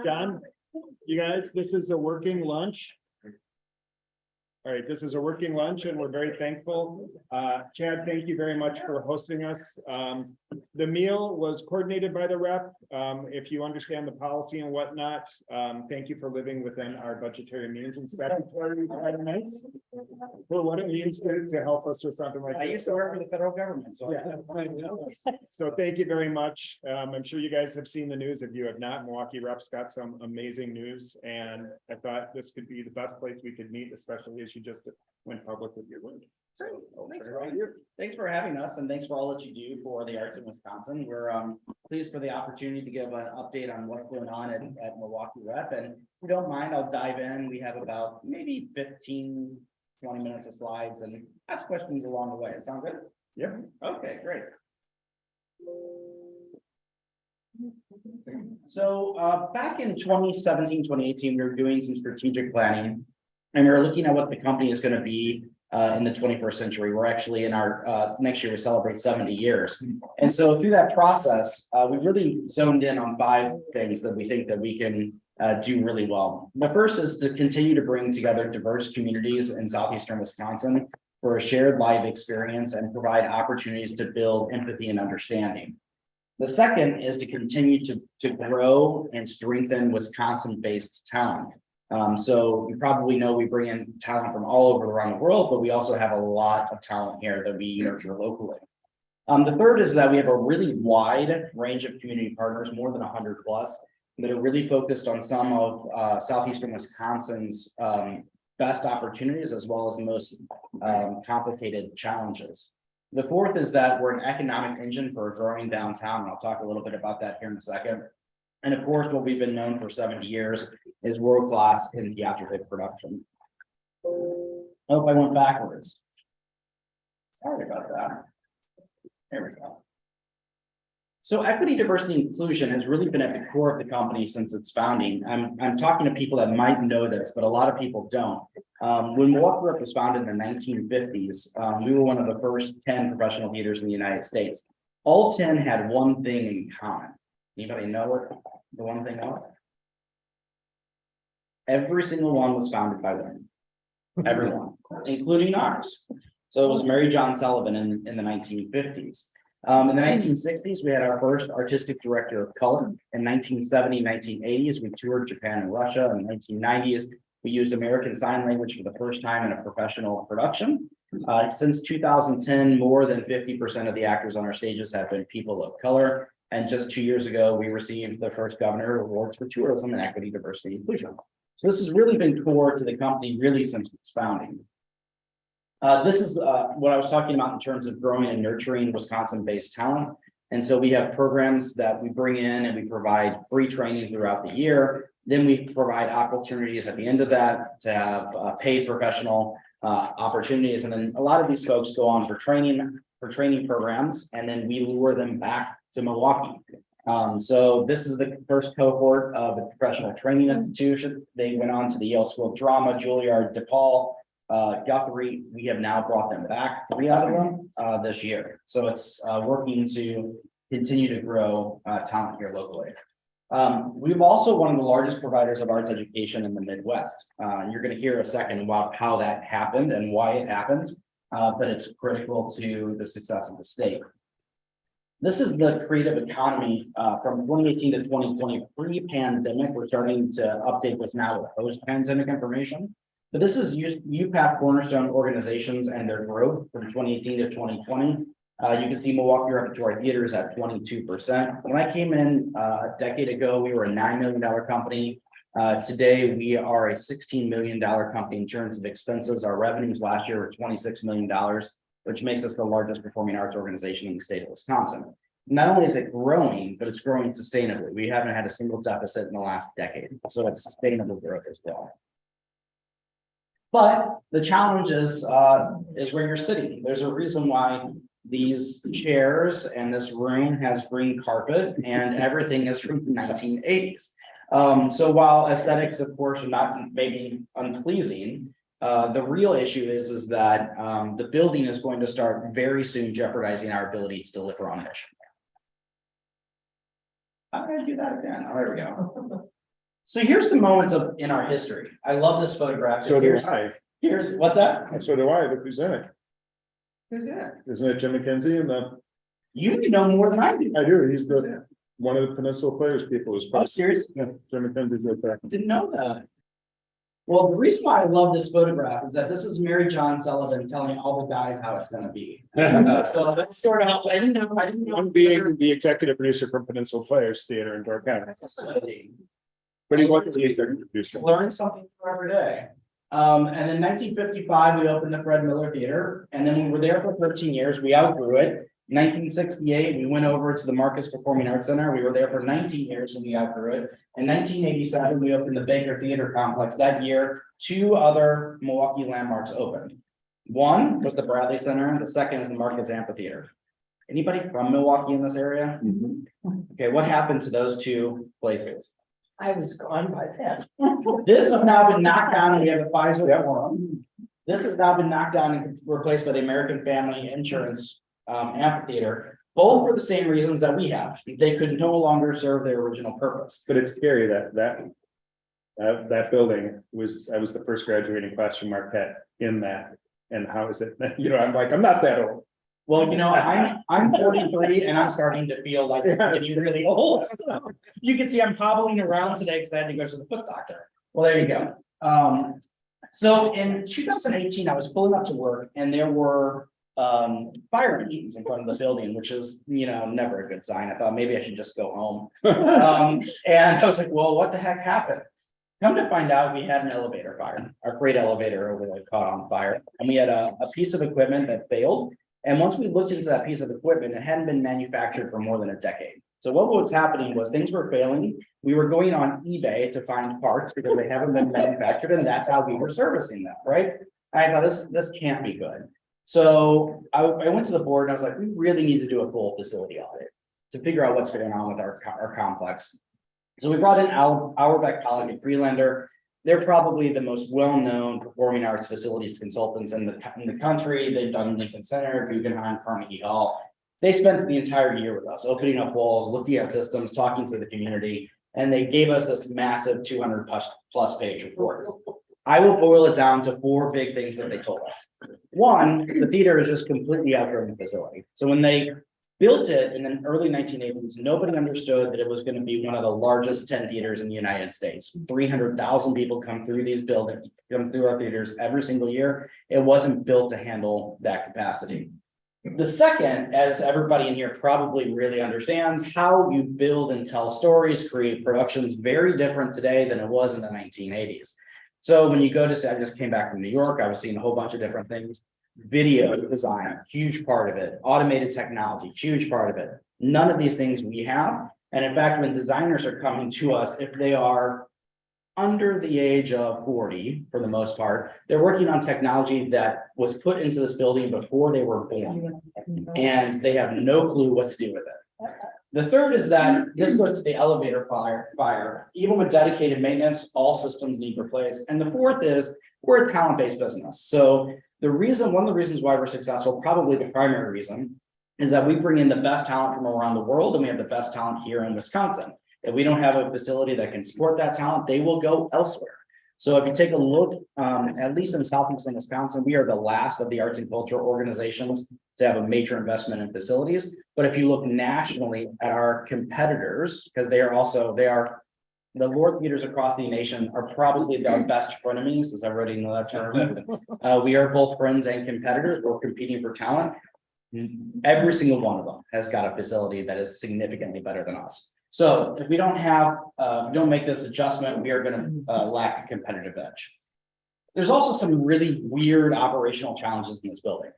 Speaker 3: John, you guys, this is a working lunch. All right, this is a working lunch and we're very thankful. Chad, thank you very much for hosting us. The meal was coordinated by the rep. If you understand the policy and whatnot, thank you for living within our budgetary means and statutory requirements. For what it means to help us with something like this.
Speaker 9: I used to work for the federal government, so.
Speaker 3: Yeah. So thank you very much. I'm sure you guys have seen the news. If you have not, Milwaukee Rep's got some amazing news. And I thought this could be the best place we could meet, especially as you just went public with your wound.
Speaker 9: So, thanks for having us and thanks for all that you do for the arts in Wisconsin. We're pleased for the opportunity to give an update on what's going on at Milwaukee Rep. And if you don't mind, I'll dive in. We have about maybe 15, 20 minutes of slides and ask questions along the way. Sound good?
Speaker 3: Yeah.
Speaker 9: Okay, great. So back in 2017, 2018, we were doing some strategic planning and we were looking at what the company is going to be in the 21st century. We're actually in our next year, we celebrate 70 years. And so through that process, we really zoned in on 5 things that we think that we can do really well. The first is to continue to bring together diverse communities in southeastern Wisconsin for a shared live experience and provide opportunities to build empathy and understanding. The second is to continue to grow and strengthen Wisconsin-based talent. So you probably know we bring in talent from all over around the world, but we also have a lot of talent here that we nurture locally. The third is that we have a really wide range of community partners, more than 100 plus, that are really focused on some of southeastern Wisconsin's best opportunities as well as the most complicated challenges. The fourth is that we're an economic engine for a growing downtown, and I'll talk a little bit about that here in a second. And of course, what we've been known for 70 years is world-class in theatrical production. Oh, I went backwards. Sorry about that. There we go. So equity, diversity, and inclusion has really been at the core of the company since its founding. I'm talking to people that might know this, but a lot of people don't. When Milwaukee Rep was founded in the 1950s, we were one of the first 10 professional theaters in the United States. All 10 had one thing in common. Anybody know what the one thing was? Every single one was founded by women. Everyone, including ours. So it was Mary John Sullivan in the 1950s. In the 1960s, we had our first artistic director of color. In 1970, 1980s, we toured Japan and Russia. In the 1990s, we used American Sign Language for the first time in a professional production. Since 2010, more than 50% of the actors on our stages have been people of color. And just 2 years ago, we received the first Governor Awards for Tourism and Equity, Diversity, and Inclusion. So this has really been core to the company really since its founding. This is what I was talking about in terms of growing and nurturing Wisconsin-based talent. And so we have programs that we bring in and we provide free training throughout the year. Then we provide opportunities at the end of that to have paid professional opportunities. And then a lot of these folks go on for training programs, and then we lure them back to Milwaukee. So this is the first cohort of a professional training institution. They went on to the Yale School of Drama, Juilliard, DePaul, Guthrie. We have now brought them back, 3 out of them, this year. So it's working to continue to grow talent here locally. We've also one of the largest providers of arts education in the Midwest. You're going to hear a second about how that happened and why it happened, but it's critical to the success of the state. This is the creative economy from 2018 to 2020 pre-pandemic. We're starting to update this now with post-pandemic information. But this is UPATH cornerstone organizations and their growth from 2018 to 2020. You can see Milwaukee Repertory Theater is at 22%. When I came in a decade ago, we were a $9 million company. Today, we are a $16 million company in terms of expenses. Our revenues last year were $26 million, which makes us the largest performing arts organization in the state of Wisconsin. Not only is it growing, but it's growing sustainably. We haven't had a single deficit in the last decade, so it's sustainable growth as well. But the challenge is where you're sitting. There's a reason why these chairs and this room has green carpet and everything is from the 1980s. So while aesthetics, of course, are not maybe unpleasing, the real issue is that the building is going to start very soon jeopardizing our ability to deliver on mission. I'm going to do that again. Oh, there we go. So here's some moments in our history. I love this photograph.
Speaker 3: So do I.
Speaker 9: Here's what's that?
Speaker 3: So do I, look who's in it.
Speaker 9: Who's that?
Speaker 3: Isn't it Jim McKenzie and the?
Speaker 9: You know more than I do.
Speaker 3: I do, he's the, one of the Peninsula Players people is.
Speaker 9: Oh, seriously?
Speaker 3: Yeah, Jim McKenzie's right there.
Speaker 9: Didn't know that. Well, the reason why I love this photograph is that this is Mary John Sullivan telling all the guys how it's going to be. So that's sort of how I didn't know.
Speaker 3: I'm being the executive producer from Peninsula Players Theater in Door County. But he wasn't the executive producer.
Speaker 9: Learn something for every day. And then 1955, we opened the Fred Miller Theater, and then we were there for 13 years. We outgrew it. 1968, we went over to the Marcus Performing Arts Center. We were there for 19 years and we outgrew it. In 1987, we opened the Baker Theater Complex. That year, 2 other Milwaukee landmarks opened. One was the Bradley Center, and the second is the Marcus Amphitheater. Anybody from Milwaukee in this area? Okay, what happened to those 2 places?
Speaker 6: I was gone by then.
Speaker 9: This has now been knocked down and we have a Pfizer Forum. This has now been knocked down and replaced by the American Family Insurance Amphitheater, both for the same reasons that we have. They could no longer serve their original purpose.
Speaker 3: But it's scary that building was, I was the first graduating class from Marquette in that. And how is it, you know, I'm like, I'm not that old.
Speaker 9: Well, you know, I'm 43 and I'm starting to feel like I'm getting really old. So you can see I'm hobbling around today because I had to go to the foot doctor. Well, there you go. So in 2018, I was pulling up to work and there were fire engines in front of the building, which is, you know, never a good sign. I thought maybe I should just go home. And I was like, well, what the heck happened? Come to find out, we had an elevator fire. Our freight elevator over there caught on fire, and we had a piece of equipment that failed. And once we looked into that piece of equipment, it hadn't been manufactured for more than a decade. So what was happening was things were failing. We were going on eBay to find parts because they haven't been manufactured, and that's how we were servicing them, right? I thought this can't be good. So I went to the board and I was like, we really need to do a full facility audit to figure out what's going on with our complex. So we brought in Auerbach Pollock and Freelander. They're probably the most well-known performing arts facilities consultants in the country. They've done Lincoln Center, Guggenheim, Carnegie Hall. They spent the entire year with us, opening up walls, looking at systems, talking to the community, and they gave us this massive 200 plus page report. I will boil it down to 4 big things that they told us. One, the theater is just completely outgrown the facility. So when they built it in the early 1980s, nobody understood that it was going to be one of the largest 10 theaters in the United States. 300,000 people come through these buildings, come through our theaters every single year. It wasn't built to handle that capacity. The second, as everybody in here probably really understands, how you build and tell stories, create productions, very different today than it was in the 1980s. So when you go to say, I just came back from New York, I was seeing a whole bunch of different things. Video design, huge part of it. Automated technology, huge part of it. None of these things we have. And in fact, when designers are coming to us, if they are under the age of 40, for the most part, they're working on technology that was put into this building before they were born. And they have no clue what to do with it. The third is that this goes to the elevator fire. Even with dedicated maintenance, all systems need replaced. And the fourth is we're a talent-based business. So one of the reasons why we're successful, probably the primary reason, is that we bring in the best talent from around the world, and we have the best talent here in Wisconsin. If we don't have a facility that can support that talent, they will go elsewhere. So if you take a look, at least in southeastern Wisconsin, we are the last of the arts and culture organizations to have a major investment in facilities. But if you look nationally at our competitors, because they are the Lord theaters across the nation are probably our best frenemies, as I already know that term. We are both friends and competitors. We're competing for talent. Every single one of them has got a facility that is significantly better than us. So if we don't make this adjustment, we are going to lack a competitive edge. There's also some really weird operational challenges in this building.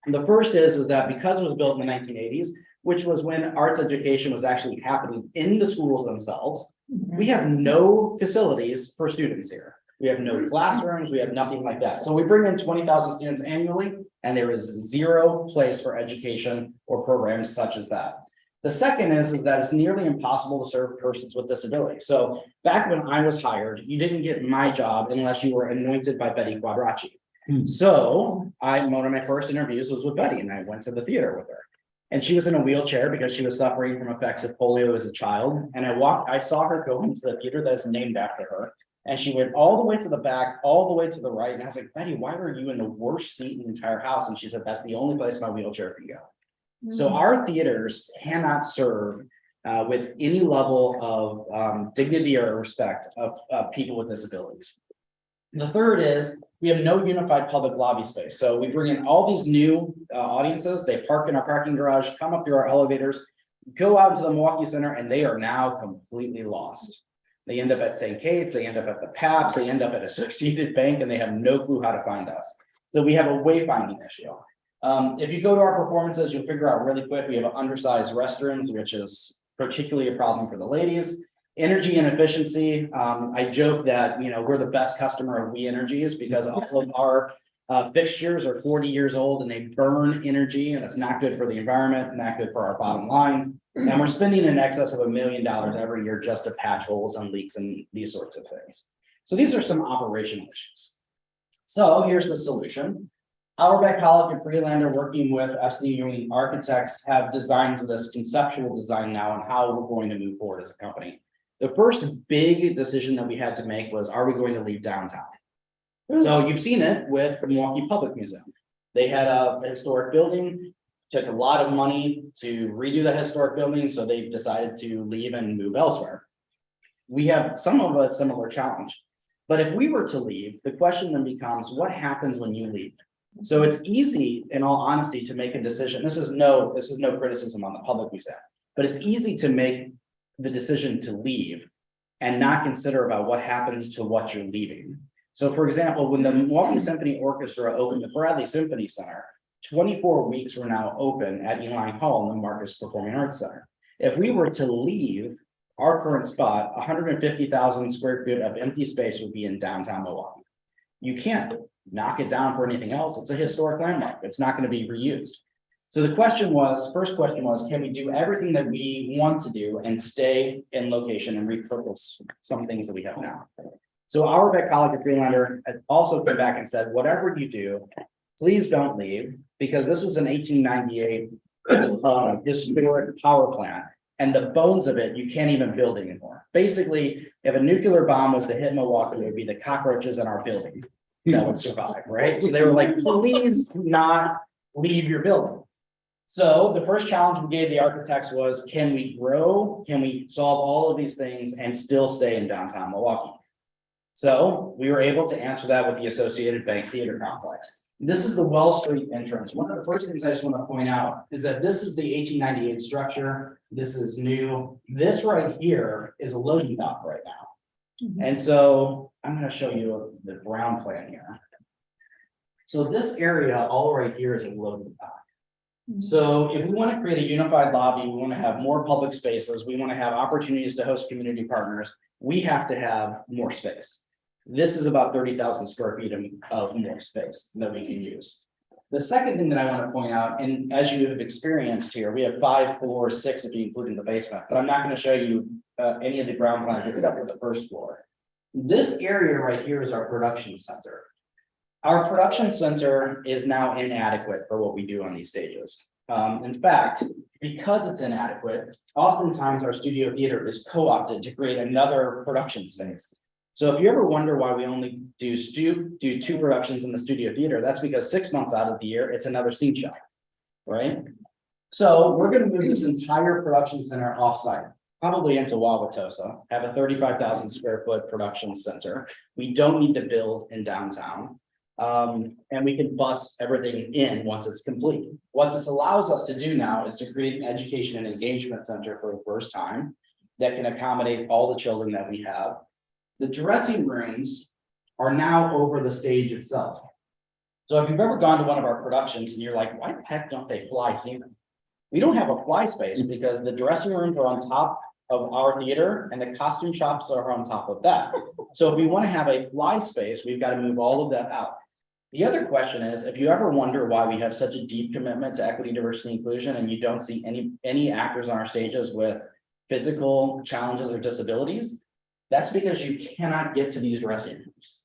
Speaker 9: And the first is that because it was built in the 1980s, which was when arts education was actually happening in the schools themselves, we have no facilities for students here. We have no classrooms, we have nothing like that. So we bring in 20,000 students annually, and there is zero place for education or programs such as that. The second is that it's nearly impossible to serve persons with disabilities. So back when I was hired, you didn't get my job unless you were anointed by Betty Quadracci. So one of my first interviews was with Betty, and I went to the theater with her. And she was in a wheelchair because she was suffering from effects of polio as a child. And I saw her go into the theater that is named after her. And she went all the way to the back, all the way to the right. And I was like, Betty, why were you in the worst seat in the entire house? And she said, that's the only place my wheelchair can go. So our theaters cannot serve with any level of dignity or respect of people with disabilities. The third is we have no unified public lobby space. So we bring in all these new audiences. They park in our parking garage, come up through our elevators, go out into the Milwaukee Center, and they are now completely lost. They end up at St. Kate's, they end up at the PAP, they end up at Associated Bank, and they have no clue how to find us. So we have a wayfinding issue. If you go to our performances, you'll figure out really quick, we have undersized restrooms, which is particularly a problem for the ladies. Energy and efficiency. I joke that, we're the best customer of We Energies because all of our fixtures are 40 years old and they burn energy, and it's not good for the environment, not good for our bottom line. And we're spending in excess of $1 million every year just to patch holes and leaks and these sorts of things. So these are some operational issues. So here's the solution. Auerbach College and Freelander, working with FCU Ewing architects, have designed this conceptual design now on how we're going to move forward as a company. The first big decision that we had to make was, are we going to leave downtown? So you've seen it with the Milwaukee Public Museum. They had a historic building, took a lot of money to redo the historic building, so they decided to leave and move elsewhere. We have some of a similar challenge. But if we were to leave, the question then becomes, what happens when you leave? So it's easy, in all honesty, to make a decision. This is no criticism on the public museum, but it's easy to make the decision to leave and not consider about what happens to what you're leaving. So for example, when the Milwaukee Symphony Orchestra opened the Bradley Symphony Center, 24 weeks were now open at Eline Hall in the Marcus Performing Arts Center. If we were to leave our current spot, 150,000 square feet of empty space would be in downtown Milwaukee. You can't knock it down for anything else. It's a historic landmark. It's not going to be reused. So the first question was, can we do everything that we want to do and stay in location and repurpose some things that we have now? So Auerbach College of Freelander had also come back and said, whatever you do, please don't leave, because this was an 1898 historic power plant. And the bones of it, you can't even build anymore. Basically, if a nuclear bomb was to hit Milwaukee, it would be the cockroaches in our building that would survive, right? So they were like, please do not leave your building. So the first challenge we gave the architects was, can we grow? Can we solve all of these things and still stay in downtown Milwaukee? So we were able to answer that with the Associated Bank Theater Complex. This is the Well Street entrance. One of the first things I just want to point out is that this is the 1898 structure. This is new. This right here is a loading dock right now. And so I'm going to show you the ground plan here. So this area all right here is a loading dock. So if we want to create a unified lobby, we want to have more public spaces, we want to have opportunities to host community partners, we have to have more space. This is about 30,000 square feet of more space that we can use. The second thing that I want to point out, and as you have experienced here, we have 5 floors, 6 if you include the basement, but I'm not going to show you any of the ground plans except for the first floor. This area right here is our production center. Our production center is now inadequate for what we do on these stages. In fact, because it's inadequate, oftentimes our studio theater is co-opted to create another production space. So if you ever wonder why we only do 2 productions in the studio theater, that's because 6 months out of the year, it's another scene shop, right? So we're going to move this entire production center offsite, probably into Wauwatosa, have a 35,000 square foot production center. We don't need to build in downtown. And we can bus everything in once it's complete. What this allows us to do now is to create an education and engagement center for the first time that can accommodate all the children that we have. The dressing rooms are now over the stage itself. So if you've ever gone to one of our productions and you're like, why the heck don't they fly ceiling? We don't have a fly space because the dressing rooms are on top of our theater and the costume shops are on top of that. So if we want to have a fly space, we've got to move all of that out. The other question is, if you ever wonder why we have such a deep commitment to equity, diversity, inclusion, and you don't see any actors on our stages with physical challenges or disabilities, that's because you cannot get to these dressing rooms,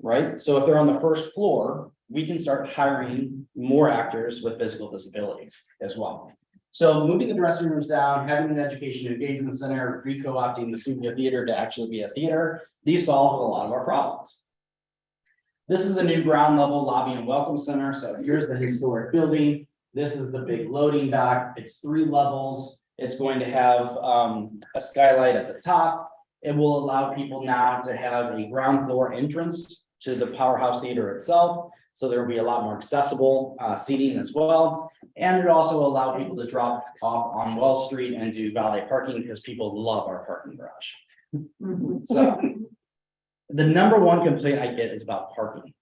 Speaker 9: right? So if they're on the first floor, we can start hiring more actors with physical disabilities as well. So moving the dressing rooms down, having an education engagement center, re-co-opting the studio theater to actually be a theater, these solve a lot of our problems. This is the new ground level lobby and welcome center. So here's the historic building. This is the big loading dock. It's 3 levels. It's going to have a skylight at the top. It will allow people now to have a ground floor entrance to the Powerhouse Theater itself. So there will be a lot more accessible seating as well. And it also allow people to drop off on Wall Street and do valet parking because people love our parking garage. So the #1 complaint I get is about parking.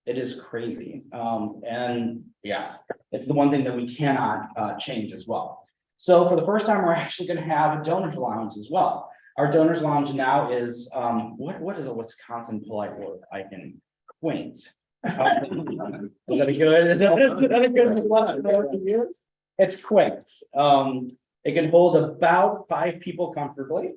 Speaker 9: It is crazy. And yeah, it's the one thing that we cannot change as well. So for the first time, we're actually going to have a donors lounge as well. Our donors lounge now is what is a Wisconsin polite word? I can quaint. Is that a good? Is that a good word to use? It's quaint. It can hold about 5 people comfortably.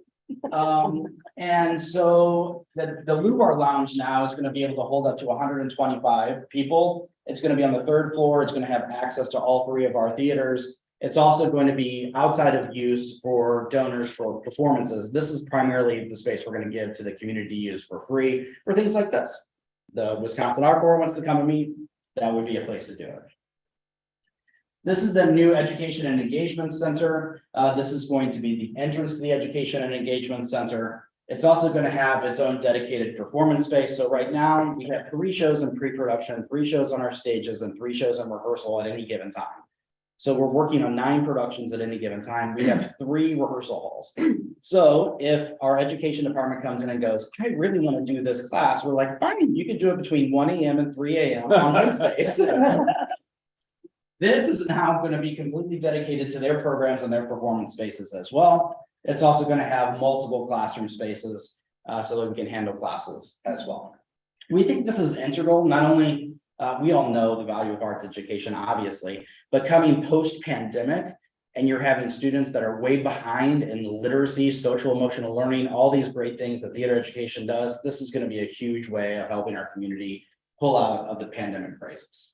Speaker 9: And so the Lubar Lounge now is going to be able to hold up to 125 people. It's going to be on the 3rd floor. It's going to have access to all 3 of our theaters. It's also going to be outside of use for donors for performances. This is primarily the space we're going to give to the community to use for free for things like this. The Wisconsin Art Corps wants to come and meet, that would be a place to do it. This is the new Education and Engagement Center. This is going to be the entrance to the Education and Engagement Center. It's also going to have its own dedicated performance space. So right now we have 3 shows in pre-production, 3 shows on our stages, and 3 shows in rehearsal at any given time. So we're working on 9 productions at any given time. We have 3 rehearsal halls. So if our education department comes in and goes, I really want to do this class, we're like, fine, you can do it between 1 a.m. and 3 a.m. on Wednesdays. This is now going to be completely dedicated to their programs and their performance spaces as well. It's also going to have multiple classroom spaces so that we can handle classes as well. We think this is integral, not only we all know the value of arts education, obviously, but coming post-pandemic, and you're having students that are way behind in literacy, social emotional learning, all these great things that theater education does, this is going to be a huge way of helping our community pull out of the pandemic crisis.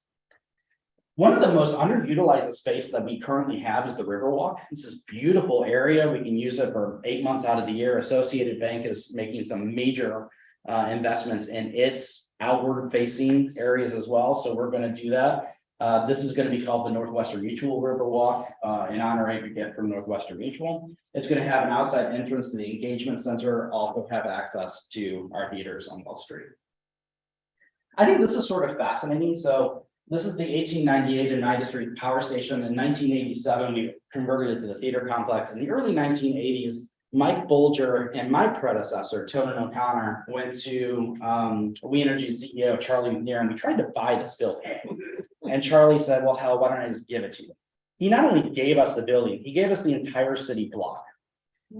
Speaker 9: One of the most underutilized space that we currently have is the Riverwalk. It's this beautiful area. We can use it for 8 months out of the year. Associated Bank is making some major investments in its outward facing areas as well. So we're going to do that. This is going to be called the Northwestern Mutual Riverwalk in honor of a gift from Northwestern Mutual. It's going to have an outside entrance to the engagement center, also have access to our theaters on Wall Street. I think this is sort of fascinating. So this is the 1898 Oneida Street Power Station. In 1987, we converted it to the theater complex. In the early 1980s, Mike Bolger and my predecessor, Tonin O'Connor, went to We Energy CEO Charlie McNair, and we tried to buy this building. And Charlie said, well, hell, why don't I just give it to you? He not only gave us the building, he gave us the entire city block.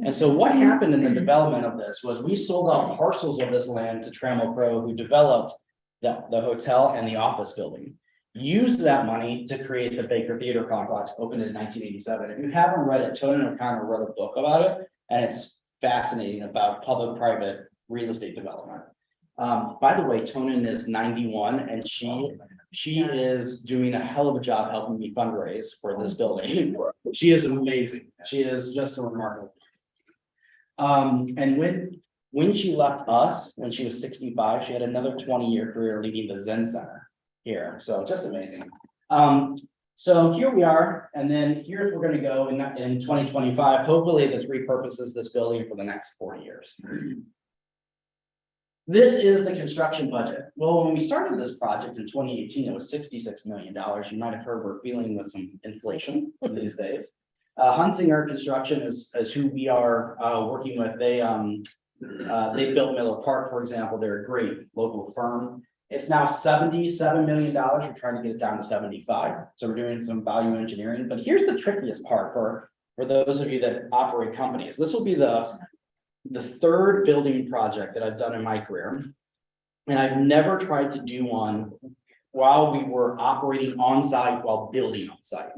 Speaker 9: And so what happened in the development of this was we sold out parcels of this land to Trammell Crow, who developed the hotel and the office building. used that money to create the Baker Theater Complex, opened in 1987. If you haven't read it, Tony O'Connor wrote a book about it, and it's fascinating about public-private real estate development. By the way, Tonin is 91, and she is doing a hell of a job helping me fundraise for this building. She is amazing. She is just a remarkable. And when she left us, when she was 65, she had another 20-year career leading the Zen Center here. So just amazing. So here we are, and then here's we're going to go in 2025. Hopefully, this repurposes this building for the next 40 years. This is the construction budget. Well, when we started this project in 2018, it was $66 million. You might have heard we're dealing with some inflation these days. Hunsinger Construction is who we are working with. They built Miller Park, for example. They're a great local firm. It's now $77 million. We're trying to get it down to 75. So we're doing some value engineering. But here's the trickiest part for those of you that operate companies. This will be the third building project that I've done in my career. And I've never tried to do one while we were operating on site while building on site.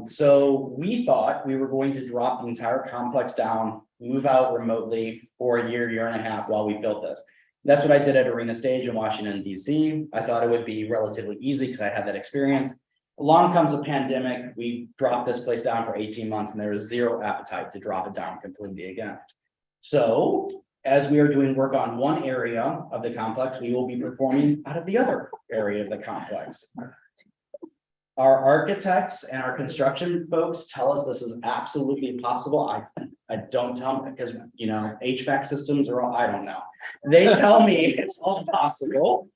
Speaker 9: So we thought we were going to drop the entire complex down, move out remotely for a year and a half while we built this. That's what I did at Arena Stage in Washington, DC. I thought it would be relatively easy because I had that experience. Along comes a pandemic. We dropped this place down for 18 months and there was zero appetite to drop it down completely again. So as we are doing work on one area of the complex, we will be performing out of the other area of the complex. Our architects and our construction folks tell us this is absolutely possible. I don't tell them because, you know, HVAC systems are all, I don't know. They tell me it's all possible.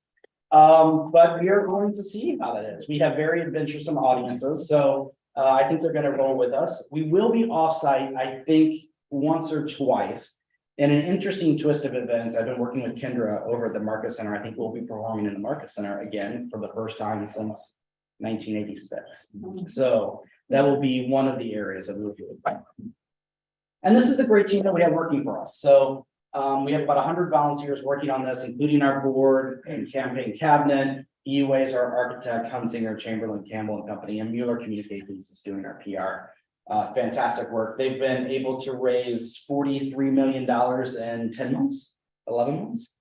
Speaker 9: But we are going to see how that is. We have very adventuresome audiences. So I think they're going to roll with us. We will be offsite, I think, once or twice. And an interesting twist of events, I've been working with Kendra over at the Marcus Center. I think we'll be performing in the Marcus Center again for the first time since 1986. So that will be one of the areas that we'll do. And this is the great team that we have working for us. So we have about 100 volunteers working on this, including our board and campaign cabinet. EUA is our architect, Hunsinger, Chamberlain, Campbell and Company, and Mueller Communications is doing our PR. Fantastic work. They've been able to raise $43 million in 10 months, 11 months,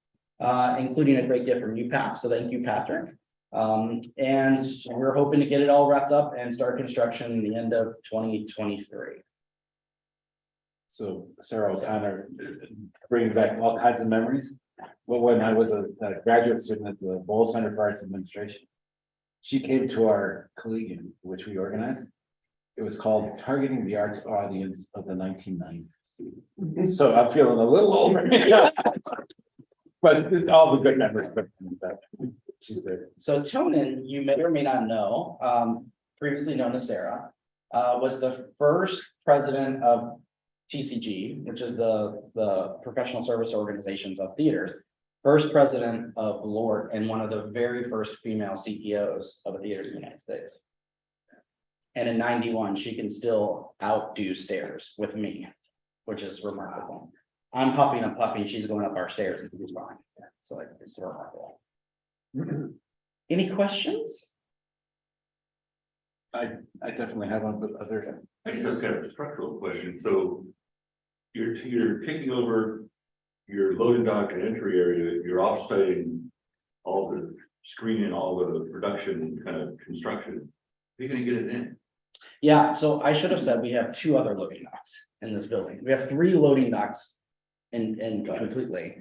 Speaker 9: including a great gift from UPAP. So thank you, Patrick. And we're hoping to get it all wrapped up and start construction in the end of 2023.
Speaker 1: So Sarah O'Connor bringing back all kinds of memories. Well, when I was a graduate student at the Bowl Center for Arts Administration, she came to our collegium, which we organized. It was called Targeting the Arts Audience of the 1990s. So I'm feeling a little older. But all the good memories. She's great.
Speaker 9: So Tonin, you may or may not know, previously known as Sarah, was the first president of TCG, which is the professional service organizations of theaters, first president of LORT, and one of the very first female CEOs of a theater in the United States. And in 91, she can still outdo stairs with me, which is remarkable. I'm huffing and puffing, she's going up our stairs and he's behind. So like, it's remarkable. Any questions?
Speaker 1: I definitely have one, but others.
Speaker 10: I just have kind of a structural question. So you're taking over your loading dock and entry area, you're offsetting all the screening, all the production kind of construction. Are you gonna get it in?
Speaker 9: Yeah, so I should have said we have 2 other loading docks in this building. We have 3 loading docks and completely.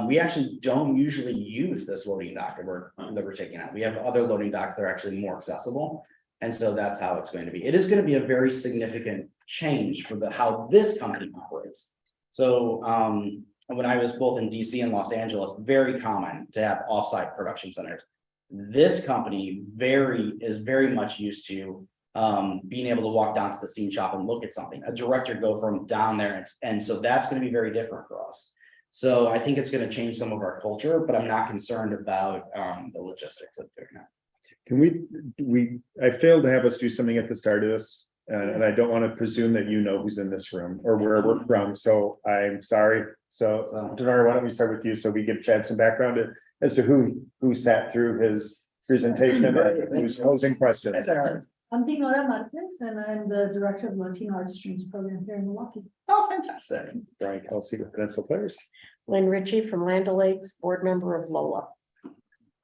Speaker 9: We actually don't usually use this loading dock that we're taking out. We have other loading docks that are actually more accessible. And so that's how it's going to be. It is going to be a very significant change for how this company operates. So when I was both in DC and Los Angeles, very common to have offsite production centers. This company is very much used to being able to walk down to the scene shop and look at something. A director go from down there, and so that's going to be very different for us. So I think it's going to change some of our culture, but I'm not concerned about the logistics of doing that.
Speaker 3: Can I failed to have us do something at the start of this, and I don't want to presume that you know who's in this room or where we're from, so I'm sorry. So Denora, why don't we start with you so we give Chad some background as to who sat through his presentation and who's posing questions.
Speaker 14: I'm Dinora Marquez, and I'm the Director of Latino Arts Streams Program here in Milwaukee.
Speaker 9: Oh, fantastic.
Speaker 3: Brian Kelsey with Peninsula Players.
Speaker 6: Lynn Ritchie from Land O'Lakes, board member of Lola.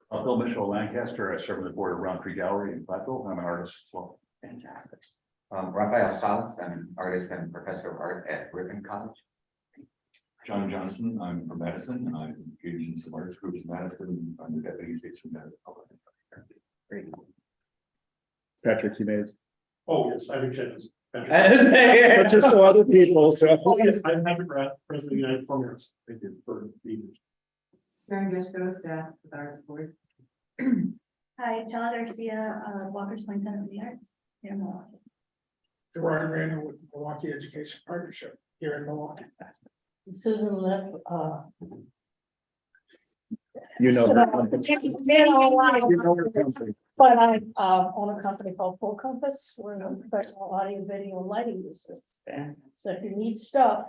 Speaker 8: Bill Mitchell, Lancaster. I serve on the board of Roundtree Gallery in Platteville. I'm an artist as well.
Speaker 9: Fantastic. Rafael Salas, I'm an artist and professor of art at Ripon College.
Speaker 10: John Johnson, I'm from Madison. I'm engaged in some arts groups in Madison. I'm the deputy state superintendent.
Speaker 9: Great.
Speaker 3: Patrick, you made.
Speaker 15: Oh, yes, I think Jen is.
Speaker 3: But just to other people, so.
Speaker 15: Oh, yes, I'm Patrick Pratt, President of the United Performing Arts. Thank you for being here.
Speaker 7: Karen Gishko, staff with the Arts Board.
Speaker 5: Hi, Chela Garcia, Walker's Point Center of the Arts, here in Milwaukee.
Speaker 2: Gerard Randall with the Milwaukee Education Partnership here in Milwaukee.
Speaker 6: Susan Lip,
Speaker 3: You know.
Speaker 6: So,
Speaker 3: her company. You know her company.
Speaker 6: but I own a company called Full Compass. We're a professional audio, video, and lighting business. So if you need stuff.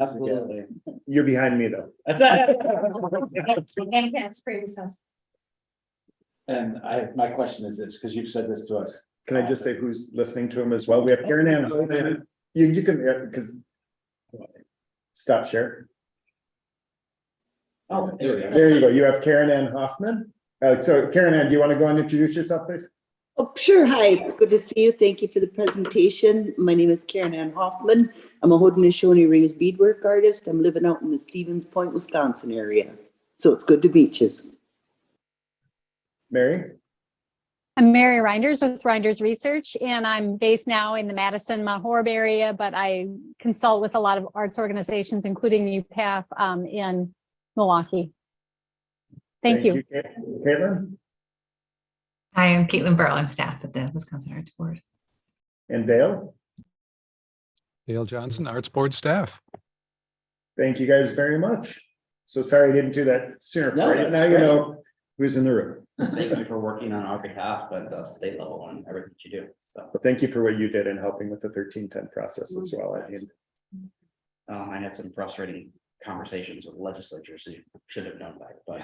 Speaker 9: Absolutely.
Speaker 3: You're behind me though.
Speaker 9: That's it.
Speaker 14: And Pat's previous house.
Speaker 1: And my question is this, because you've said this to us.
Speaker 3: Can I just say who's listening to him as well? We have Karen Ann. You can, because. Stop share.
Speaker 9: Oh, there we go.
Speaker 3: There you go. You have Karen Ann Hoffman. So Karen Ann, do you want to go and introduce yourself, please?
Speaker 11: Oh, sure. Hi, it's good to see you. Thank you for the presentation. My name is Karen Ann Hoffman. I'm a Haudenosaunee raised beadwork artist. I'm living out in the Stevens Point, Wisconsin area. So it's good to meet you.
Speaker 3: Mary?
Speaker 12: I'm Mary Reinders with Reinders Research, and I'm based now in the Madison, Mount Horeb area, but I consult with a lot of arts organizations, including UPAF in Milwaukee. Thank you.
Speaker 3: Caitlin?
Speaker 4: Hi, I'm Caitlin Burrow. I'm staff at the Wisconsin Arts Board.
Speaker 3: And Dale?
Speaker 13: Dale Johnson, Arts Board staff.
Speaker 3: Thank you guys very much. So sorry I didn't do that sooner.
Speaker 9: No,
Speaker 3: for you.
Speaker 9: that's
Speaker 3: Now you
Speaker 9: great.
Speaker 3: know who's in the room.
Speaker 9: Thank you for working on our behalf at the state level and everything you do. So
Speaker 3: But thank you for what you did in helping with the 1310 process as well. I mean,
Speaker 9: I had some frustrating conversations with legislatures who should have known that, but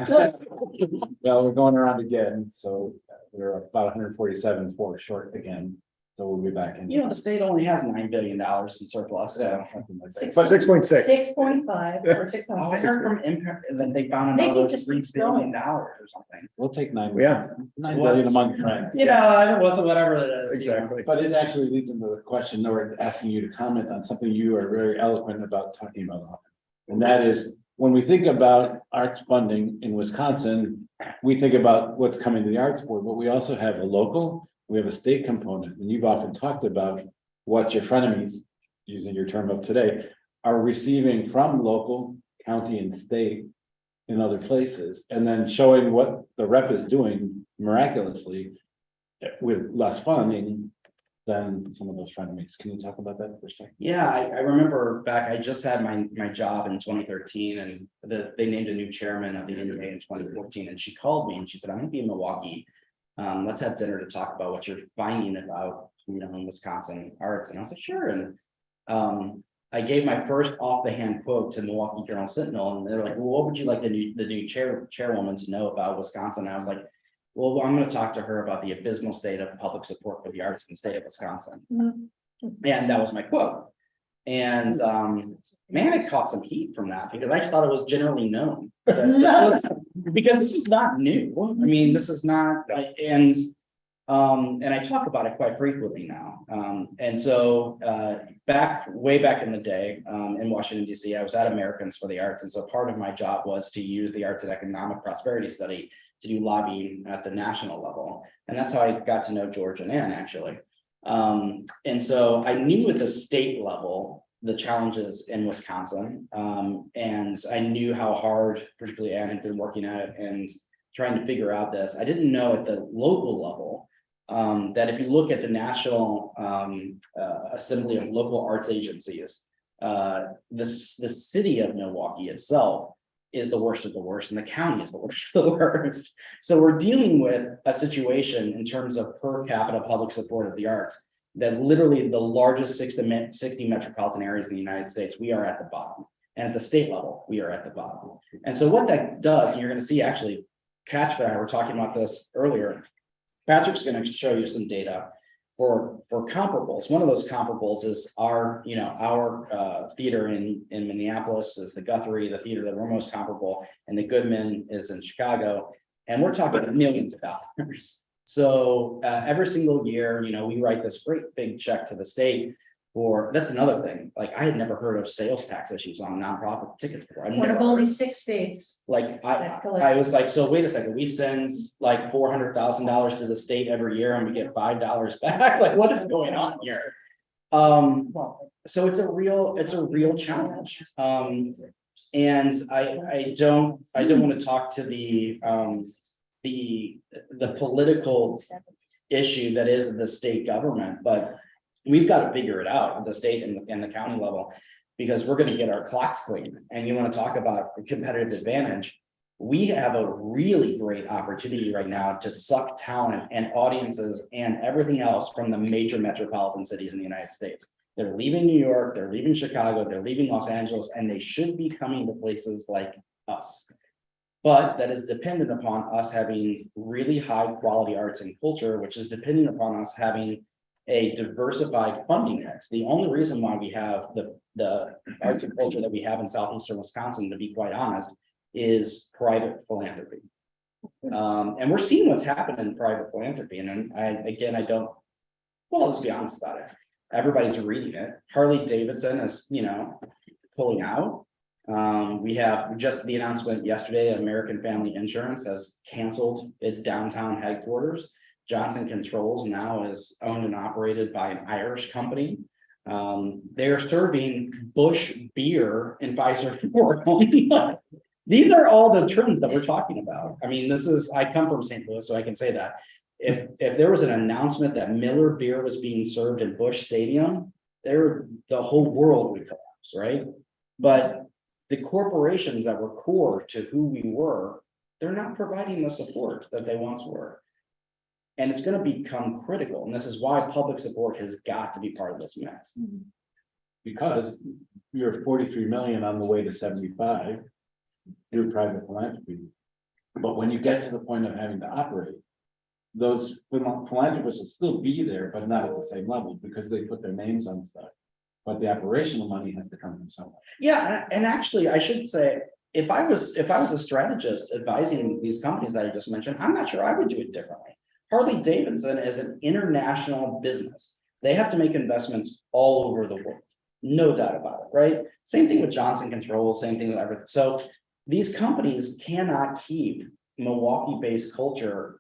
Speaker 1: Well, we're going around again, so we're about 147 for short again, so we'll be back in.
Speaker 9: you know, the state only has $9 billion in surplus, so.
Speaker 1: Something like that.
Speaker 3: but 6.6.
Speaker 14: 6.5 or 6.6.
Speaker 9: Oh, I heard from Impact that they found
Speaker 14: Maybe
Speaker 9: another
Speaker 14: just
Speaker 9: $3
Speaker 14: keeps
Speaker 9: billion
Speaker 14: going.
Speaker 9: or something.
Speaker 1: We'll take nine.
Speaker 3: Yeah.
Speaker 1: 9 billion among friends.
Speaker 9: You know, it wasn't whatever it is. you know.
Speaker 3: Exactly.
Speaker 1: But it actually leads into the question, or asking you to comment on something you are very eloquent about talking about. And that is, when we think about arts funding in Wisconsin, we think about what's coming to the Arts Board, but we also have a local, we have a state component, and you've often talked about what your frenemies, using your term of today, are receiving from local, county, and state in other places, and then showing what the rep is doing miraculously with less funding than some of those frenemies. Can you talk about that for a second?
Speaker 9: Yeah, I remember back, I just had my job in 2013 and they named a new chairman of the NEA in 2014. And she called me and she said, I'm gonna be in Milwaukee. Let's have dinner to talk about what you're finding about, you know, in Wisconsin arts. And I was like, sure. And I gave my first off the hand quote to Milwaukee Journal Sentinel. And they're like, well, what would you like the new chairwoman to know about Wisconsin? And I was like, well, I'm going to talk to her about the abysmal state of public support for the arts in the state of Wisconsin. And that was my quote. And man, I caught some heat from that because I thought it was generally known. Because this is not new. I mean, this is not, and I talk about it quite frequently now. And so way back in the day in Washington, D.C., I was at Americans for the Arts. And so part of my job was to use the Arts and Economic Prosperity Study to do lobbying at the national level. And that's how I got to know George and Ann, actually. And so I knew at the state level the challenges in Wisconsin. And I knew how hard, particularly Ann, had been working at it and trying to figure out this. I didn't know at the local level that if you look at the National Assembly of Local Arts Agencies, the city of Milwaukee itself is the worst of the worst, and the county is the worst of the worst. So we're dealing with a situation in terms of per capita public support of the arts that literally the largest 60 metropolitan areas in the United States, we are at the bottom. And at the state level, we are at the bottom. And so what that does, and you're going to see actually Patrick and I were talking about this earlier. Patrick's gonna show you some data for comparables. One of those comparables is our theater in Minneapolis is the Guthrie, the theater that we're most comparable, and the Goodman is in Chicago. And we're talking millions of dollars. So every single year, we write this great big check to the state for, that's another thing. Like, I had never heard of sales tax issues on nonprofit tickets before.
Speaker 14: One of only 6 states.
Speaker 9: Like,
Speaker 14: that
Speaker 9: I
Speaker 14: collects.
Speaker 9: was like, so wait a second, we send like $400,000 to the state every year and we get $5 back. Like, what is going on here? So it's a real challenge. And I don't want to talk to the political issue that is the state government, but we've got to figure it out at the state and the county level, because we're going to get our clocks clean. And you want to talk about competitive advantage. We have a really great opportunity right now to suck talent and audiences and everything else from the major metropolitan cities in the United States. They're leaving New York, they're leaving Chicago, they're leaving Los Angeles, and they should be coming to places like us. But that is dependent upon us having really high quality arts and culture, which is dependent upon us having a diversified funding mix. The only reason why we have the arts and culture that we have in southeastern Wisconsin, to be quite honest, is private philanthropy. And we're seeing what's happened in private philanthropy. And let's be honest about it. Everybody's reading it. Harley Davidson is, pulling out. We have just the announcement yesterday, American Family Insurance has canceled its downtown headquarters. Johnson Controls now is owned and operated by an Irish company. They're serving Busch beer in Pfizer Ford. These are all the trends that we're talking about. I mean, I come from St. Louis, so I can say that. If there was an announcement that Miller beer was being served in Busch Stadium, the whole world would collapse, right? But the corporations that were core to who we were, they're not providing the support that they once were. And it's going to become critical. And this is why public support has got to be part of this mix.
Speaker 1: Because you're 43 million on the way to 75 through private philanthropy. But when you get to the point of having to operate, those philanthropists will still be there, but not at the same level because they put their names on stuff. But the operational money has to come from somewhere.
Speaker 9: Yeah, and actually, I should say, if I was a strategist advising these companies that I just mentioned, I'm not sure I would do it differently. Harley Davidson is an international business. They have to make investments all over the world, no doubt about it, right? Same thing with Johnson Controls, same thing with everything. So these companies cannot keep Milwaukee-based culture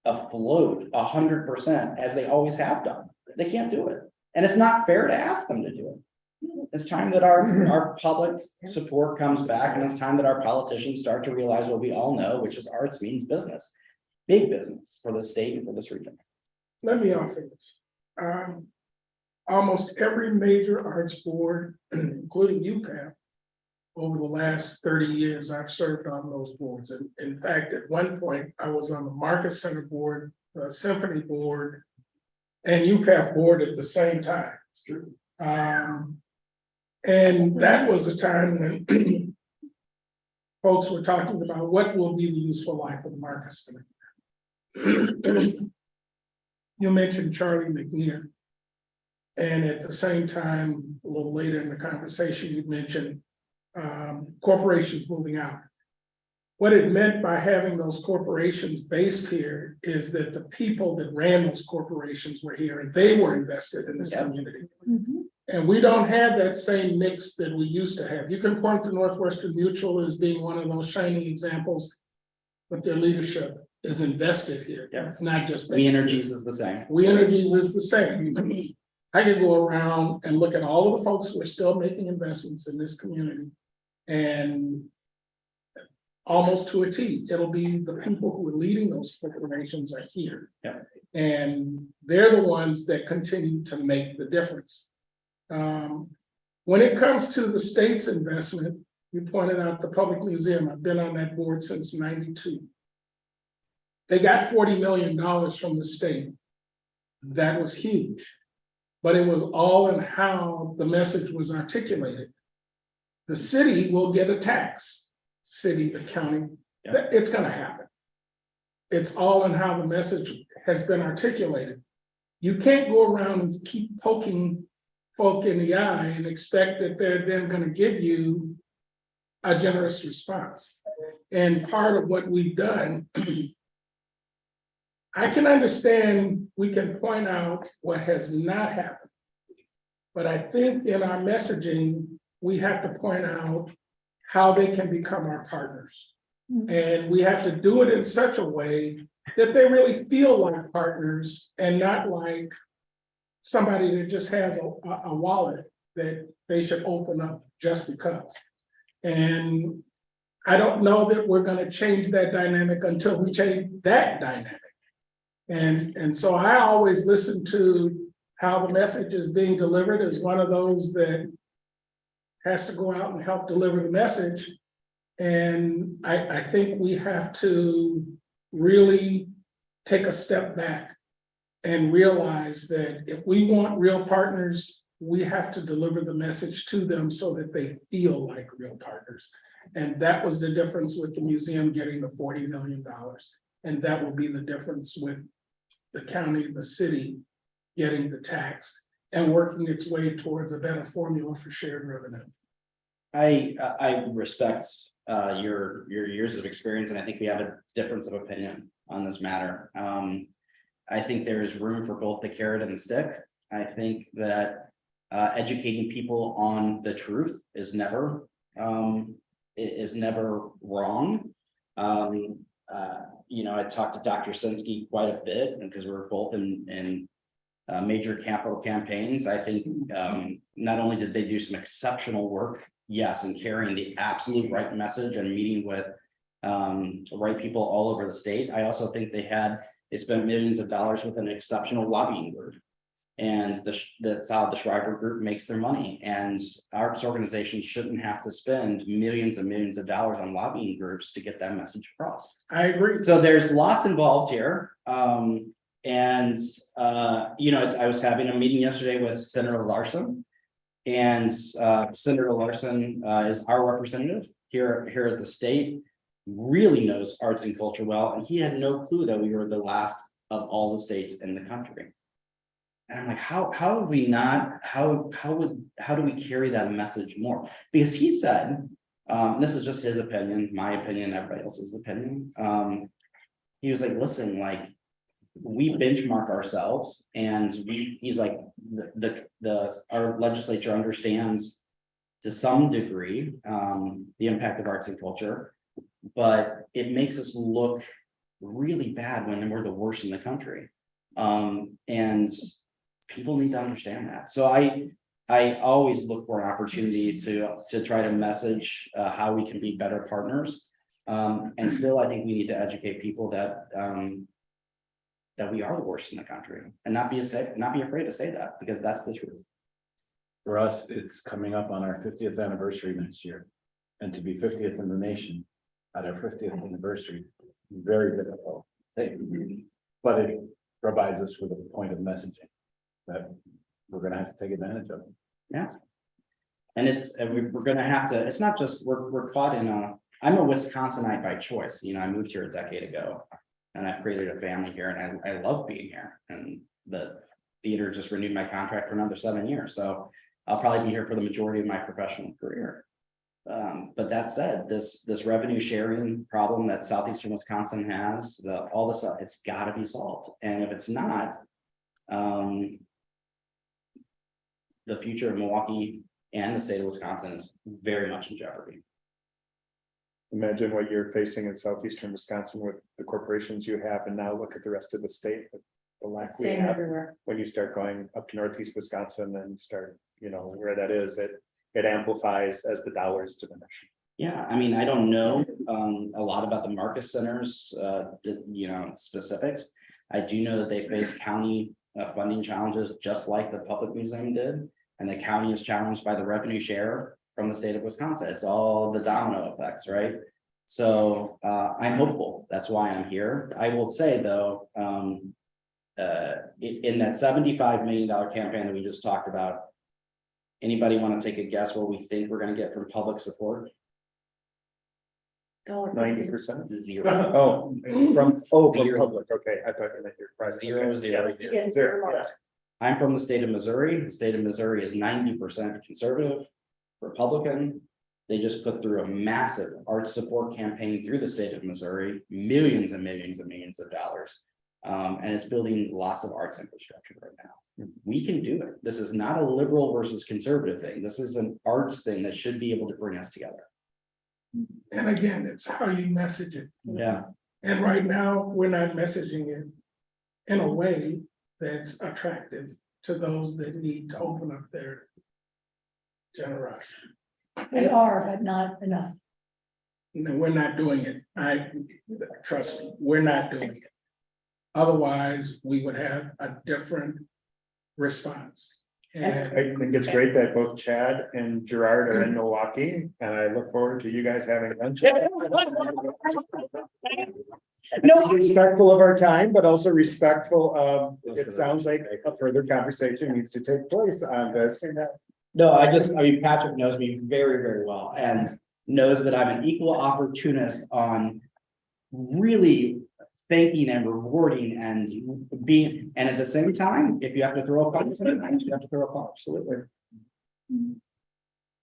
Speaker 9: afloat 100% as they always have done. They can't do it. And it's not fair to ask them to do it. It's time that our public support comes back, and it's time that our politicians start to realize what we all know, which is arts means business, big business for the state and for this region.
Speaker 2: Let me offer this. Almost every major arts board, including UPAP, over the last 30 years, I've served on those boards. And in fact, at one point, I was on the Marcus Center board, the Symphony board, and UPAP board at the same time. It's true. And that was a time when folks were talking about what will be the useful life of the Marcus Center. You mentioned Charlie McNear. And at the same time, a little later in the conversation, you mentioned corporations moving out. What it meant by having those corporations based here is that the people that ran those corporations were here and they were invested in this community. And we don't have that same mix that we used to have. You can point to Northwestern Mutual as being one of those shining examples, but their leadership is invested here, not just.
Speaker 9: We Energies is the same.
Speaker 2: We Energies is the same. I could go around and look at all of the folks who are still making investments in this community, and almost to a T, it'll be the people who are leading those corporations are here. And they're the ones that continue to make the difference. When it comes to the state's investment, you pointed out the public museum. I've been on that board since '92. They got $40 million from the state. That was huge, but it was all in how the message was articulated. The city will get a tax, city, the county, it's gonna happen. It's all in how the message has been articulated. You can't go around and keep poking folk in the eye and expect that they're then gonna give you a generous response. And part of what we've done, I can understand, we can point out what has not happened. But I think in our messaging, we have to point out how they can become our partners. And we have to do it in such a way that they really feel like partners and not like somebody that just has a wallet that they should open up just because. And I don't know that we're gonna change that dynamic until we change that dynamic. And so I always listen to how the message is being delivered as one of those that has to go out and help deliver the message. And I think we have to really take a step back and realize that if we want real partners, we have to deliver the message to them so that they feel like real partners. And that was the difference with the museum getting the $40 million. And that will be the difference with the county and the city getting the tax and working its way towards a better formula for shared revenue.
Speaker 9: I respect your years of experience, and I think we have a difference of opinion on this matter. I think there is room for both the carrot and the stick. I think that educating people on the truth is never wrong. You know, I talked to Dr. Sinsky quite a bit because we're both in major capital campaigns. I think not only did they do some exceptional work, yes, in carrying the absolute right message and meeting with right people all over the state. I also think they spent millions of dollars with an exceptional lobbying group. And that's how the Schreiber Group makes their money. And arts organizations shouldn't have to spend millions and millions of dollars on lobbying groups to get that message across.
Speaker 2: I agree.
Speaker 9: So there's lots involved here. You know, I was having a meeting yesterday with Senator Larson, and Senator Larson is our representative here at the state, really knows arts and culture well, and he had no clue that we were the last of all the states in the country. And I'm like, how would we not, how do we carry that message more? Because he said, this is just his opinion, my opinion, everybody else's opinion. He was like, listen, like, we benchmark ourselves, and he's like, our legislature understands to some degree the impact of arts and culture, but it makes us look really bad when we're the worst in the country. And people need to understand that. So I always look for an opportunity to try to message how we can be better partners. And still, I think we need to educate people that we are the worst in the country, and not be afraid to say that, because that's the truth.
Speaker 1: For us, it's coming up on our 50th anniversary next year. And to be 50th in the nation at our 50th anniversary, very difficult thing. But it provides us with a point of messaging that we're going to have to take advantage of.
Speaker 9: Yeah. And we're going to have to, it's not just, we're caught in I'm a Wisconsinite by choice. You know, I moved here a decade ago, and I've created a family here, and I love being here. And the theater just renewed my contract for another 7 years. So I'll probably be here for the majority of my professional career. But that said, this revenue sharing problem that Southeastern Wisconsin has, all this stuff, it's got to be solved. And if it's not, the future of Milwaukee and the state of Wisconsin is very much in jeopardy.
Speaker 3: Imagine what you're facing in Southeastern Wisconsin with the corporations you have, and now look at the rest of the state. The lack we
Speaker 14: Same
Speaker 3: have
Speaker 14: everywhere.
Speaker 3: when you start going up to Northeast Wisconsin and start, you know, where that is, it amplifies as the dollars diminish.
Speaker 9: Yeah, I mean, I don't know a lot about the Marcus Center's, you know, specifics. I do know that they face county funding challenges, just like the public museum did, and the county is challenged by the revenue share from the state of Wisconsin. It's all the domino effects, right? So I'm hopeful. That's why I'm here. I will say though, in that $75 million campaign that we just talked about, anybody want to take a guess what we think we're going to get from public support?
Speaker 3: 90%?
Speaker 9: Zero.
Speaker 3: Oh, from public, okay, I thought you meant your private.
Speaker 9: Zero,
Speaker 3: Okay.
Speaker 9: zero.
Speaker 3: Yeah, zero, yes.
Speaker 9: I'm from the state of Missouri. The state of Missouri is 90% conservative, Republican. They just put through a massive art support campaign through the state of Missouri, millions and millions and millions of dollars. And it's building lots of arts infrastructure right now. We can do it. This is not a liberal versus conservative thing. This is an arts thing that should be able to bring us together.
Speaker 2: And again, it's how you message it.
Speaker 9: Yeah.
Speaker 2: And right now, we're not messaging it in a way that's attractive to those that need to open up their generosity.
Speaker 14: They are, but not enough.
Speaker 2: No, we're not doing it. Trust me, we're not doing it. Otherwise, we would have a different response. And
Speaker 3: I think it's great that both Chad and Gerard are in Milwaukee, and I look forward to you guys having lunch. No, respectful of our time, but also respectful of, it sounds like a further conversation needs to take place on this.
Speaker 9: No, I mean, Patrick knows me very, very well and knows that I'm an equal opportunist on really thanking and rewarding and being, and at the same time, if you have to throw a punch, sometimes you have to throw a punch, absolutely.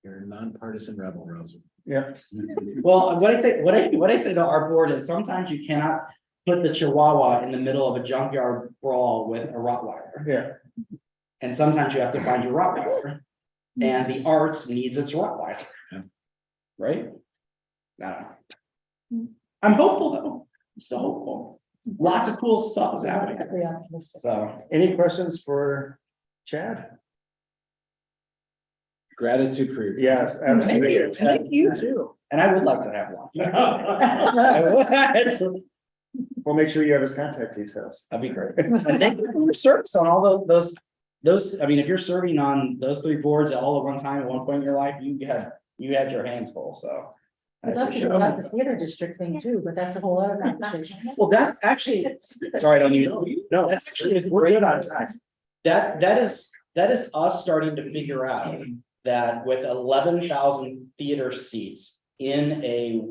Speaker 1: You're a nonpartisan rebel, Rose.
Speaker 3: Yeah.
Speaker 9: Well, what I say to our board is sometimes you cannot put the Chihuahua in the middle of a junkyard brawl with a Rottweiler.
Speaker 3: Yeah.
Speaker 9: And sometimes you have to find your Rottweiler. And the arts needs its Rottweiler. Right? I don't know. I'm hopeful though. I'm still hopeful. Lots of cool stuff is happening.
Speaker 14: Very optimistic.
Speaker 9: So
Speaker 3: Any questions for Chad?
Speaker 1: Gratitude for your.
Speaker 3: Yes, absolutely.
Speaker 9: thank you too. And I would like to have one. I would.
Speaker 3: We'll make sure you have his contact details.
Speaker 9: That'd be great. And thank you for your service on all those, I mean, if you're serving on those 3 boards all at one time, at one point in your life, you had your hands full, so.
Speaker 14: I'd love to hear about the theater district thing too, but that's a whole other conversation.
Speaker 9: Well, that's actually, sorry, I don't need.
Speaker 3: No,
Speaker 9: That's actually a
Speaker 3: we're
Speaker 9: great
Speaker 3: good on time.
Speaker 9: That is us starting to figure out that with 11,000 theater seats in a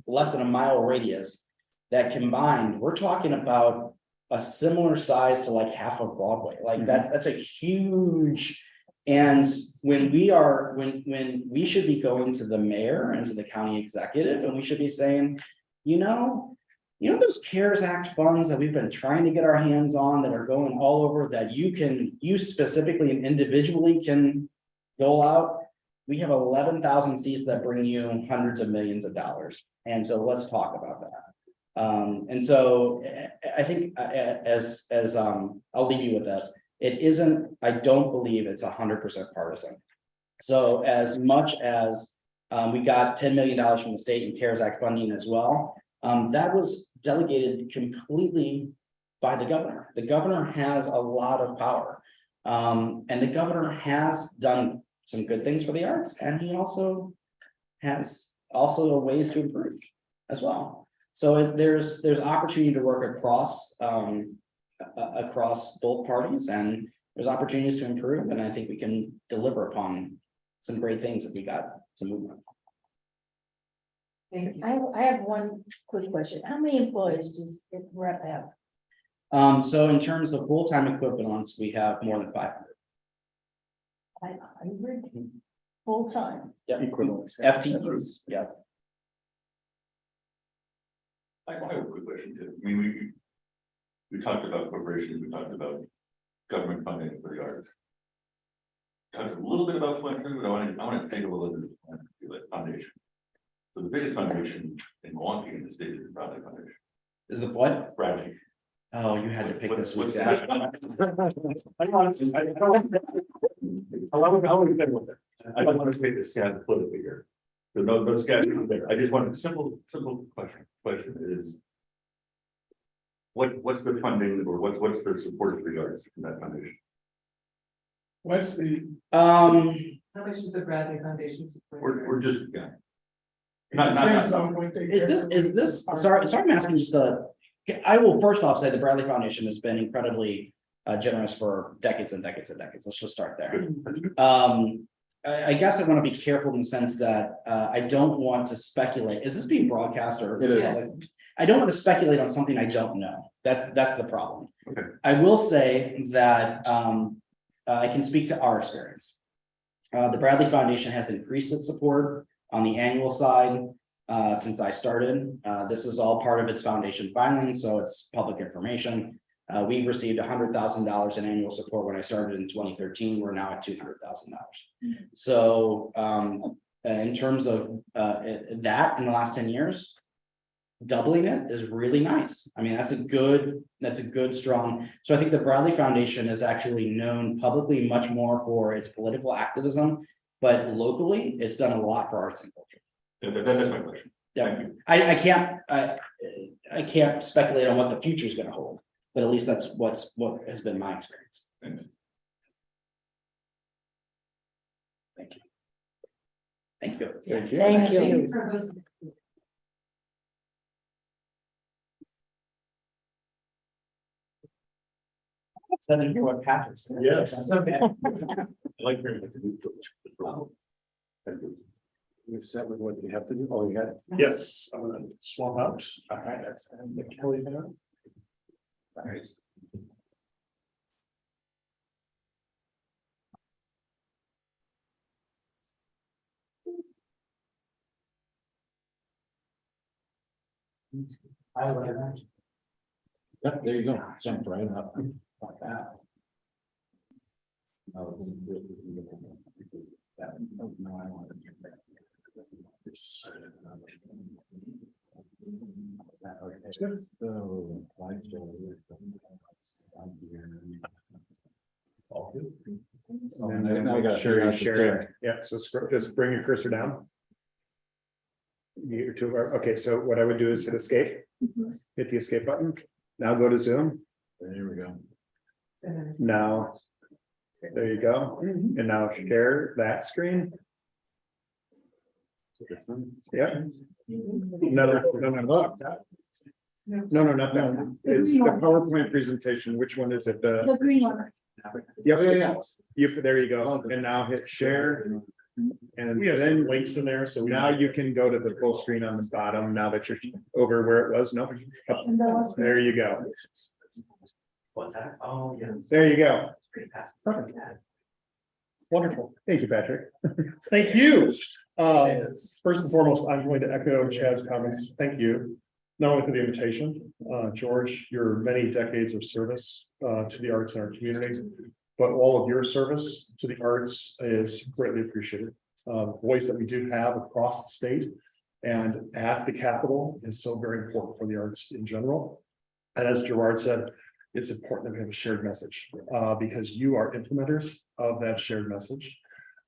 Speaker 9: less than a mile radius, that combined, we're talking about a similar size to like half of Broadway. Like that's a huge. And when we should be going to the mayor and to the county executive, and we should be saying, you know, those CARES Act funds that we've been trying to get our hands on that are going all over, that you specifically and individually can dole out. We have 11,000 seats that bring you hundreds of millions of dollars. And so let's talk about that. And so I think as I'll leave you with this. It isn't, I don't believe it's 100% partisan. So as much as we got $10 million from the state and CARES Act funding as well, that was delegated completely by the governor. The governor has a lot of power. And the governor has done some good things for the arts, and he also has ways to improve as well. So there's opportunity to work across both parties, and there's opportunities to improve, and I think we can deliver upon some great things that we got to move on.
Speaker 14: Thank you. I have one quick question. How many employees does it have?
Speaker 9: So in terms of full-time equivalents, we have more than 500.
Speaker 14: 500 full-time.
Speaker 9: Yeah,
Speaker 3: equivalents.
Speaker 9: FTEs, yeah.
Speaker 10: I have a quick question too. I mean, we talked about corporations, we talked about government funding for the arts. Talked a little bit about Clinton, but I want to take a little bit of the foundation. So the biggest foundation in Milwaukee in the state is the Bradley Foundation.
Speaker 9: Is the what?
Speaker 10: Bradley.
Speaker 9: Oh, you had to pick this week.
Speaker 15: I don't want to take this scan politically here. So no scan there. I just want a simple question. Question is, what's the funding or what's the support for the arts in that foundation?
Speaker 2: what's the,
Speaker 7: How much is the Bradley Foundation support?
Speaker 10: We're just, yeah.
Speaker 2: depends on what they.
Speaker 9: Is this, sorry, I'm asking just I will first off say the Bradley Foundation has been incredibly generous for decades and decades and decades. Let's just start there. I guess I want to be careful in the sense that I don't want to speculate. Is this being broadcast or?
Speaker 1: It is.
Speaker 9: Yeah, I don't want to speculate on something I don't know. That's the problem.
Speaker 10: Okay.
Speaker 9: I will say that I can speak to our experience. The Bradley Foundation has increased its support on the annual side since I started. This is all part of its foundation filing, so it's public information. We received $100,000 in annual support when I started in 2013. We're now at $200,000. So in terms of that in the last 10 years, doubling it is really nice. I mean, that's a good strong. So I think the Bradley Foundation is actually known publicly much more for its political activism, but locally it's done a lot for arts and culture.
Speaker 10: That's my question.
Speaker 9: Yeah, I can't speculate on what the future is going to hold, but at least that's what has been my experience.
Speaker 10: Thanks.
Speaker 9: Thank you. Thank you.
Speaker 6: Thank you.
Speaker 9: Sending you what Patrick's.
Speaker 10: Yes.
Speaker 9: Okay.
Speaker 10: I like hearing it.
Speaker 1: You set with what you have to do? Oh, you got it.
Speaker 3: Yes, I'm gonna swap out.
Speaker 1: All right, that's.
Speaker 3: Kelly there.
Speaker 1: Yep, there you go. Jumped right up. Like that.
Speaker 3: And I got sure you share it. Yeah, so just bring your cursor down. Okay, so what I would do is hit escape, hit the escape button. Now go to Zoom.
Speaker 1: There we go.
Speaker 3: Now, there you go. And now share that screen. Yeah. No, not that one. It's the PowerPoint presentation. Which one is it?
Speaker 14: The green one.
Speaker 3: Yep. There you go. And now hit share. And
Speaker 15: We have
Speaker 3: then
Speaker 15: some links in there, so we.
Speaker 3: now you can go to the full screen on the bottom now that you're over where it was. No. There you go.
Speaker 9: What's that? Oh, yeah.
Speaker 3: There you go.
Speaker 15: Perfect. Wonderful.
Speaker 3: Thank you, Patrick.
Speaker 15: Thank you. First and foremost, I'm going to echo Chad's comments. Thank you. Not only for the invitation, George, your many decades of service to the arts in our communities, but all of your service to the arts is greatly appreciated. The voice that we do have across the state and at the Capitol is so very important for the arts in general. And as Gerard said, it's important that we have a shared message because you are implementers of that shared message.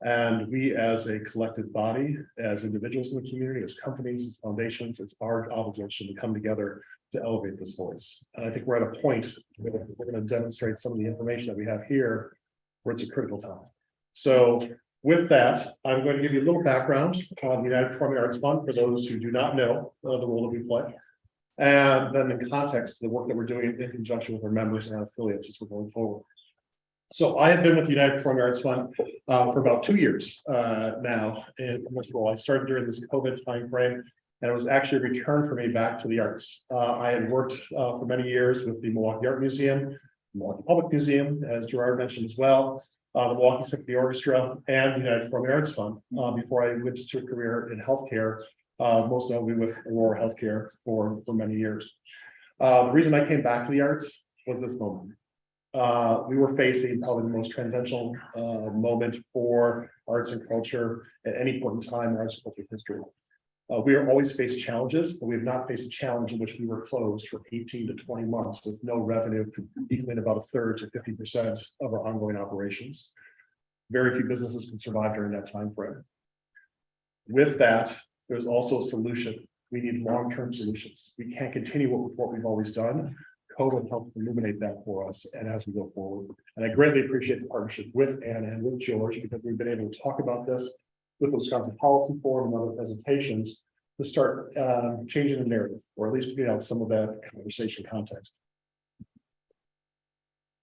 Speaker 15: And we as a collective body, as individuals in the community, as companies, as foundations, it's our obligation to come together to elevate this voice. And I think we're at a point where we're going to demonstrate some of the information that we have here where it's a critical time. So with that, I'm going to give you a little background on the United Performing Arts Fund for those who do not know the role that we play. And then in context, the work that we're doing in conjunction with our members and our affiliates as we're going forward. So I have been with the United Performing Arts Fund for about 2 years now in this role. I started during this COVID timeframe, and it was actually a return for me back to the arts. I had worked for many years with the Milwaukee Art Museum, Milwaukee Public Museum, as Gerard mentioned as well, the Milwaukee Symphony Orchestra, and the United Performing Arts Fund before I went to a career in healthcare, most notably with Aurora Healthcare for many years. The reason I came back to the arts was this moment. We were facing probably the most transcendental moment for arts and culture at any point in time in arts and culture history. We are always faced challenges, but we have not faced a challenge in which we were closed for 18 to 20 months with no revenue, equaling about a third to 50% of our ongoing operations. Very few businesses can survive during that time frame. With that, there's also a solution. We need long-term solutions. We can't continue with what we've always done. COVID helped illuminate that for us and as we go forward. And I greatly appreciate the partnership with Anna and with George because we've been able to talk about this with the Wisconsin Policy Forum and other presentations to start changing the narrative, or at least some of that conversation context.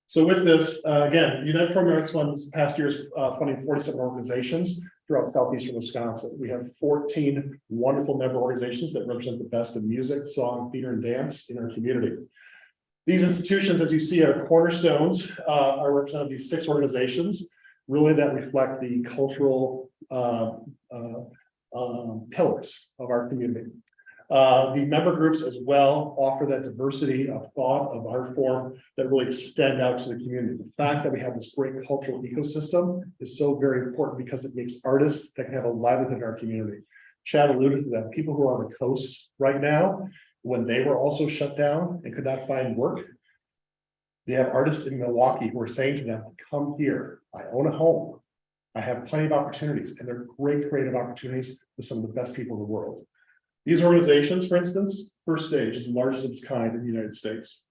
Speaker 15: So with this, again, United Performing Arts Fund this past year is funding 47 organizations throughout southeastern Wisconsin. We have 14 wonderful member organizations that represent the best of music, song, theater, and dance in our community. These institutions, as you see, are cornerstones, are represented these 6 organizations, really that reflect the cultural pillars of our community. The member groups as well offer that diversity of thought, of art form that really extend out to the community. The fact that we have this great cultural ecosystem is so very important because it makes artists that can have a livelihood in our community. Chad alluded to that. People who are on the coast right now, when they were also shut down and could not find work, they have artists in Milwaukee who are saying to them, come here, I own a home. I have plenty of opportunities, and they're great creative opportunities with some of the best people in the world. These organizations, for instance, First Stage is the largest of its kind in the United States.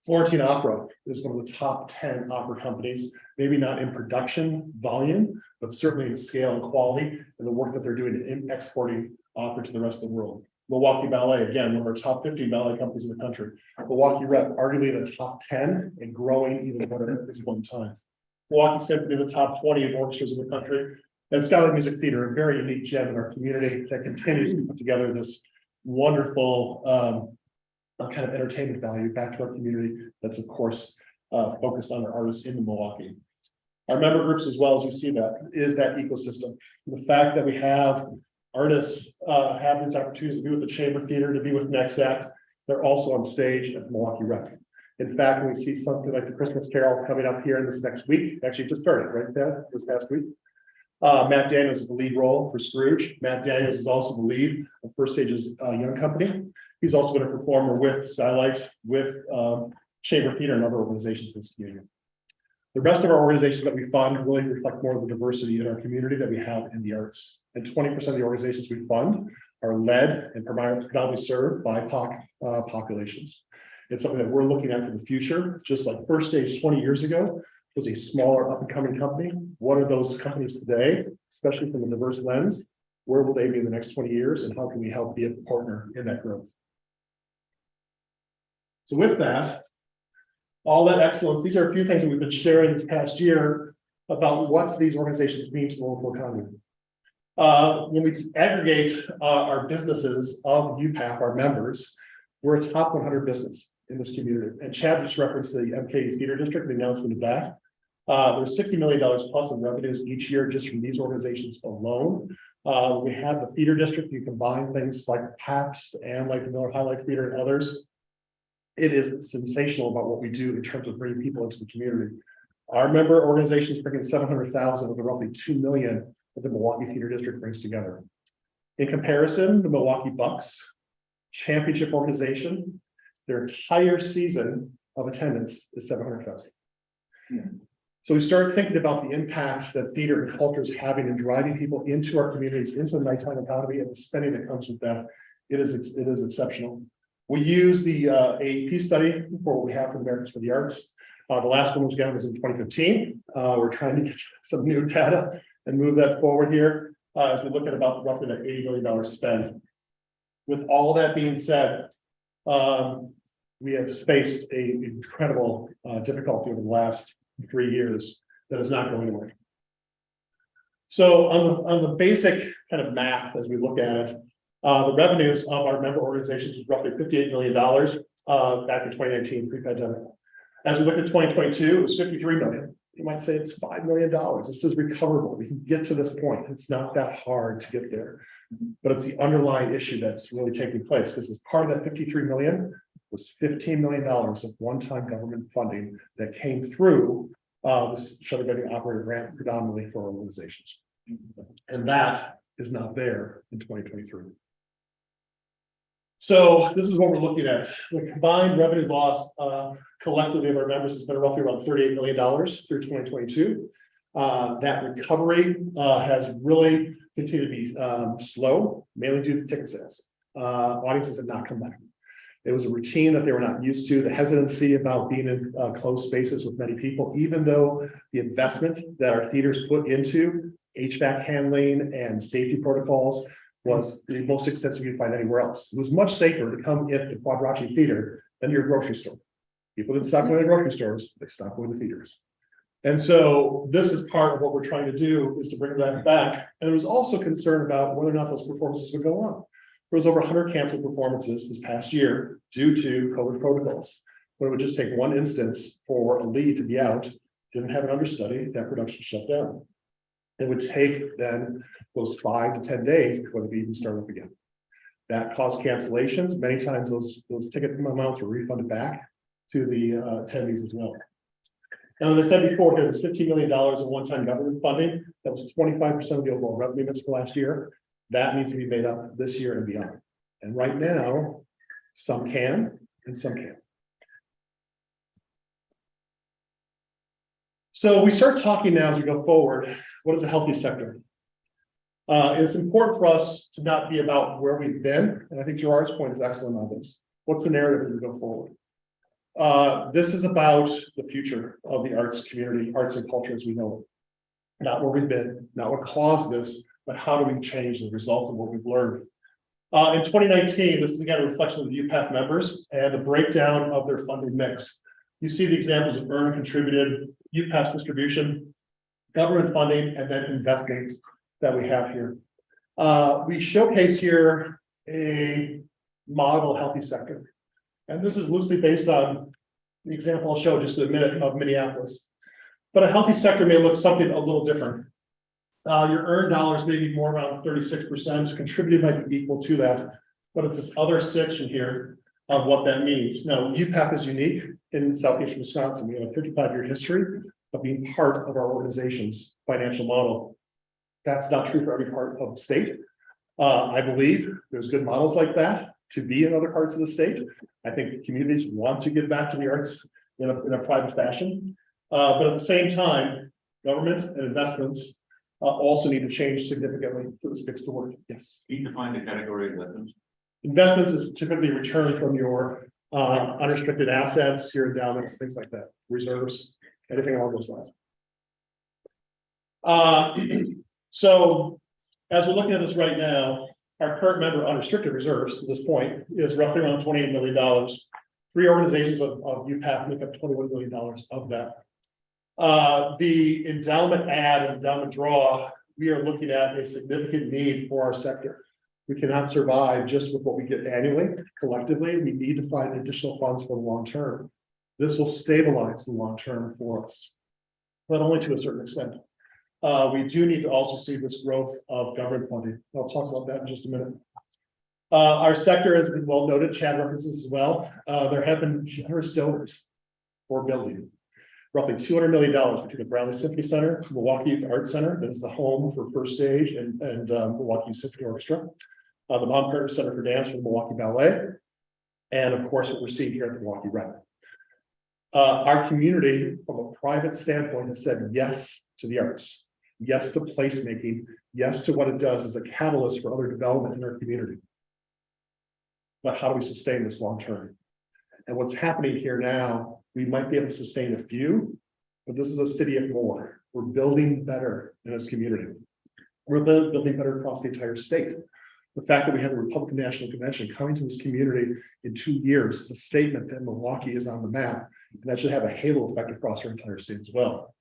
Speaker 15: Florentine Opera is one of the top 10 opera companies, maybe not in production volume, but certainly in scale and quality and the work that they're doing in exporting opera to the rest of the world. Milwaukee Ballet, again, one of our top 50 ballet companies in the country. Milwaukee Rep, arguably in the top 10 and growing even more at this point in time. Milwaukee Symphony, the top 20 of orchestras in the country. And Skylight Music Theater, a very unique gem in our community that continues to put together this wonderful kind of entertainment value back to our community. That's of course focused on our artists in Milwaukee. Our member groups, as well as you see that, is that ecosystem. The fact that we have artists have these opportunities to be with the Chamber Theater, to be with Next Act, they're also on stage at the Milwaukee Rep. In fact, when we see something like the Christmas Carol coming up here in this next week, actually just started, right, Dad, this past week. Matt Daniels is the lead role for Scrooge. Matt Daniels is also the lead of First Stage's Young Company. He's also going to perform with Skylight, with Chamber Theater and other organizations in this community. The rest of our organizations that we fund really reflect more of the diversity in our community that we have in the arts. And 20% of the organizations we fund are led and predominantly served by BIPOC populations. It's something that we're looking at for the future, just like First Stage 20 years ago was a smaller up and coming company. What are those companies today, especially from a diverse lens? Where will they be in the next 20 years and how can we help be a partner in that growth? So with that, all that excellence, these are a few things that we've been sharing this past year about what these organizations mean to the local economy. When we aggregate our businesses of UPAP, our members, we're a top 100 business in this community. And Chad just referenced the MK Theater District, the announcement of that. There's $60 million plus in revenues each year just from these organizations alone. We have the theater district. You combine things like PAPS and like the Miller High Life Theater and others. It is sensational about what we do in terms of bringing people into the community. Our member organizations bring in 700,000 of the roughly 2 million that the Milwaukee Theater District brings together. In comparison, the Milwaukee Bucks, championship organization, their entire season of attendance is 700,000. So we started thinking about the impact that theater and culture is having in driving people into our communities, into the nighttime economy, and the spending that comes with that. It is exceptional. We use the AEP study for what we have for Americans for the Arts. The last one was in 2015. We're trying to get some new data and move that forward here as we look at about roughly that $80 million spend. With all that being said, we have faced an incredible difficulty over the last 3 years that is not going away. So on the basic kind of math, as we look at it, the revenues of our member organizations was roughly $58 million back in 2019, pre-pandemic. As we look at 2022, it was $53 million. You might say it's $5 million. This is recoverable. We can get to this point. It's not that hard to get there, but it's the underlying issue that's really taking place, because as part of that $53 million was $15 million of one-time government funding that came through this shutter betting operator grant predominantly for organizations. And that is not there in 2023. So this is what we're looking at. The combined revenue loss collectively of our members has been roughly around $38 million through 2022. That recovery has really continued to be slow, mainly due to ticket sales. Audiences have not come back. It was a routine that they were not used to, the hesitancy about being in closed spaces with many people, even though the investment that our theaters put into HVAC handling and safety protocols was the most extensive you'd find anywhere else. It was much safer to come in the Quadracci Theater than your grocery store. People didn't stop going to grocery stores, they stopped going to theaters. And so this is part of what we're trying to do, is to bring that back. And there was also concern about whether or not those performances would go on. There was over 100 canceled performances this past year due to COVID protocols. But it would just take one instance for a lead to be out, didn't have an understudy, that production shut down. It would take then those 5 to 10 days before the even start up again. That caused cancellations. Many times those ticket amounts were refunded back to the attendees as well. Now, as I said before, there was $15 million of one-time government funding. That was 25% of the overall revenue mix for last year. That needs to be made up this year and beyond. And right now, some can and some can't. So we start talking now as we go forward, what is a healthy sector? It's important for us to not be about where we've been. And I think Gerard's point is excellent on this. What's the narrative as we go forward? This is about the future of the arts community, arts and culture as we know it. Not where we've been, not what caused this, but how do we change the result of what we've learned? In 2019, this is again a reflection of the UPATH members and the breakdown of their funding mix. You see the examples of earned, contributed, UPATH distribution, government funding, and then investments that we have here. We showcase here a model healthy sector. And this is loosely based on the example I'll show just in a minute of Minneapolis. But a healthy sector may look something a little different. Your earned dollars may be more around 36%, contributed might be equal to that, but it's this other section here of what that means. Now, UPATH is unique in southeastern Wisconsin. We have a 55-year history of being part of our organization's financial model. That's not true for every part of the state. I believe there's good models like that to be in other parts of the state. I think communities want to give back to the arts in a private fashion. But at the same time, government and investments also need to change significantly for this mix to work. Yes.
Speaker 10: Can you define the category of investments?
Speaker 15: Investments is typically return from your unrestricted assets, your endowments, things like that, reserves, anything along those lines. So as we're looking at this right now, our current member unrestricted reserves to this point is roughly around $28 million. 3 organizations of UPATH make up $21 million of that. The endowment add and endowment draw, we are looking at a significant need for our sector. We cannot survive just with what we get annually. Collectively, we need to find additional funds for the long term. This will stabilize the long term for us, but only to a certain extent. We do need to also see this growth of government funding. I'll talk about that in just a minute. Our sector has been well noted, Chad references as well. There have been generous donors for building. Roughly $200 million between the Bradley Symphony Center, Milwaukee Youth Arts Center, that is the home for First Stage and Milwaukee Symphony Orchestra, the Mount Carter Center for Dance for the Milwaukee Ballet, and of course what we're seeing here at the Milwaukee Rep. Our community, from a private standpoint, has said yes to the arts, yes to placemaking, yes to what it does as a catalyst for other development in our community. But how do we sustain this long term? And what's happening here now, we might be able to sustain a few, but this is a city of more. We're building better in this community. We're building better across the entire state. The fact that we have the Republican National Convention coming to this community in 2 years is a statement that Milwaukee is on the map, and that should have a halo effect across our entire state as well.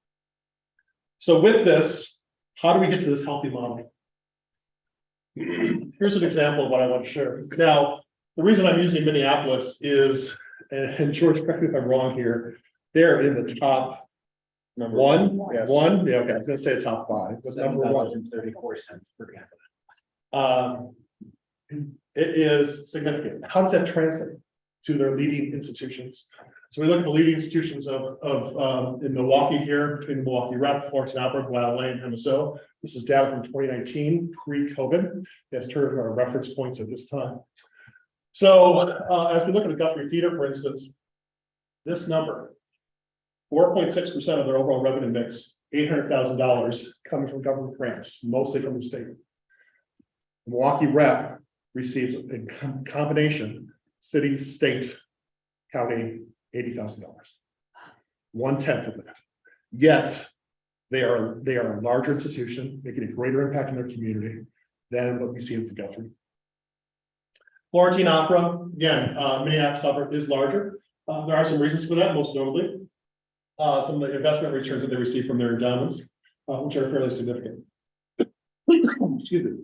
Speaker 15: So with this, how do we get to this healthy model? Here's an example of what I want to share. Now, the reason I'm using Minneapolis is, and George, correct me if I'm wrong here, they're in the top number one.
Speaker 9: Yes.
Speaker 15: One, yeah, okay, I was gonna say top 5, but number 1.
Speaker 9: 34 cents per capita.
Speaker 15: It is significant. How does that translate to their leading institutions? So we look at the leading institutions of in Milwaukee here, between the Milwaukee Rep, Fullerton Opera, Guadalupe, and MSO. This is data from 2019, pre-COVID. That's turned our reference points at this time. So as we look at the Guthrie Theater, for instance, this number, 4.6% of their overall revenue mix, $800,000 coming from government grants, mostly from the state. The Milwaukee Rep receives a combination, city, state, county, $80,000, 1/10 of that. Yet they are a larger institution, making a greater impact in their community than what we see at the Guthrie. Florentine Opera, again, Minneapolis Opera is larger, There are some reasons for that, most notably. Some of the investment returns that they receive from their endowments, which are fairly significant. Excuse me.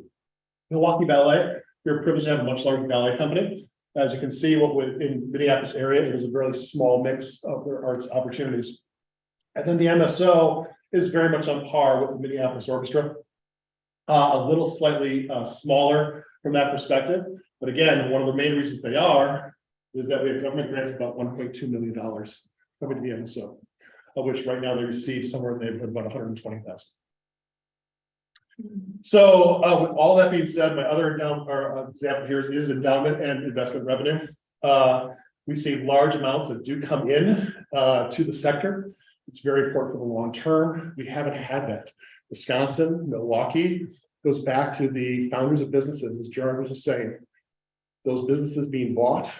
Speaker 15: Milwaukee Ballet, we're privileged to have a much larger ballet company. As you can see, in Minneapolis area, it is a very small mix of their arts opportunities. And then the MSO is very much on par with the Minneapolis Orchestra. A little slightly smaller from that perspective. But again, one of the main reasons they are is that we have government grants of about $1.2 million coming to the MSO, of which right now they receive somewhere in the neighborhood of about 120,000. So with all that being said, my other example here is endowment and investment revenue. We see large amounts that do come in to the sector. It's very important for the long term. We haven't had that. Wisconsin, Milwaukee goes back to the founders of businesses, as Jared was just saying. Those businesses being bought,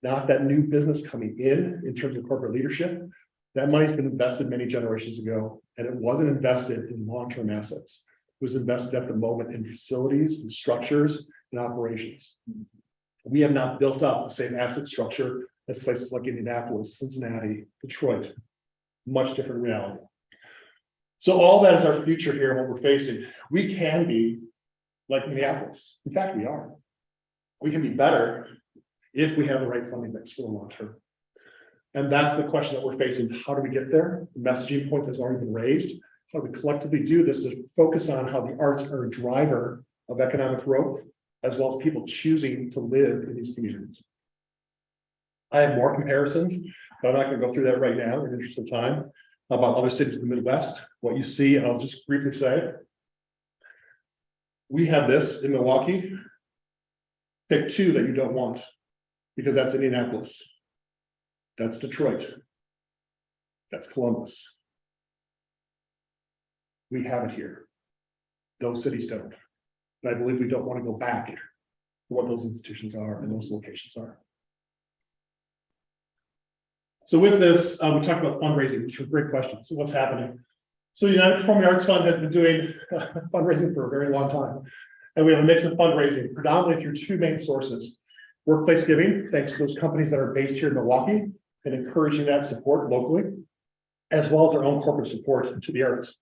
Speaker 15: not that new business coming in terms of corporate leadership. That money's been invested many generations ago, and it wasn't invested in long-term assets. It was invested at the moment in facilities and structures and operations. We have not built up the same asset structure as places like Indianapolis, Cincinnati, Detroit. Much different reality. So all that is our future here, what we're facing. We can be like Minneapolis. In fact, we are. We can be better if we have the right funding mix for the long term. And that's the question that we're facing. How do we get there? The messaging point has already been raised. How do we collectively do this to focus on how the arts are a driver of economic growth, as well as people choosing to live in these communities? I have more comparisons, but I'm not going to go through that right now in the interest of time, about other cities in the Midwest. What you see, and I'll just briefly say, we have this in Milwaukee. Pick two that you don't want, because that's Indianapolis. That's Detroit. That's Columbus. We have it here. Those cities don't. And I believe we don't want to go back to what those institutions are and those locations are. So with this, we talked about fundraising, which was a great question. So what's happening? So the United Performing Arts Fund has been doing fundraising for a very long time. And we have a mix of fundraising, predominantly through two main sources. Workplace giving, thanks to those companies that are based here in Milwaukee and encouraging that support locally, as well as our own corporate support to the arts.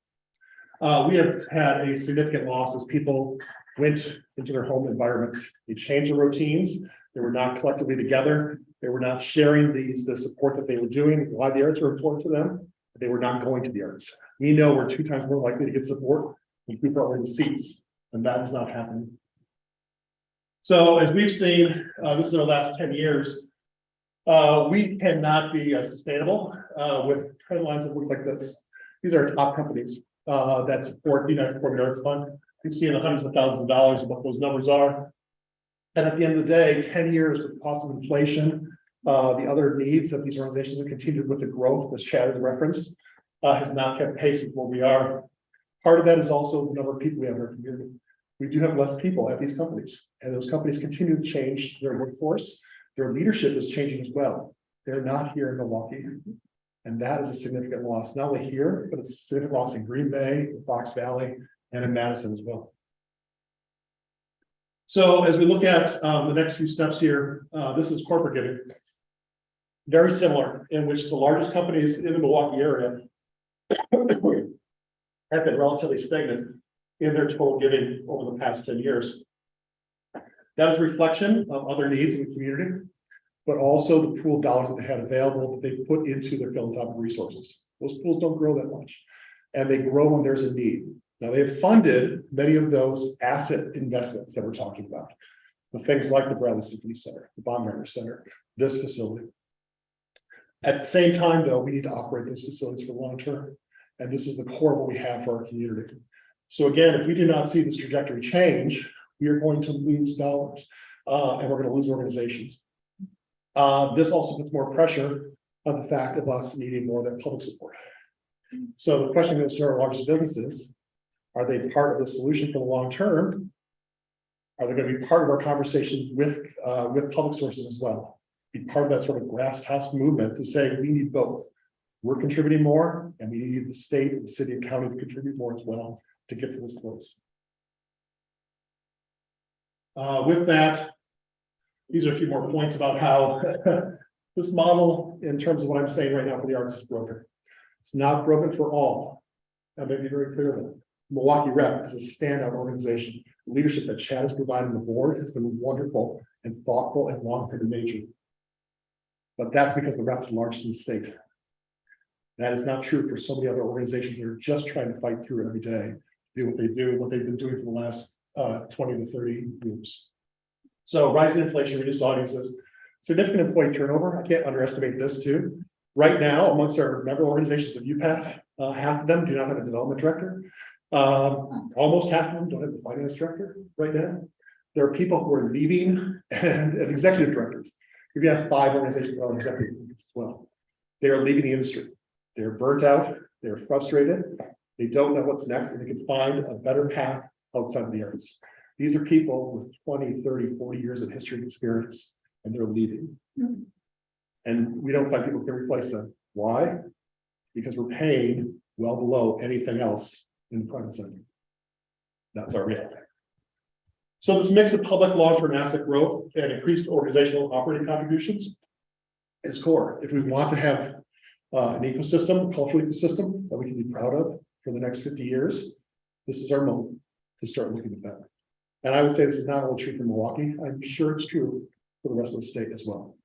Speaker 15: We have had a significant loss as people went into their home environments. They changed their routines. They were not collectively together. They were not sharing the support that they were doing, why the arts are important to them. They were not going to the arts. We know we're 2 times more likely to get support when people are in seats, and that is not happening. So as we've seen, this is our last 10 years, we cannot be sustainable with trend lines that look like this. These are top companies that support the United Performing Arts Fund. You see in the hundreds of thousands of dollars of what those numbers are. And at the end of the day, 10 years with the cost of inflation, the other needs that these organizations have continued with the growth, as Chad has referenced, has not kept pace with where we are. Part of that is also the number of people we have in our community. We do have less people at these companies, and those companies continue to change their workforce. Their leadership is changing as well. They're not here in Milwaukee. And that is a significant loss, not only here, but it's a significant loss in Green Bay, Fox Valley, and in Madison as well. So as we look at the next few steps here, this is corporate giving. Very similar, in which the largest companies in the Milwaukee area have been relatively stagnant in their total giving over the past 10 years. That is a reflection of other needs in the community, but also the pool of dollars that they had available that they put into their philanthropic resources. Those pools don't grow that much, and they grow when there's a need. Now, they have funded many of those asset investments that we're talking about. The things like the Bradley Symphony Center, the Baumgartner Center, this facility. At the same time, though, we need to operate those facilities for the long term. And this is the core of what we have for our community. So again, if we do not see this trajectory change, we are going to lose dollars and we're going to lose organizations. This also puts more pressure on the fact of us needing more of that public support. So the question goes to our largest businesses. Are they part of the solution for the long term? Are they going to be part of our conversation with public sources as well? Be part of that sort of grass house movement to say we need both. We're contributing more, and we need the state and the city and county to contribute more as well to get to this place. With that, these are a few more points about how This model, in terms of what I'm saying right now for the arts, is broken. It's not broken for all. I may be very clear that Milwaukee Rep is a standout organization. The leadership that Chad has provided the board has been wonderful and thoughtful and long-term in nature. But that's because the rep is the largest in the state. That is not true for so many other organizations that are just trying to fight through it every day, do what they do, what they've been doing for the last 20 to 30 years. So rising inflation, reduced audiences, significant employee turnover. I can't underestimate this too. Right now, amongst our member organizations of UPATH, half of them do not have a development director. Almost half of them don't have a finance director right now. There are people who are leaving and executive directors. If you have 5 organizations without executive directors as well, they are leaving the industry. They're burnt out, they're frustrated, they don't know what's next, and they can find a better path outside of the arts. These are people with 20, 30, 40 years of history and experience, and they're leaving. And we don't find people who can replace them. Why? Because we're paying well below anything else in the private sector. That's our reality. So this mix of public long-term asset growth and increased organizational operating contributions is core. If we want to have an ecosystem, a cultural ecosystem that we can be proud of for the next 50 years, this is our moment to start looking at that. And I would say this is not only true for Milwaukee, I'm sure it's true for the rest of the state as well.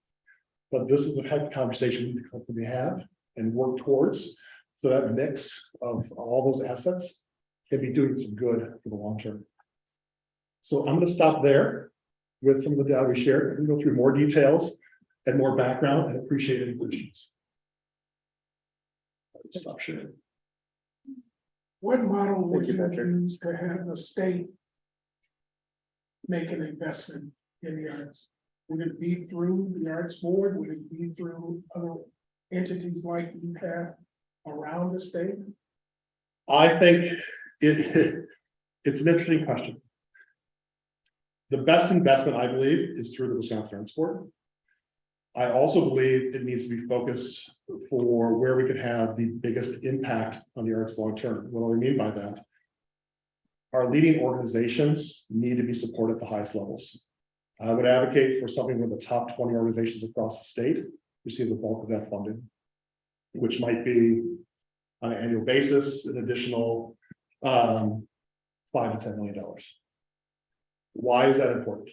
Speaker 15: But this is the type of conversation we need to collectively have and work towards, so that mix of all those assets can be doing some good for the long term. So I'm going to stop there with some of the data we shared. We can go through more details and more background, and appreciate any questions. Stop sharing.
Speaker 2: What model would
Speaker 15: Thank you,
Speaker 2: you
Speaker 15: Patrick.
Speaker 2: use to have the state make an investment in the arts? Would it be through the Arts Board? Would it be through other entities like you have around the state?
Speaker 15: I think it's an interesting question. The best investment, I believe, is through the Wisconsin Arts Board. I also believe it needs to be focused for where we could have the biggest impact on the arts long term. What do I mean by that? Our leading organizations need to be supported at the highest levels. I would advocate for something where the top 20 organizations across the state receive the bulk of that funding, which might be on an annual basis, an additional $5 to $10 million. Why is that important?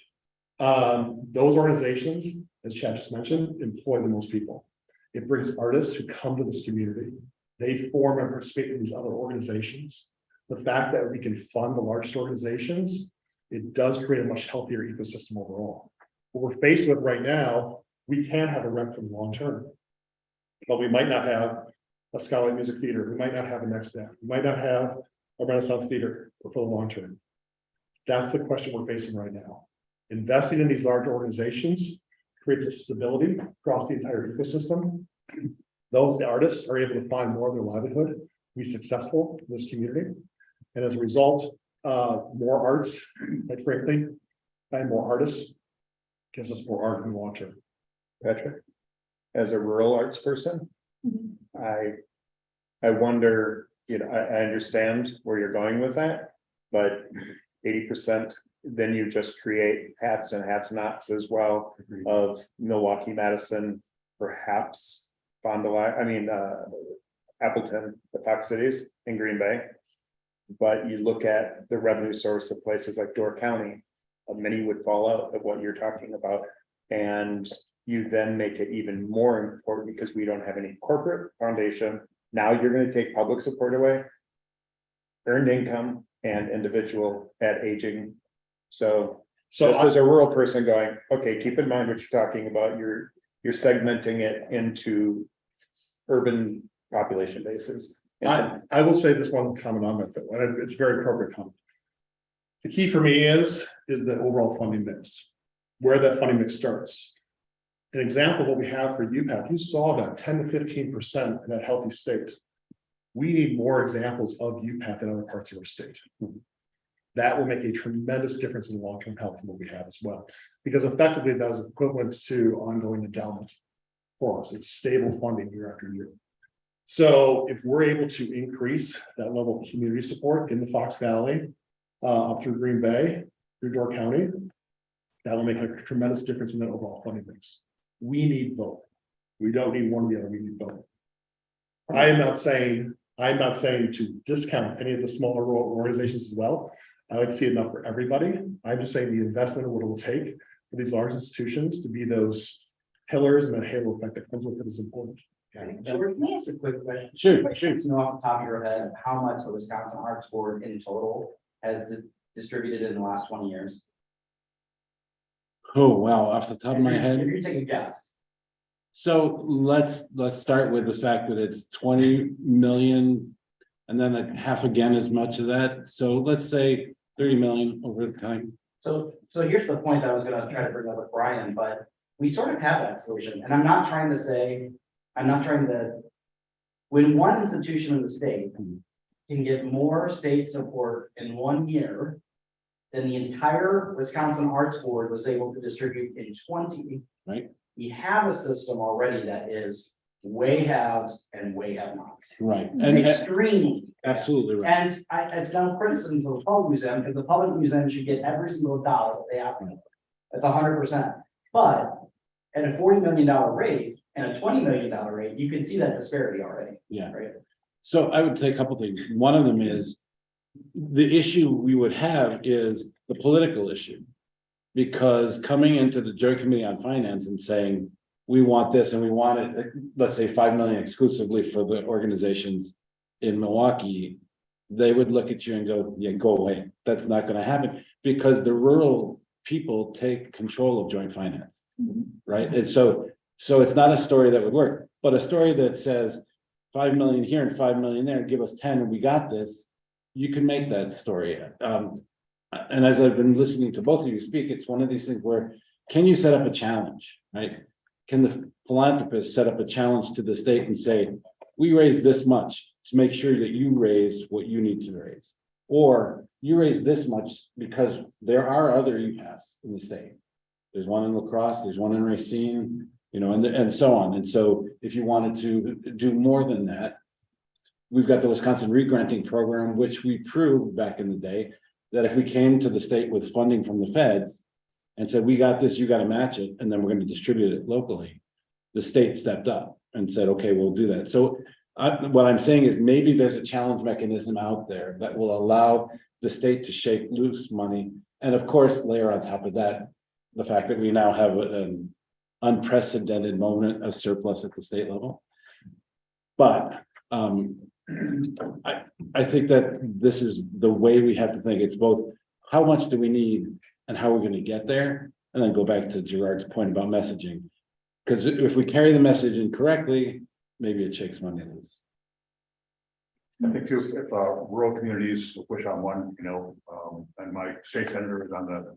Speaker 15: Those organizations, as Chad just mentioned, employ the most people. It brings artists who come to this community. They form and participate in these other organizations. The fact that we can fund the largest organizations, it does create a much healthier ecosystem overall. What we're faced with right now, we can have a rep for the long term, but we might not have a Skylight Music Theater. We might not have a Next Step. We might not have a Renaissance Theater for the long term. That's the question we're facing right now. Investing in these large organizations creates a stability across the entire ecosystem. Those artists are able to find more of their livelihood, be successful in this community. And as a result, more arts, quite frankly, and more artists gives us more art in the long term.
Speaker 3: Patrick, as a rural arts person, I wonder, I understand where you're going with that, but 80%, then you just create haves and have-nots as well of Milwaukee, Madison, perhaps Fond du Lac, Appleton, the Fox Cities in Green Bay. But you look at the revenue source of places like Door County, many would fall out of what you're talking about. And you then make it even more important because we don't have any corporate foundation. Now you're going to take public support away, earned income and individual at aging. So just as a rural person going, okay, keep in mind what you're talking about. You're segmenting it into urban population bases.
Speaker 15: I will say this one comment on that, and it's a very appropriate comment. The key for me is the overall funding mix, where that funding mix starts. An example of what we have for UPATH, you saw that 10 to 15% in that healthy state. We need more examples of UPATH in other parts of our state. That will make a tremendous difference in long-term health in what we have as well. Because effectively that is equivalent to ongoing endowment for us. It's stable funding year after year. So if we're able to increase that level of community support in the Fox Valley, up through Green Bay, through Door County, that will make a tremendous difference in that overall funding mix. We need both. We don't need one or the other, we need both. I'm not saying to discount any of the smaller rural organizations as well. I like to see enough for everybody. I'm just saying the investment of what it will take for these large institutions to be those pillars and that halo effect that comes with it is important.
Speaker 9: George, can I ask a quick question?
Speaker 1: Sure,
Speaker 9: Quick,
Speaker 1: sure.
Speaker 9: to know off the top of your head, how much the Wisconsin Arts Board in total has distributed in the last 20 years?
Speaker 1: Oh, wow, off the top of my
Speaker 9: If
Speaker 1: head.
Speaker 9: you take a guess.
Speaker 1: So let's start with the fact that it's 20 million. And then like half again as much of that. So let's say 30 million over the time.
Speaker 9: So here's the point that I was gonna try to bring up with Brian, but we sort of have that solution, and I'm not trying to. When one institution in the state can get more state support in 1 year than the entire Wisconsin Arts Board was able to distribute in 20.
Speaker 1: Right.
Speaker 9: We have a system already that is way haves and way have nots.
Speaker 1: Right. And
Speaker 9: Extremely.
Speaker 1: absolutely right.
Speaker 9: And it's no criticism of the public museum, because the public museum should get every single dollar that they have. That's 100%. But at a $40 million rate and a $20 million rate, you can see that disparity already.
Speaker 1: Yeah.
Speaker 9: Right.
Speaker 1: So I would say a couple things. One of them is the issue we would have is the political issue. Because coming into the Joint Committee on Finance and saying, we want this and we want it, let's say 5 million exclusively for the organizations in Milwaukee, they would look at you and go, yeah, go away. That's not going to happen because the rural people take control of joint finance. Right. And so it's not a story that would work, but a story that says 5 million here and 5 million there, give us 10 and we got this. You can make that story. And as I've been listening to both of you speak, it's one of these things where, can you set up a challenge, right? Can the philanthropist set up a challenge to the state and say, we raise this much to make sure that you raise what you need to raise? Or you raise this much because there are other UPAS in the state. There's one in La Crosse, there's one in Racine, and so on. And so if you wanted to do more than that, we've got the Wisconsin Regranting Program, which we proved back in the day that if we came to the state with funding from the feds and said, we got this, you got to match it, and then we're going to distribute it locally, the state stepped up and said, okay, we'll do that. So what I'm saying is maybe there's a challenge mechanism out there that will allow the state to shake loose money. And of course, layer on top of that, the fact that we now have an unprecedented moment of surplus at the state level. But I think that this is the way we have to think. It's both how much do we need and how we're going to get there, and then go back to Gerard's point about messaging. Because if we carry the message incorrectly, maybe it shakes money loose.
Speaker 8: I think too, if rural communities, which I'm one, and my state senator is on the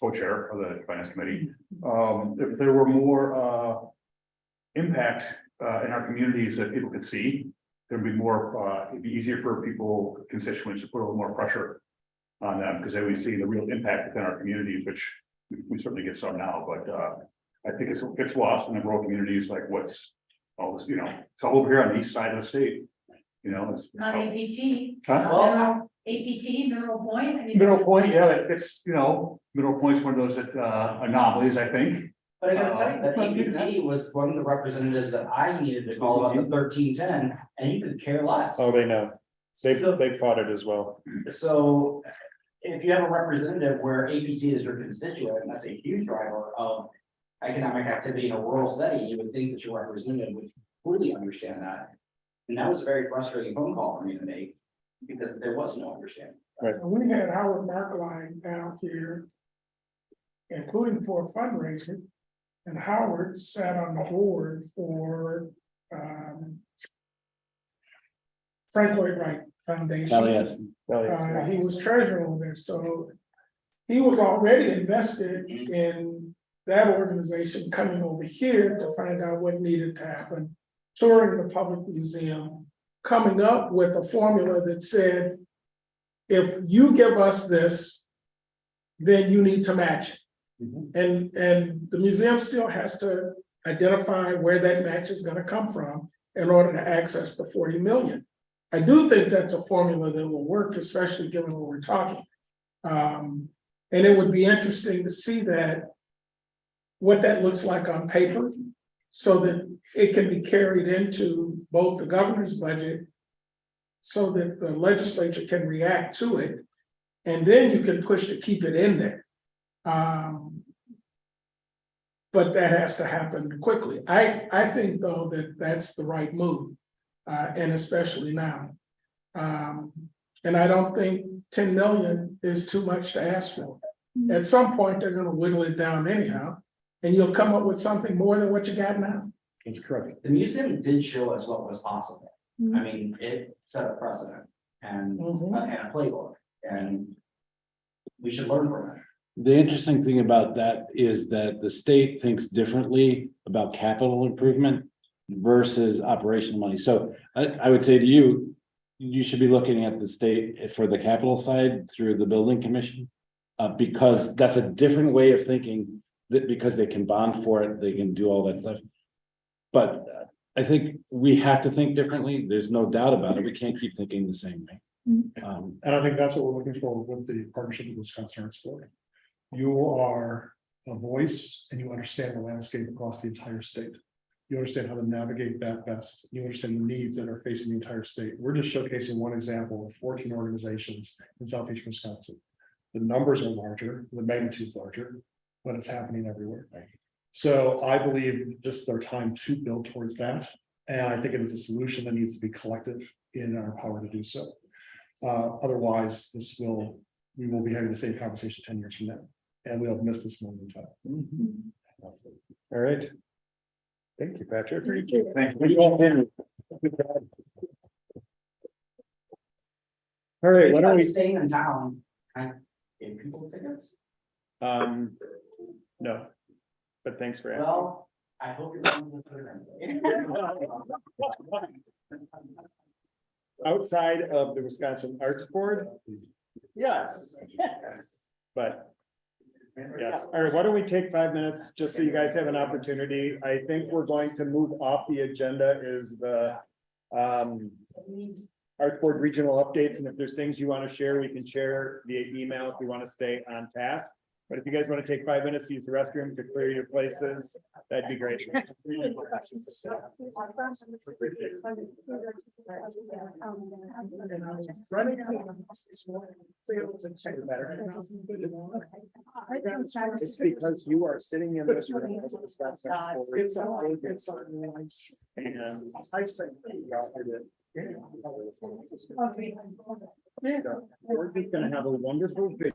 Speaker 8: co-chair of the finance committee. If there were more impact in our communities that people could see, there'd be more, it'd be easier for constituents to put a little more pressure on them because they would see the real impact within our communities, which we certainly get some now, but I think it's lost in the rural communities, like what's all this, it's all over here on the east side of the state. It's
Speaker 14: Not APT.
Speaker 8: Huh?
Speaker 14: APT, Mineral Point. I mean,
Speaker 8: Middle Point, yeah, it's, Middle Point's one of those anomalies, I think.
Speaker 9: But I gotta tell you that APT was one of the representatives that I needed to call about the 1310, and he could care less.
Speaker 3: Oh, they know. They've fought it as well.
Speaker 9: So if you have a representative where APT is your constituent, and that's a huge driver of economic activity in a rural setting, you would think that your representative would fully understand that. And that was a very frustrating phone call for me to make because there was no understanding.
Speaker 3: Right.
Speaker 2: We had Howard Markline down here, including for fundraising, and Howard sat on the board for Frank Lloyd Wright Foundation.
Speaker 1: Yes.
Speaker 2: He was treasurer over there, so he was already invested in that organization coming over here to find out what needed to happen, touring the public museum, coming up with a formula that said, if you give us this, then you need to match it. And the museum still has to identify where that match is going to come from in order to access the 40 million. I do think that's a formula that will work, especially given what we're talking. And it would be interesting to see what that looks like on paper, so that it can be carried into both the governor's budget so that the legislature can react to it, and then you can push to keep it in there. But that has to happen quickly. I think though that that's the right move, and especially now. And I don't think 10 million is too much to ask for. At some point, they're gonna whittle it down anyhow, and you'll come up with something more than what you got now.
Speaker 15: That's correct.
Speaker 9: The museum did show us what was possible.
Speaker 6: Mm-hmm.
Speaker 9: I mean, it set a precedent and a playbook, and we should learn from it.
Speaker 1: The interesting thing about that is that the state thinks differently about capital improvement versus operational money. So I would say to you, you should be looking at the state for the capital side through the building commission. Because that's a different way of thinking, that because they can bond for it, they can do all that stuff. But I think we have to think differently. There's no doubt about it. We can't keep thinking the same way.
Speaker 15: And I think that's what we're looking for with the partnership with Wisconsin Arts Board. You are a voice and you understand the landscape across the entire state. You understand how to navigate that best. You understand the needs that are facing the entire state. We're just showcasing one example of 14 organizations in southeast Wisconsin. The numbers are larger, the magnitude is larger, but it's happening everywhere. So I believe this is our time to build towards that. And I think it is a solution that needs to be collective in our power to do so. Otherwise, we will be having the same conversation 10 years from now, and we'll have missed this moment in time.
Speaker 3: All right. Thank you, Patrick.
Speaker 1: Thank you.
Speaker 3: All right, why don't
Speaker 9: I'm
Speaker 3: we,
Speaker 9: staying in town, I give people tickets.
Speaker 3: no, but thanks for asking.
Speaker 9: Well, I hope it's on the third.
Speaker 3: Outside of the Wisconsin Arts Board? Yes. But, yes, all right, why don't we take 5 minutes, just so you guys have an opportunity. I think we're going to move off the agenda is the Arts Board regional updates, and if there's things you want to share, we can share via email if we want to stay on task. But if you guys want to take 5 minutes to use the restroom to clear your places, that'd be great. It's because you are sitting in this room. As a Wisconsin Arts Board. And I say, we're just gonna have a wonderful video.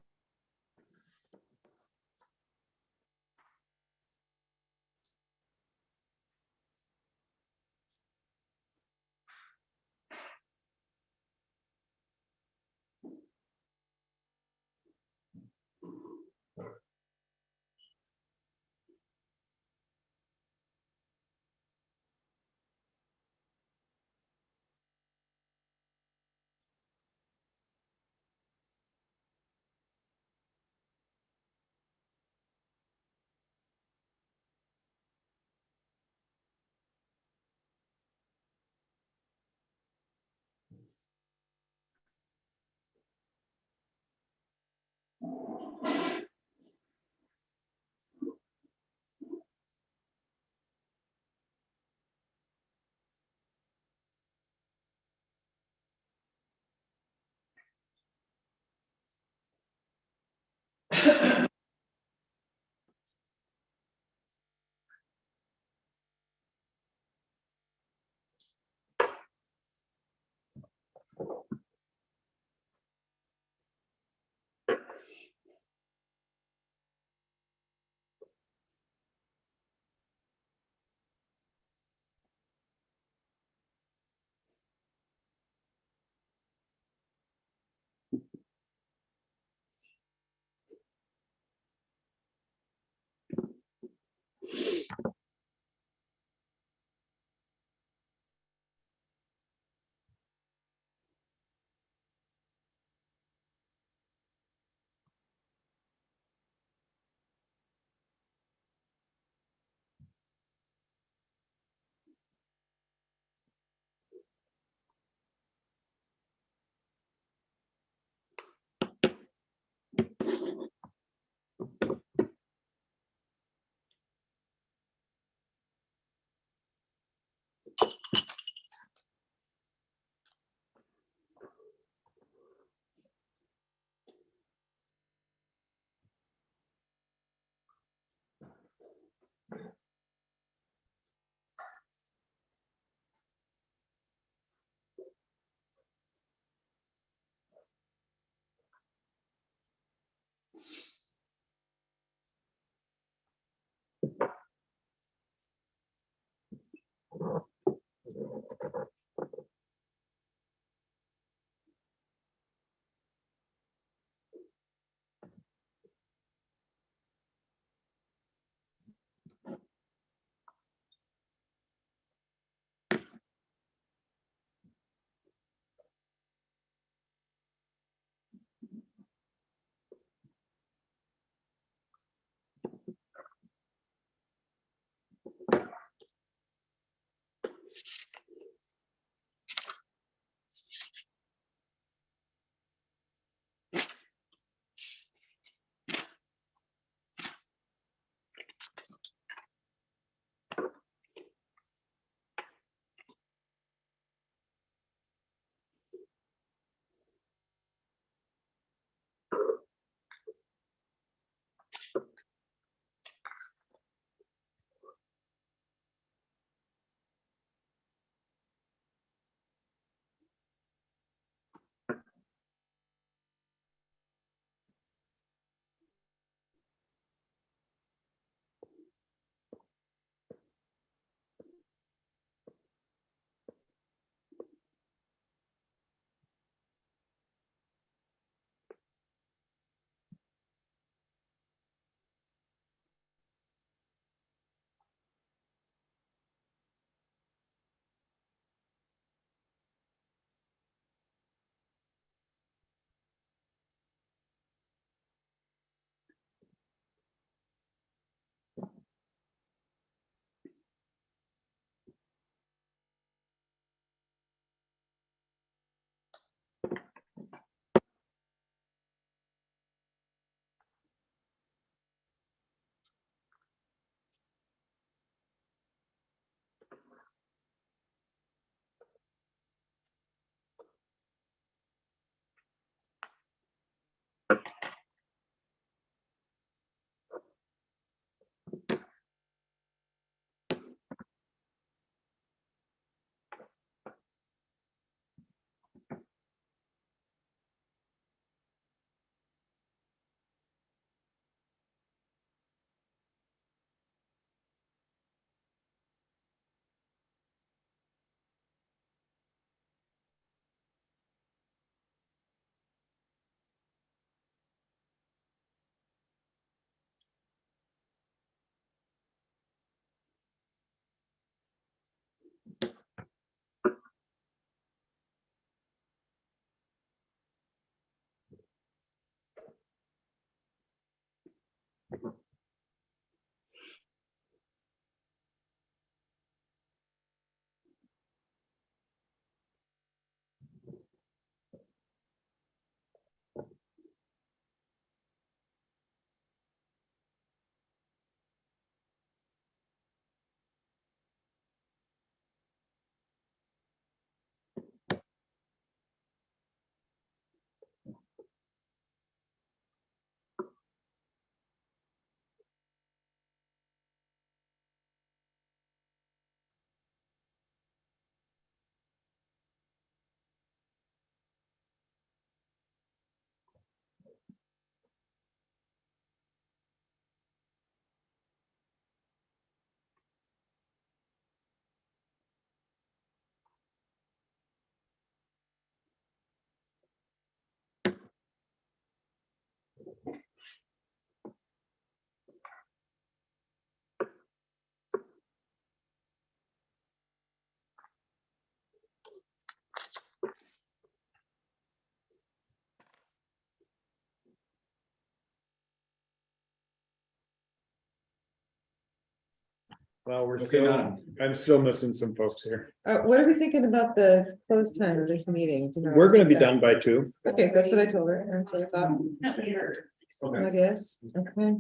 Speaker 3: Well, we're
Speaker 1: Okay,
Speaker 3: still,
Speaker 1: now.
Speaker 3: I'm still missing some folks here.
Speaker 7: What are we thinking about the close time of this meeting?
Speaker 3: We're gonna be done by 2.
Speaker 7: Okay, that's what I told her. That's what I thought. I guess, okay.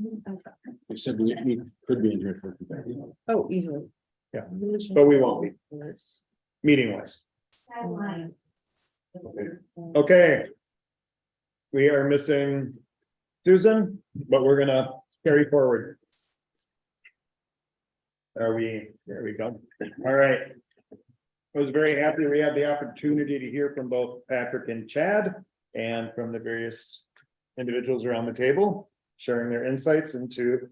Speaker 1: We said we could be in here for.
Speaker 7: Oh, easily.
Speaker 3: Yeah, but we won't be, meeting wise. Okay. We are missing Susan, but we're gonna carry forward. There we go. All right. I was very happy we had the opportunity to hear from both Patrick and Chad and from the various individuals around the table, sharing their insights into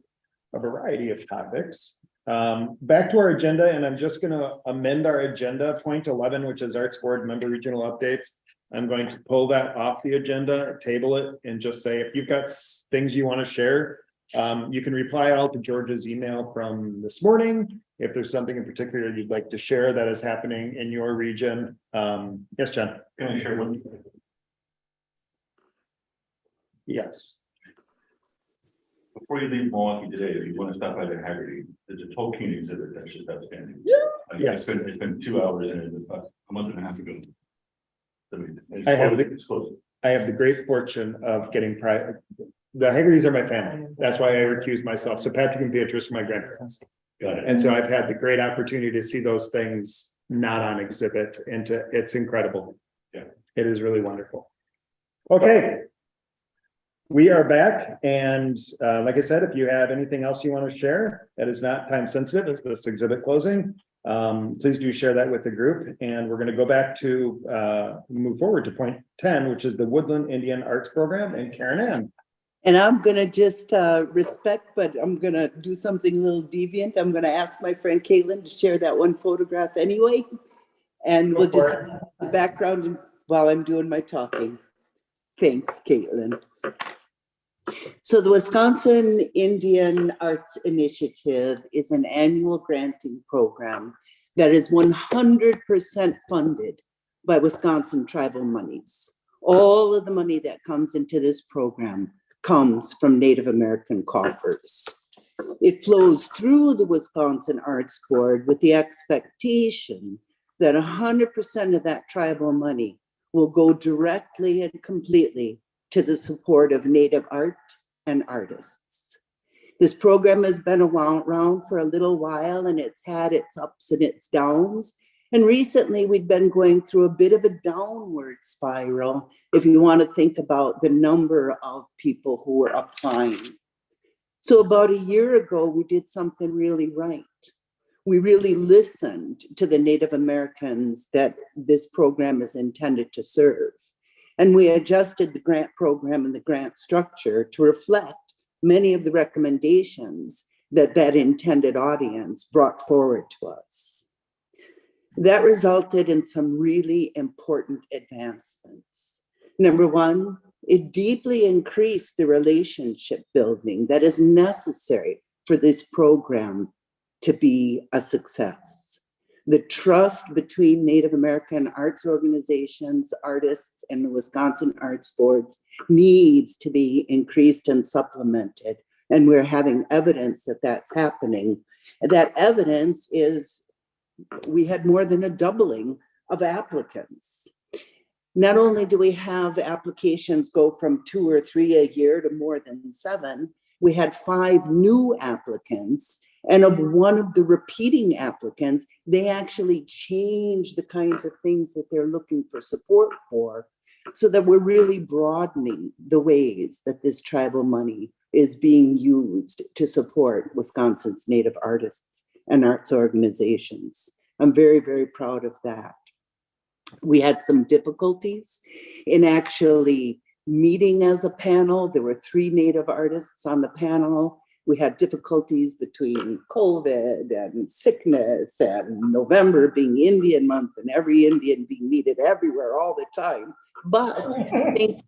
Speaker 3: a variety of topics. Back to our agenda, and I'm just gonna amend our agenda, point 11, which is Arts Board member regional updates. I'm going to pull that off the agenda, table it, and just say, if you've got things you want to share, you can reply all to George's email from this morning. If there's something in particular you'd like to share that is happening in your region. Yes, John.
Speaker 10: Can I share one?
Speaker 3: Yes.
Speaker 10: Before you leave Milwaukee today, if you want to stop by the Haggerty, there's a Tolkien exhibit that's just outstanding.
Speaker 3: Yes.
Speaker 10: It's been 2 hours and it's about a month and a half ago.
Speaker 3: I have the great fortune of getting private. The Haggertys are my family. That's why I recuse myself. So Patrick and Beatrice are my grandparents.
Speaker 10: Got it.
Speaker 3: And so I've had the great opportunity to see those things not on exhibit, and it's incredible.
Speaker 10: Yeah.
Speaker 3: It is really wonderful. Okay. We are back, and like I said, if you have anything else you want to share that is not time sensitive, as this exhibit closing, please do share that with the group. And we're going to go back to move forward to point 10, which is the Woodland Indian Arts Program, and Karen Ann.
Speaker 11: And I'm gonna just respect, but I'm gonna do something a little deviant. I'm gonna ask my friend Caitlin to share that one photograph anyway. And we'll just the background while I'm doing my talking. Thanks, Caitlin. So the Wisconsin Indian Arts Initiative is an annual granting program that is 100% funded by Wisconsin tribal monies. All of the money that comes into this program comes from Native American coffers. It flows through the Wisconsin Arts Board with the expectation that 100% of that tribal money will go directly and completely to the support of Native art and artists. This program has been around for a little while, and it's had its ups and its downs. And recently we've been going through a bit of a downward spiral, if you want to think about the number of people who were applying. So about a year ago, we did something really right. We really listened to the Native Americans that this program is intended to serve. And we adjusted the grant program and the grant structure to reflect many of the recommendations that that intended audience brought forward to us. That resulted in some really important advancements. Number one, it deeply increased the relationship building that is necessary for this program to be a success. The trust between Native American arts organizations, artists, and the Wisconsin Arts Board needs to be increased and supplemented. And we're having evidence that that's happening. That evidence is we had more than a doubling of applicants. Not only do we have applications go from 2 or 3 a year to more than 7, we had 5 new applicants. And of one of the repeating applicants, they actually changed the kinds of things that they're looking for support for, so that we're really broadening the ways that this tribal money is being used to support Wisconsin's Native artists and arts organizations. I'm very, very proud of that. We had some difficulties in actually meeting as a panel. There were 3 Native artists on the panel. We had difficulties between COVID and sickness and November being Indian month and every Indian being needed everywhere all the time. But thanks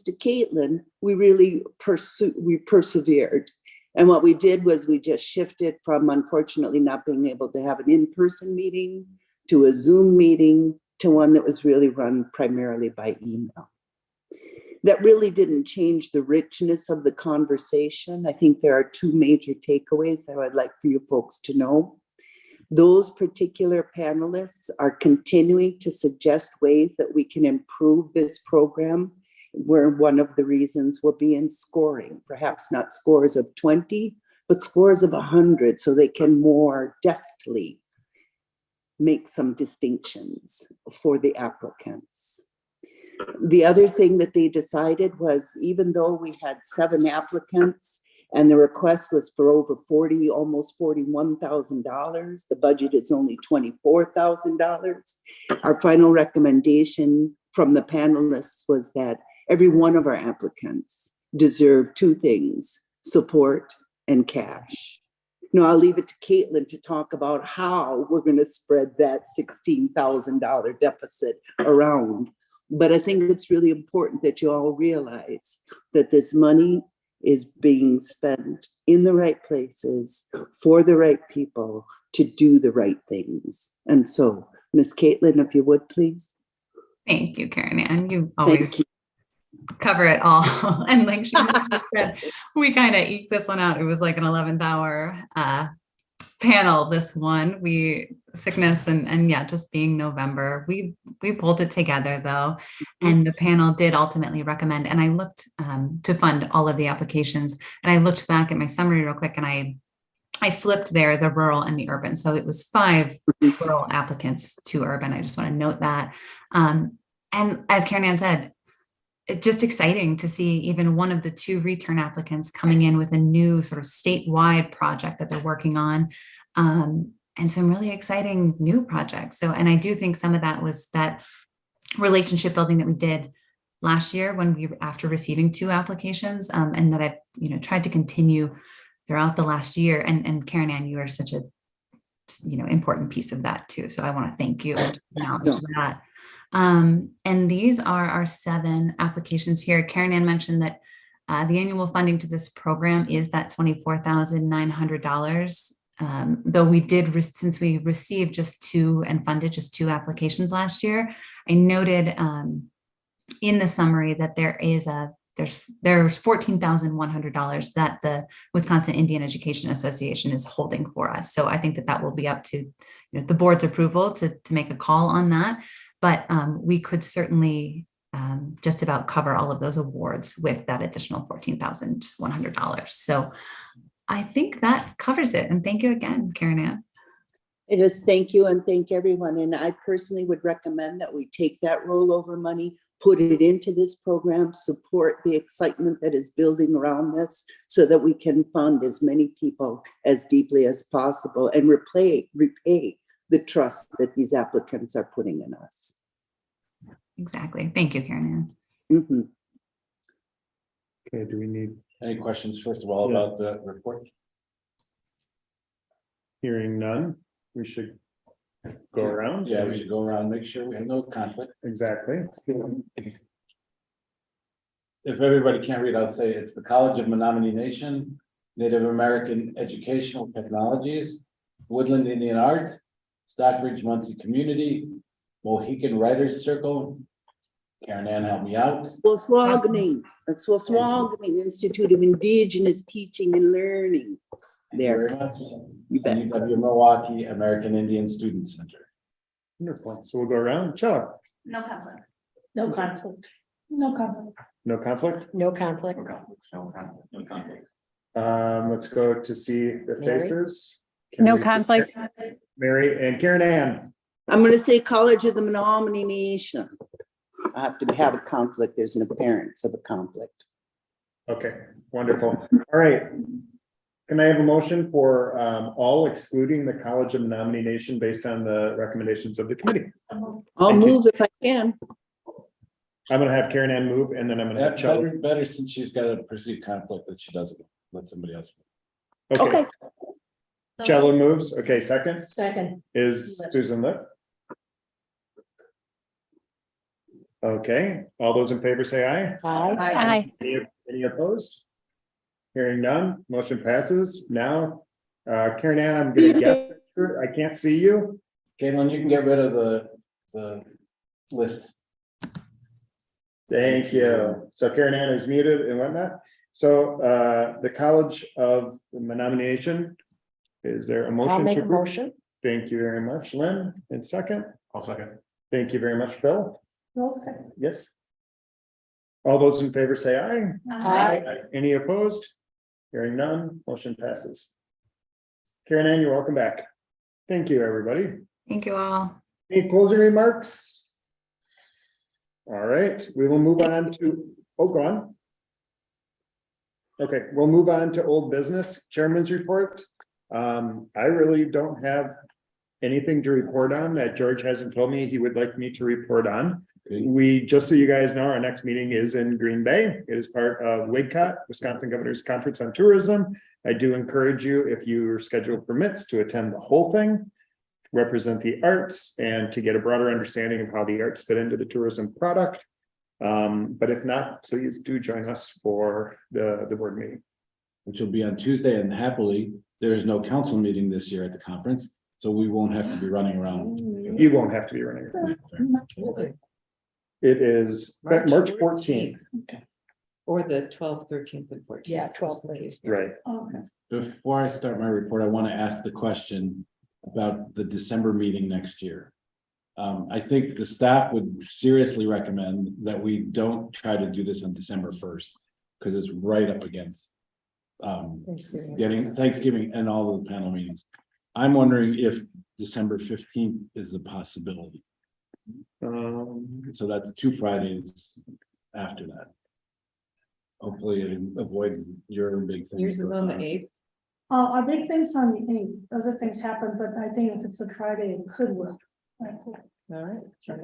Speaker 11: to Caitlin, we really persevered. And what we did was we just shifted from, unfortunately, not being able to have an in-person meeting to a Zoom meeting to one that was really run primarily by email. That really didn't change the richness of the conversation. I think there are 2 major takeaways that I'd like for you folks to know. Those particular panelists are continuing to suggest ways that we can improve this program, where one of the reasons will be in scoring, perhaps not scores of 20, but scores of 100, so they can more deftly make some distinctions for the applicants. The other thing that they decided was, even though we had 7 applicants and the request was for over almost $41,000, the budget is only $24,000. Our final recommendation from the panelists was that every one of our applicants deserve 2 things: support and cash. Now, I'll leave it to Caitlin to talk about how we're going to spread that $16,000 deficit around. But I think it's really important that you all realize that this money is being spent in the right places for the right people to do the right things. And so, Miss Caitlin, if you would, please.
Speaker 4: Thank you, Karen Ann. You always cover it all. And like she said, we kind of eke this one out. It was like an 11th hour panel, this one. Sickness and yeah, just being November. We pulled it together though. And the panel did ultimately recommend, and I looked to fund all of the applications, and I looked back at my summary real quick, and I flipped there the rural and the urban. So it was 5 rural applicants, 2 urban. I just want to note that. And as Karen Ann said, it's just exciting to see even one of the 2 return applicants coming in with a new sort of statewide project that they're working on, and some really exciting new projects. So, and I do think some of that was that relationship building that we did last year after receiving 2 applications, and that I've tried to continue throughout the last year. And Karen Ann, you are such a important piece of that too. So I want to thank you and acknowledge that. And these are our 7 applications here. Karen Ann mentioned that the annual funding to this program is that $24,900. Though we did, since we received just 2 and funded just 2 applications last year, I noted in the summary that there's $14,100 that the Wisconsin Indian Education Association is holding for us. So I think that will be up to the board's approval to make a call on that. But we could certainly just about cover all of those awards with that additional $14,100. So I think that covers it. And thank you again, Karen Ann.
Speaker 11: It is. Thank you, and thank everyone. And I personally would recommend that we take that rollover money, put it into this program, support the excitement that is building around this, so that we can fund as many people as deeply as possible and repay the trust that these applicants are putting in us.
Speaker 4: Exactly. Thank you, Karen
Speaker 11: Ann. Mm-hmm.
Speaker 15: Okay, do we need
Speaker 1: any questions, first of all, about the report?
Speaker 15: Hearing none, we should go around.
Speaker 1: Yeah, we should go around, make sure we have no conflict.
Speaker 15: Exactly.
Speaker 1: If everybody can't read, I'll say it's the College of Menominee Nation, Native American Educational Technologies, Woodland Indian Art, Stockbridge Muncie Community, Mohican Writers Circle. Karen Ann, help me out.
Speaker 11: That's Swaswogning Institute of Indigenous Teaching and Learning.
Speaker 1: Thank you
Speaker 11: There.
Speaker 1: very much.
Speaker 11: You bet.
Speaker 1: And UW Milwaukee American Indian Student Center.
Speaker 3: Wonderful. So we'll go around. Chuck,
Speaker 5: No conflicts.
Speaker 6: No conflict,
Speaker 14: No conflict.
Speaker 3: no conflict?
Speaker 6: no conflict.
Speaker 10: No conflict.
Speaker 3: Let's go to see the
Speaker 6: Mary?
Speaker 3: faces. Can
Speaker 12: No
Speaker 3: we see
Speaker 12: conflict.
Speaker 3: Mary and Karen Ann.
Speaker 11: I'm gonna say College of the Menominee Nation. I have to have a conflict. There's an appearance of a conflict.
Speaker 3: Okay, wonderful. All right. Can I have a motion for all excluding the College of Menominee Nation based on the recommendations of the committee?
Speaker 11: I'll
Speaker 3: Thank you.
Speaker 11: move if I can.
Speaker 3: I'm gonna have Karen Ann move and then I'm gonna have Chuck.
Speaker 1: Better since she's got a perceived conflict that she doesn't let somebody else.
Speaker 11: Okay.
Speaker 3: Cello moves. Okay, second
Speaker 6: Second,
Speaker 3: is Susan Lip. Okay, all those in favor say aye.
Speaker 6: aye.
Speaker 12: Aye.
Speaker 3: Any opposed? Hearing none, motion passes. Now, Karen Ann, I'm gonna guess, I can't see you.
Speaker 1: Caitlin, you can get rid of the list.
Speaker 3: Thank you. So Karen Ann is muted and whatnot. So, the College of Menominee Nation, is there a
Speaker 6: I'll
Speaker 3: motion?
Speaker 6: make
Speaker 3: to
Speaker 6: a
Speaker 3: approve?
Speaker 6: motion.
Speaker 3: Thank you very much, Lynn. And second,
Speaker 8: I'll second.
Speaker 3: thank you very much, Bill.
Speaker 14: No second.
Speaker 3: Yes. All those in favor say aye.
Speaker 6: Aye.
Speaker 3: Any opposed? Hearing none, motion passes. Karen Ann, you're welcome back. Thank you, everybody.
Speaker 4: Thank you all.
Speaker 3: Any closing remarks? All right, we will move on to, go on. Okay, we'll move on to old business, chairman's report. I really don't have anything to report on that George hasn't told me he would like me to report on. We, just so you guys know, our next meeting is in Green Bay. It is part of WGCOT, Wisconsin Governor's Conference on Tourism. I do encourage you, if your schedule permits, to attend the whole thing, represent the arts, and to get a broader understanding of how the arts fit into the tourism product. But if not, please do join us for the board meeting.
Speaker 1: Which will be on Tuesday, and happily, there is no council meeting this year at the conference, so we won't have to be running around.
Speaker 3: You won't have to be running around. It is March 14th,
Speaker 7: Or the 12th, 13th, and 14th.
Speaker 6: Yeah, 12th, 13th.
Speaker 3: right?
Speaker 14: Okay.
Speaker 1: Before I start my report, I want to ask the question about the December meeting next year. I think the staff would seriously recommend that we don't try to do this on December 1st, because it's right up against getting Thanksgiving and all of the panel meetings. I'm wondering if December 15th is a possibility. So that's 2 Fridays after that. Hopefully it avoids your big thing.
Speaker 7: Yours is on the 8th.
Speaker 14: Our big things on the 8th, other things happen, but I think if it's a Friday, it could work.
Speaker 7: All right.
Speaker 1: So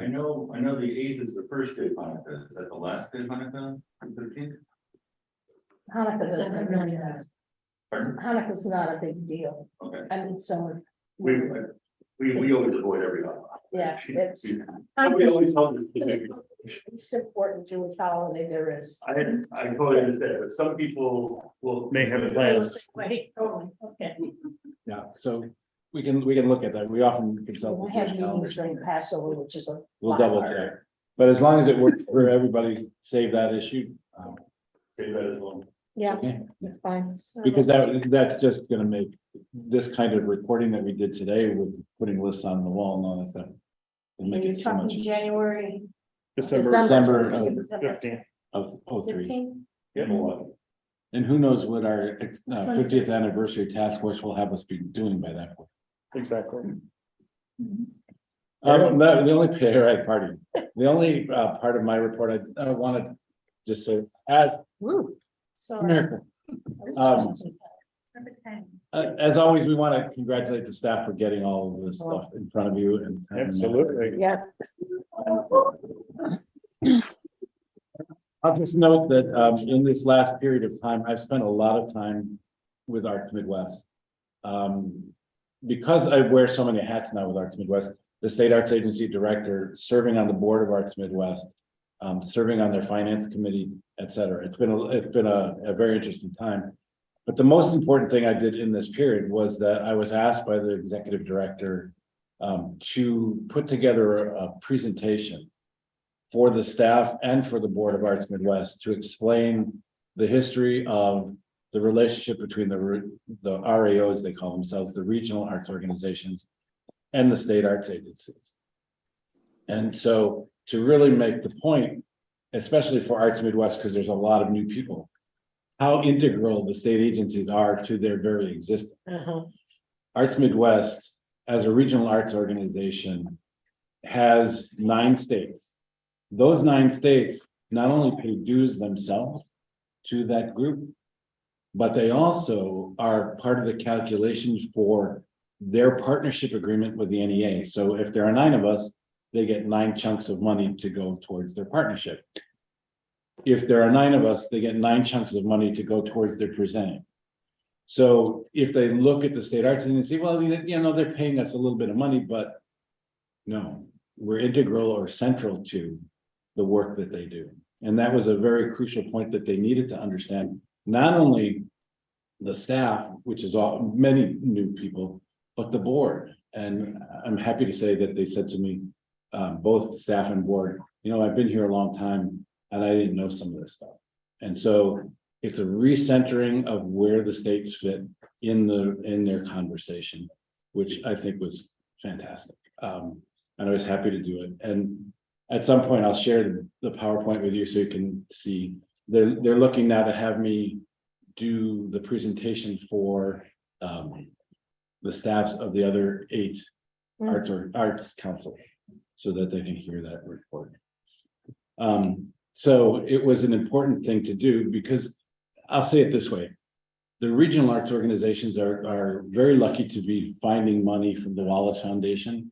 Speaker 10: I know the 8th is the first day of Hanukkah. Is that the last day of Hanukkah? The 13th?
Speaker 14: Hanukkah doesn't really have.
Speaker 10: Pardon?
Speaker 14: Hanukkah's not a big deal.
Speaker 10: Okay.
Speaker 14: I mean, so.
Speaker 10: We always avoid every holiday.
Speaker 14: Yeah, it's.
Speaker 10: Somebody always tells us to do it.
Speaker 14: It's important Jewish holiday there is.
Speaker 10: I totally understand, but some people will.
Speaker 3: May have plans.
Speaker 14: Wait, totally, okay.
Speaker 1: yeah, so we can look at that. We often consult.
Speaker 14: I
Speaker 1: the
Speaker 14: have
Speaker 1: Jewish
Speaker 14: meetings
Speaker 1: calendar.
Speaker 14: during Passover, which is a.
Speaker 1: We'll
Speaker 14: lot
Speaker 1: double
Speaker 14: harder.
Speaker 1: check. But as long as it works for everybody, save that issue.
Speaker 10: Say that as well.
Speaker 14: Yeah,
Speaker 1: Okay.
Speaker 14: it's fine.
Speaker 1: Because that's just gonna make this kind of reporting that we did today with putting lists on the wall and all that stuff. It'll make
Speaker 14: You're
Speaker 1: it so much
Speaker 14: talking January.
Speaker 3: December
Speaker 1: December
Speaker 3: 15th.
Speaker 1: of 03.
Speaker 14: 15?
Speaker 10: Yeah, Milwaukee.
Speaker 1: And who knows what our 50th anniversary task force will have us be doing by that point.
Speaker 3: Exactly.
Speaker 1: The only party, the only part of my report I want to just say, it's a miracle.
Speaker 5: Perfect time.
Speaker 1: As always, we want to congratulate the staff for getting all of this stuff in front of you and.
Speaker 3: Absolutely.
Speaker 6: Yeah.
Speaker 1: I'll just note that in this last period of time, I've spent a lot of time with Arts Midwest. Because I wear so many hats now with Arts Midwest, the State Arts Agency Director, serving on the board of Arts Midwest, serving on their finance committee, et cetera. It's been a very interesting time. But the most important thing I did in this period was that I was asked by the executive director to put together a presentation for the staff and for the Board of Arts Midwest to explain the history of the relationship between the RAOs, they call themselves, the regional arts organizations, and the state arts agencies. And so to really make the point, especially for Arts Midwest, because there's a lot of new people, how integral the state agencies are to their very existence. Arts Midwest, as a regional arts organization, has 9 states. Those 9 states not only pay dues themselves to that group, but they also are part of the calculations for their partnership agreement with the NEA. So if there are 9 of us, they get 9 chunks of money to go towards their partnership. If there are 9 of us, they get 9 chunks of money to go towards their presenting. So if they look at the state arts and they say, well, you know, they're paying us a little bit of money, but no, we're integral or central to the work that they do. And that was a very crucial point that they needed to understand, not only the staff, which is all many new people, but the board. And I'm happy to say that they said to me, both staff and board, you know, I've been here a long time and I didn't know some of this stuff. And so it's a recentering of where the states fit in their conversation, which I think was fantastic. And I was happy to do it. And at some point I'll share the PowerPoint with you so you can see. They're looking now to have me do the presentation for the staffs of the other 8 arts council, so that they can hear that report. So it was an important thing to do, because I'll say it this way. The regional arts organizations are very lucky to be finding money from the Wallace Foundation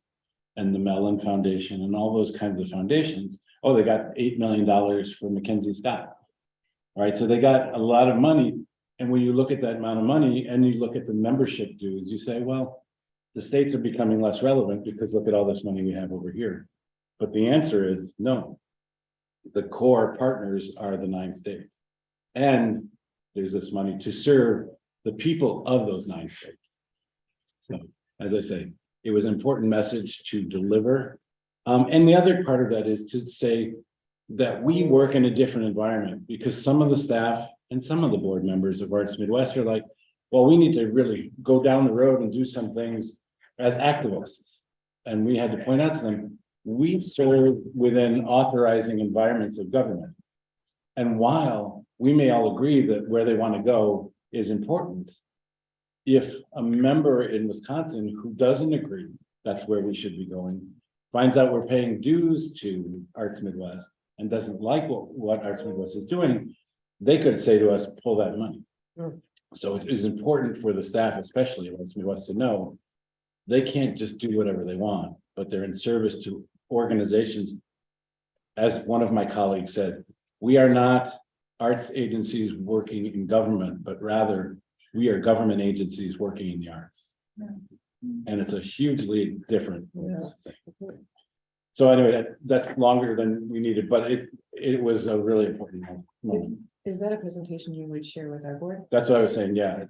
Speaker 1: and the Mellon Foundation and all those kinds of foundations. Oh, they got $8 million from Mackenzie Scott. All right, so they got a lot of money. And when you look at that amount of money and you look at the membership dues, you say, well, the states are becoming less relevant because look at all this money we have over here. But the answer is no. The core partners are the 9 states. And there's this money to serve the people of those 9 states. So, as I say, it was an important message to deliver. And the other part of that is to say that we work in a different environment, because some of the staff and some of the board members of Arts Midwest are like, well, we need to really go down the road and do some things as activists. And we had to point out to them, we serve within authorizing environments of government. And while we may all agree that where they want to go is important, if a member in Wisconsin who doesn't agree that's where we should be going, finds out we're paying dues to Arts Midwest and doesn't like what Arts Midwest is doing, they could say to us, pull that money. So it is important for the staff, especially at Arts Midwest, to know they can't just do whatever they want, but they're in service to organizations. As one of my colleagues said, we are not arts agencies working in government, but rather we are government agencies working in the arts. And it's a hugely different thing. So anyway, that's longer than we needed, but it was a really important moment.
Speaker 7: Is that a presentation you would share with our board?
Speaker 1: That's what I was saying, yeah.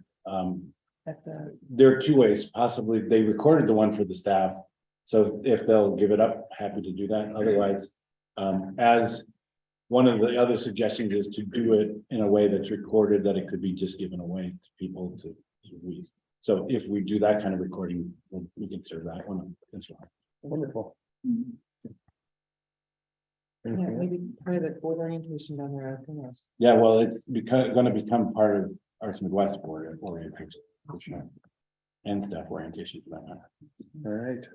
Speaker 1: There are 2 ways, possibly they recorded the one for the staff. So if they'll give it up, happy to do that. Otherwise, as one of the other suggestions is to do it in a way that's recorded, that it could be just given away to people to read. So if we do that kind of recording, we can serve that one as well.
Speaker 3: Wonderful.
Speaker 7: Yeah, maybe part of the board orientation down there.
Speaker 1: Yeah, well, it's going to become part of Arts Midwest board orientation, for sure. And staff orientation for that matter.
Speaker 3: All right.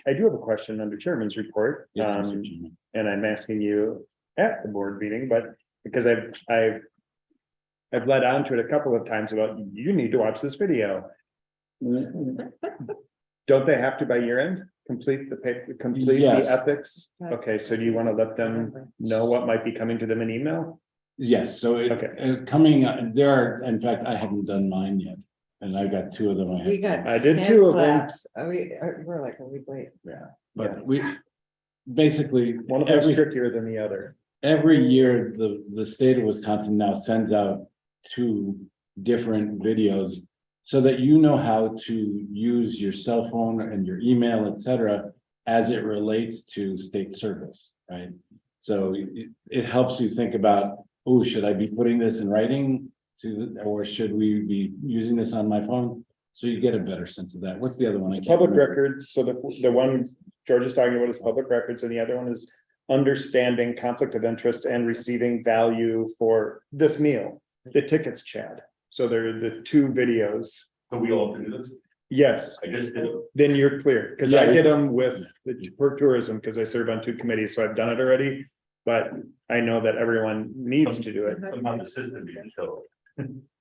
Speaker 3: I do have a question under Chairman's report.
Speaker 1: Yes, Mr. Chairman.
Speaker 3: And I'm asking you at the board meeting, but because I've led on to it a couple of times about you need to watch this video. Don't they have to by year end complete the paper, complete
Speaker 1: Yes.
Speaker 3: the ethics? Okay, so do you want to let them know what might be coming to them in email?
Speaker 1: Yes, so coming, there are, in fact, I haven't done mine yet. And I got 2 of them.
Speaker 3: I did 2 of them.
Speaker 7: We're like a week late.
Speaker 1: Yeah, but we basically
Speaker 3: One of them's trickier than the other.
Speaker 1: Every year, the state of Wisconsin now sends out to different videos so that you know how to use your cell phone and your email, et cetera, as it relates to state service, right? So it helps you think about, oh, should I be putting this in writing or should we be using this on my phone? So you get a better sense of that. What's the other one? I
Speaker 3: It's
Speaker 1: can't
Speaker 3: public
Speaker 1: remember.
Speaker 3: records, so the one George is talking about is public records, and the other one is understanding conflict of interest and receiving value for this meal, the tickets, Chad. So they're the two videos.
Speaker 10: So we all do this.
Speaker 3: Yes,
Speaker 10: I just did it.
Speaker 3: then you're clear, because I
Speaker 1: Yeah.
Speaker 3: did them with the per tourism, because I serve on two committees, so I've done it already. But I know that everyone needs to do it.
Speaker 10: Somehow the system didn't show.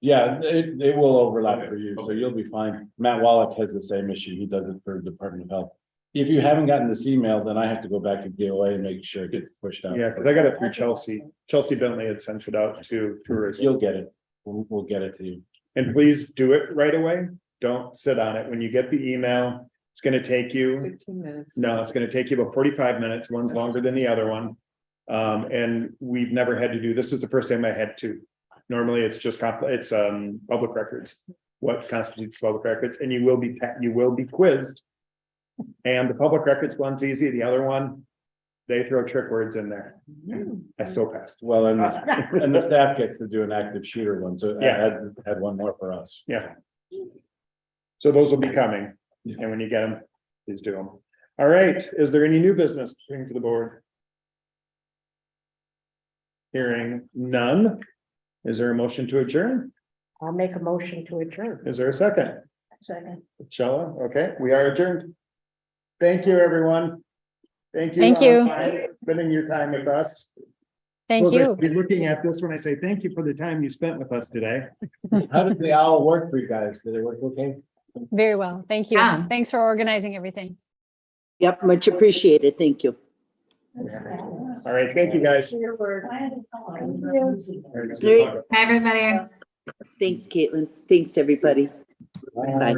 Speaker 1: Yeah, it will overlap for you, so you'll be fine. Matt Wallach has the same issue. He does it for Department of Health. If you haven't gotten this email, then I have to go back to DOA and make sure it gets pushed out.
Speaker 3: Yeah, because I got it through Chelsea. Chelsea Bentley had sent it out to tourism.
Speaker 1: You'll get it. We'll get it to you.
Speaker 3: And please do it right away. Don't sit on it. When you get the email, it's gonna take you,
Speaker 7: 15 minutes.
Speaker 3: no, it's gonna take you about 45 minutes. One's longer than the other one. And we've never had to do, this is the first time I had to. Normally, it's just, public records. What constitutes public records, and you will be quizzed. And the public records one's easy, the other one, they throw trick words in there. I still passed.
Speaker 1: Well, and the staff gets to do an active shooter one, so I
Speaker 3: Yeah.
Speaker 1: had one more for us.
Speaker 3: Yeah. So those will be coming, and when you get them, please do them. All right, is there any new business to bring to the board? Hearing none. Is there a motion to adjourn?
Speaker 6: I'll make a motion to adjourn.
Speaker 3: Is there a second?
Speaker 6: Second.
Speaker 3: Chella, okay, we are adjourned. Thank you, everyone. Thank you.
Speaker 12: Thank you.
Speaker 3: for Spending your time with us.
Speaker 12: Thank
Speaker 3: Suppose I
Speaker 12: you.
Speaker 3: should Be looking at this when I say thank you for the time you spent with us today.
Speaker 1: How did the owl work for you guys? Did it work okay?
Speaker 12: Very well. Thank you.
Speaker 4: Yeah.
Speaker 12: Thanks for organizing everything.
Speaker 11: Yep, much appreciated. Thank you.
Speaker 3: All right, thank you, guys.
Speaker 5: Your word.
Speaker 3: All right, see you.
Speaker 11: Great.
Speaker 4: Hi, everybody.
Speaker 11: Thanks, Caitlin. Thanks, everybody. Bye.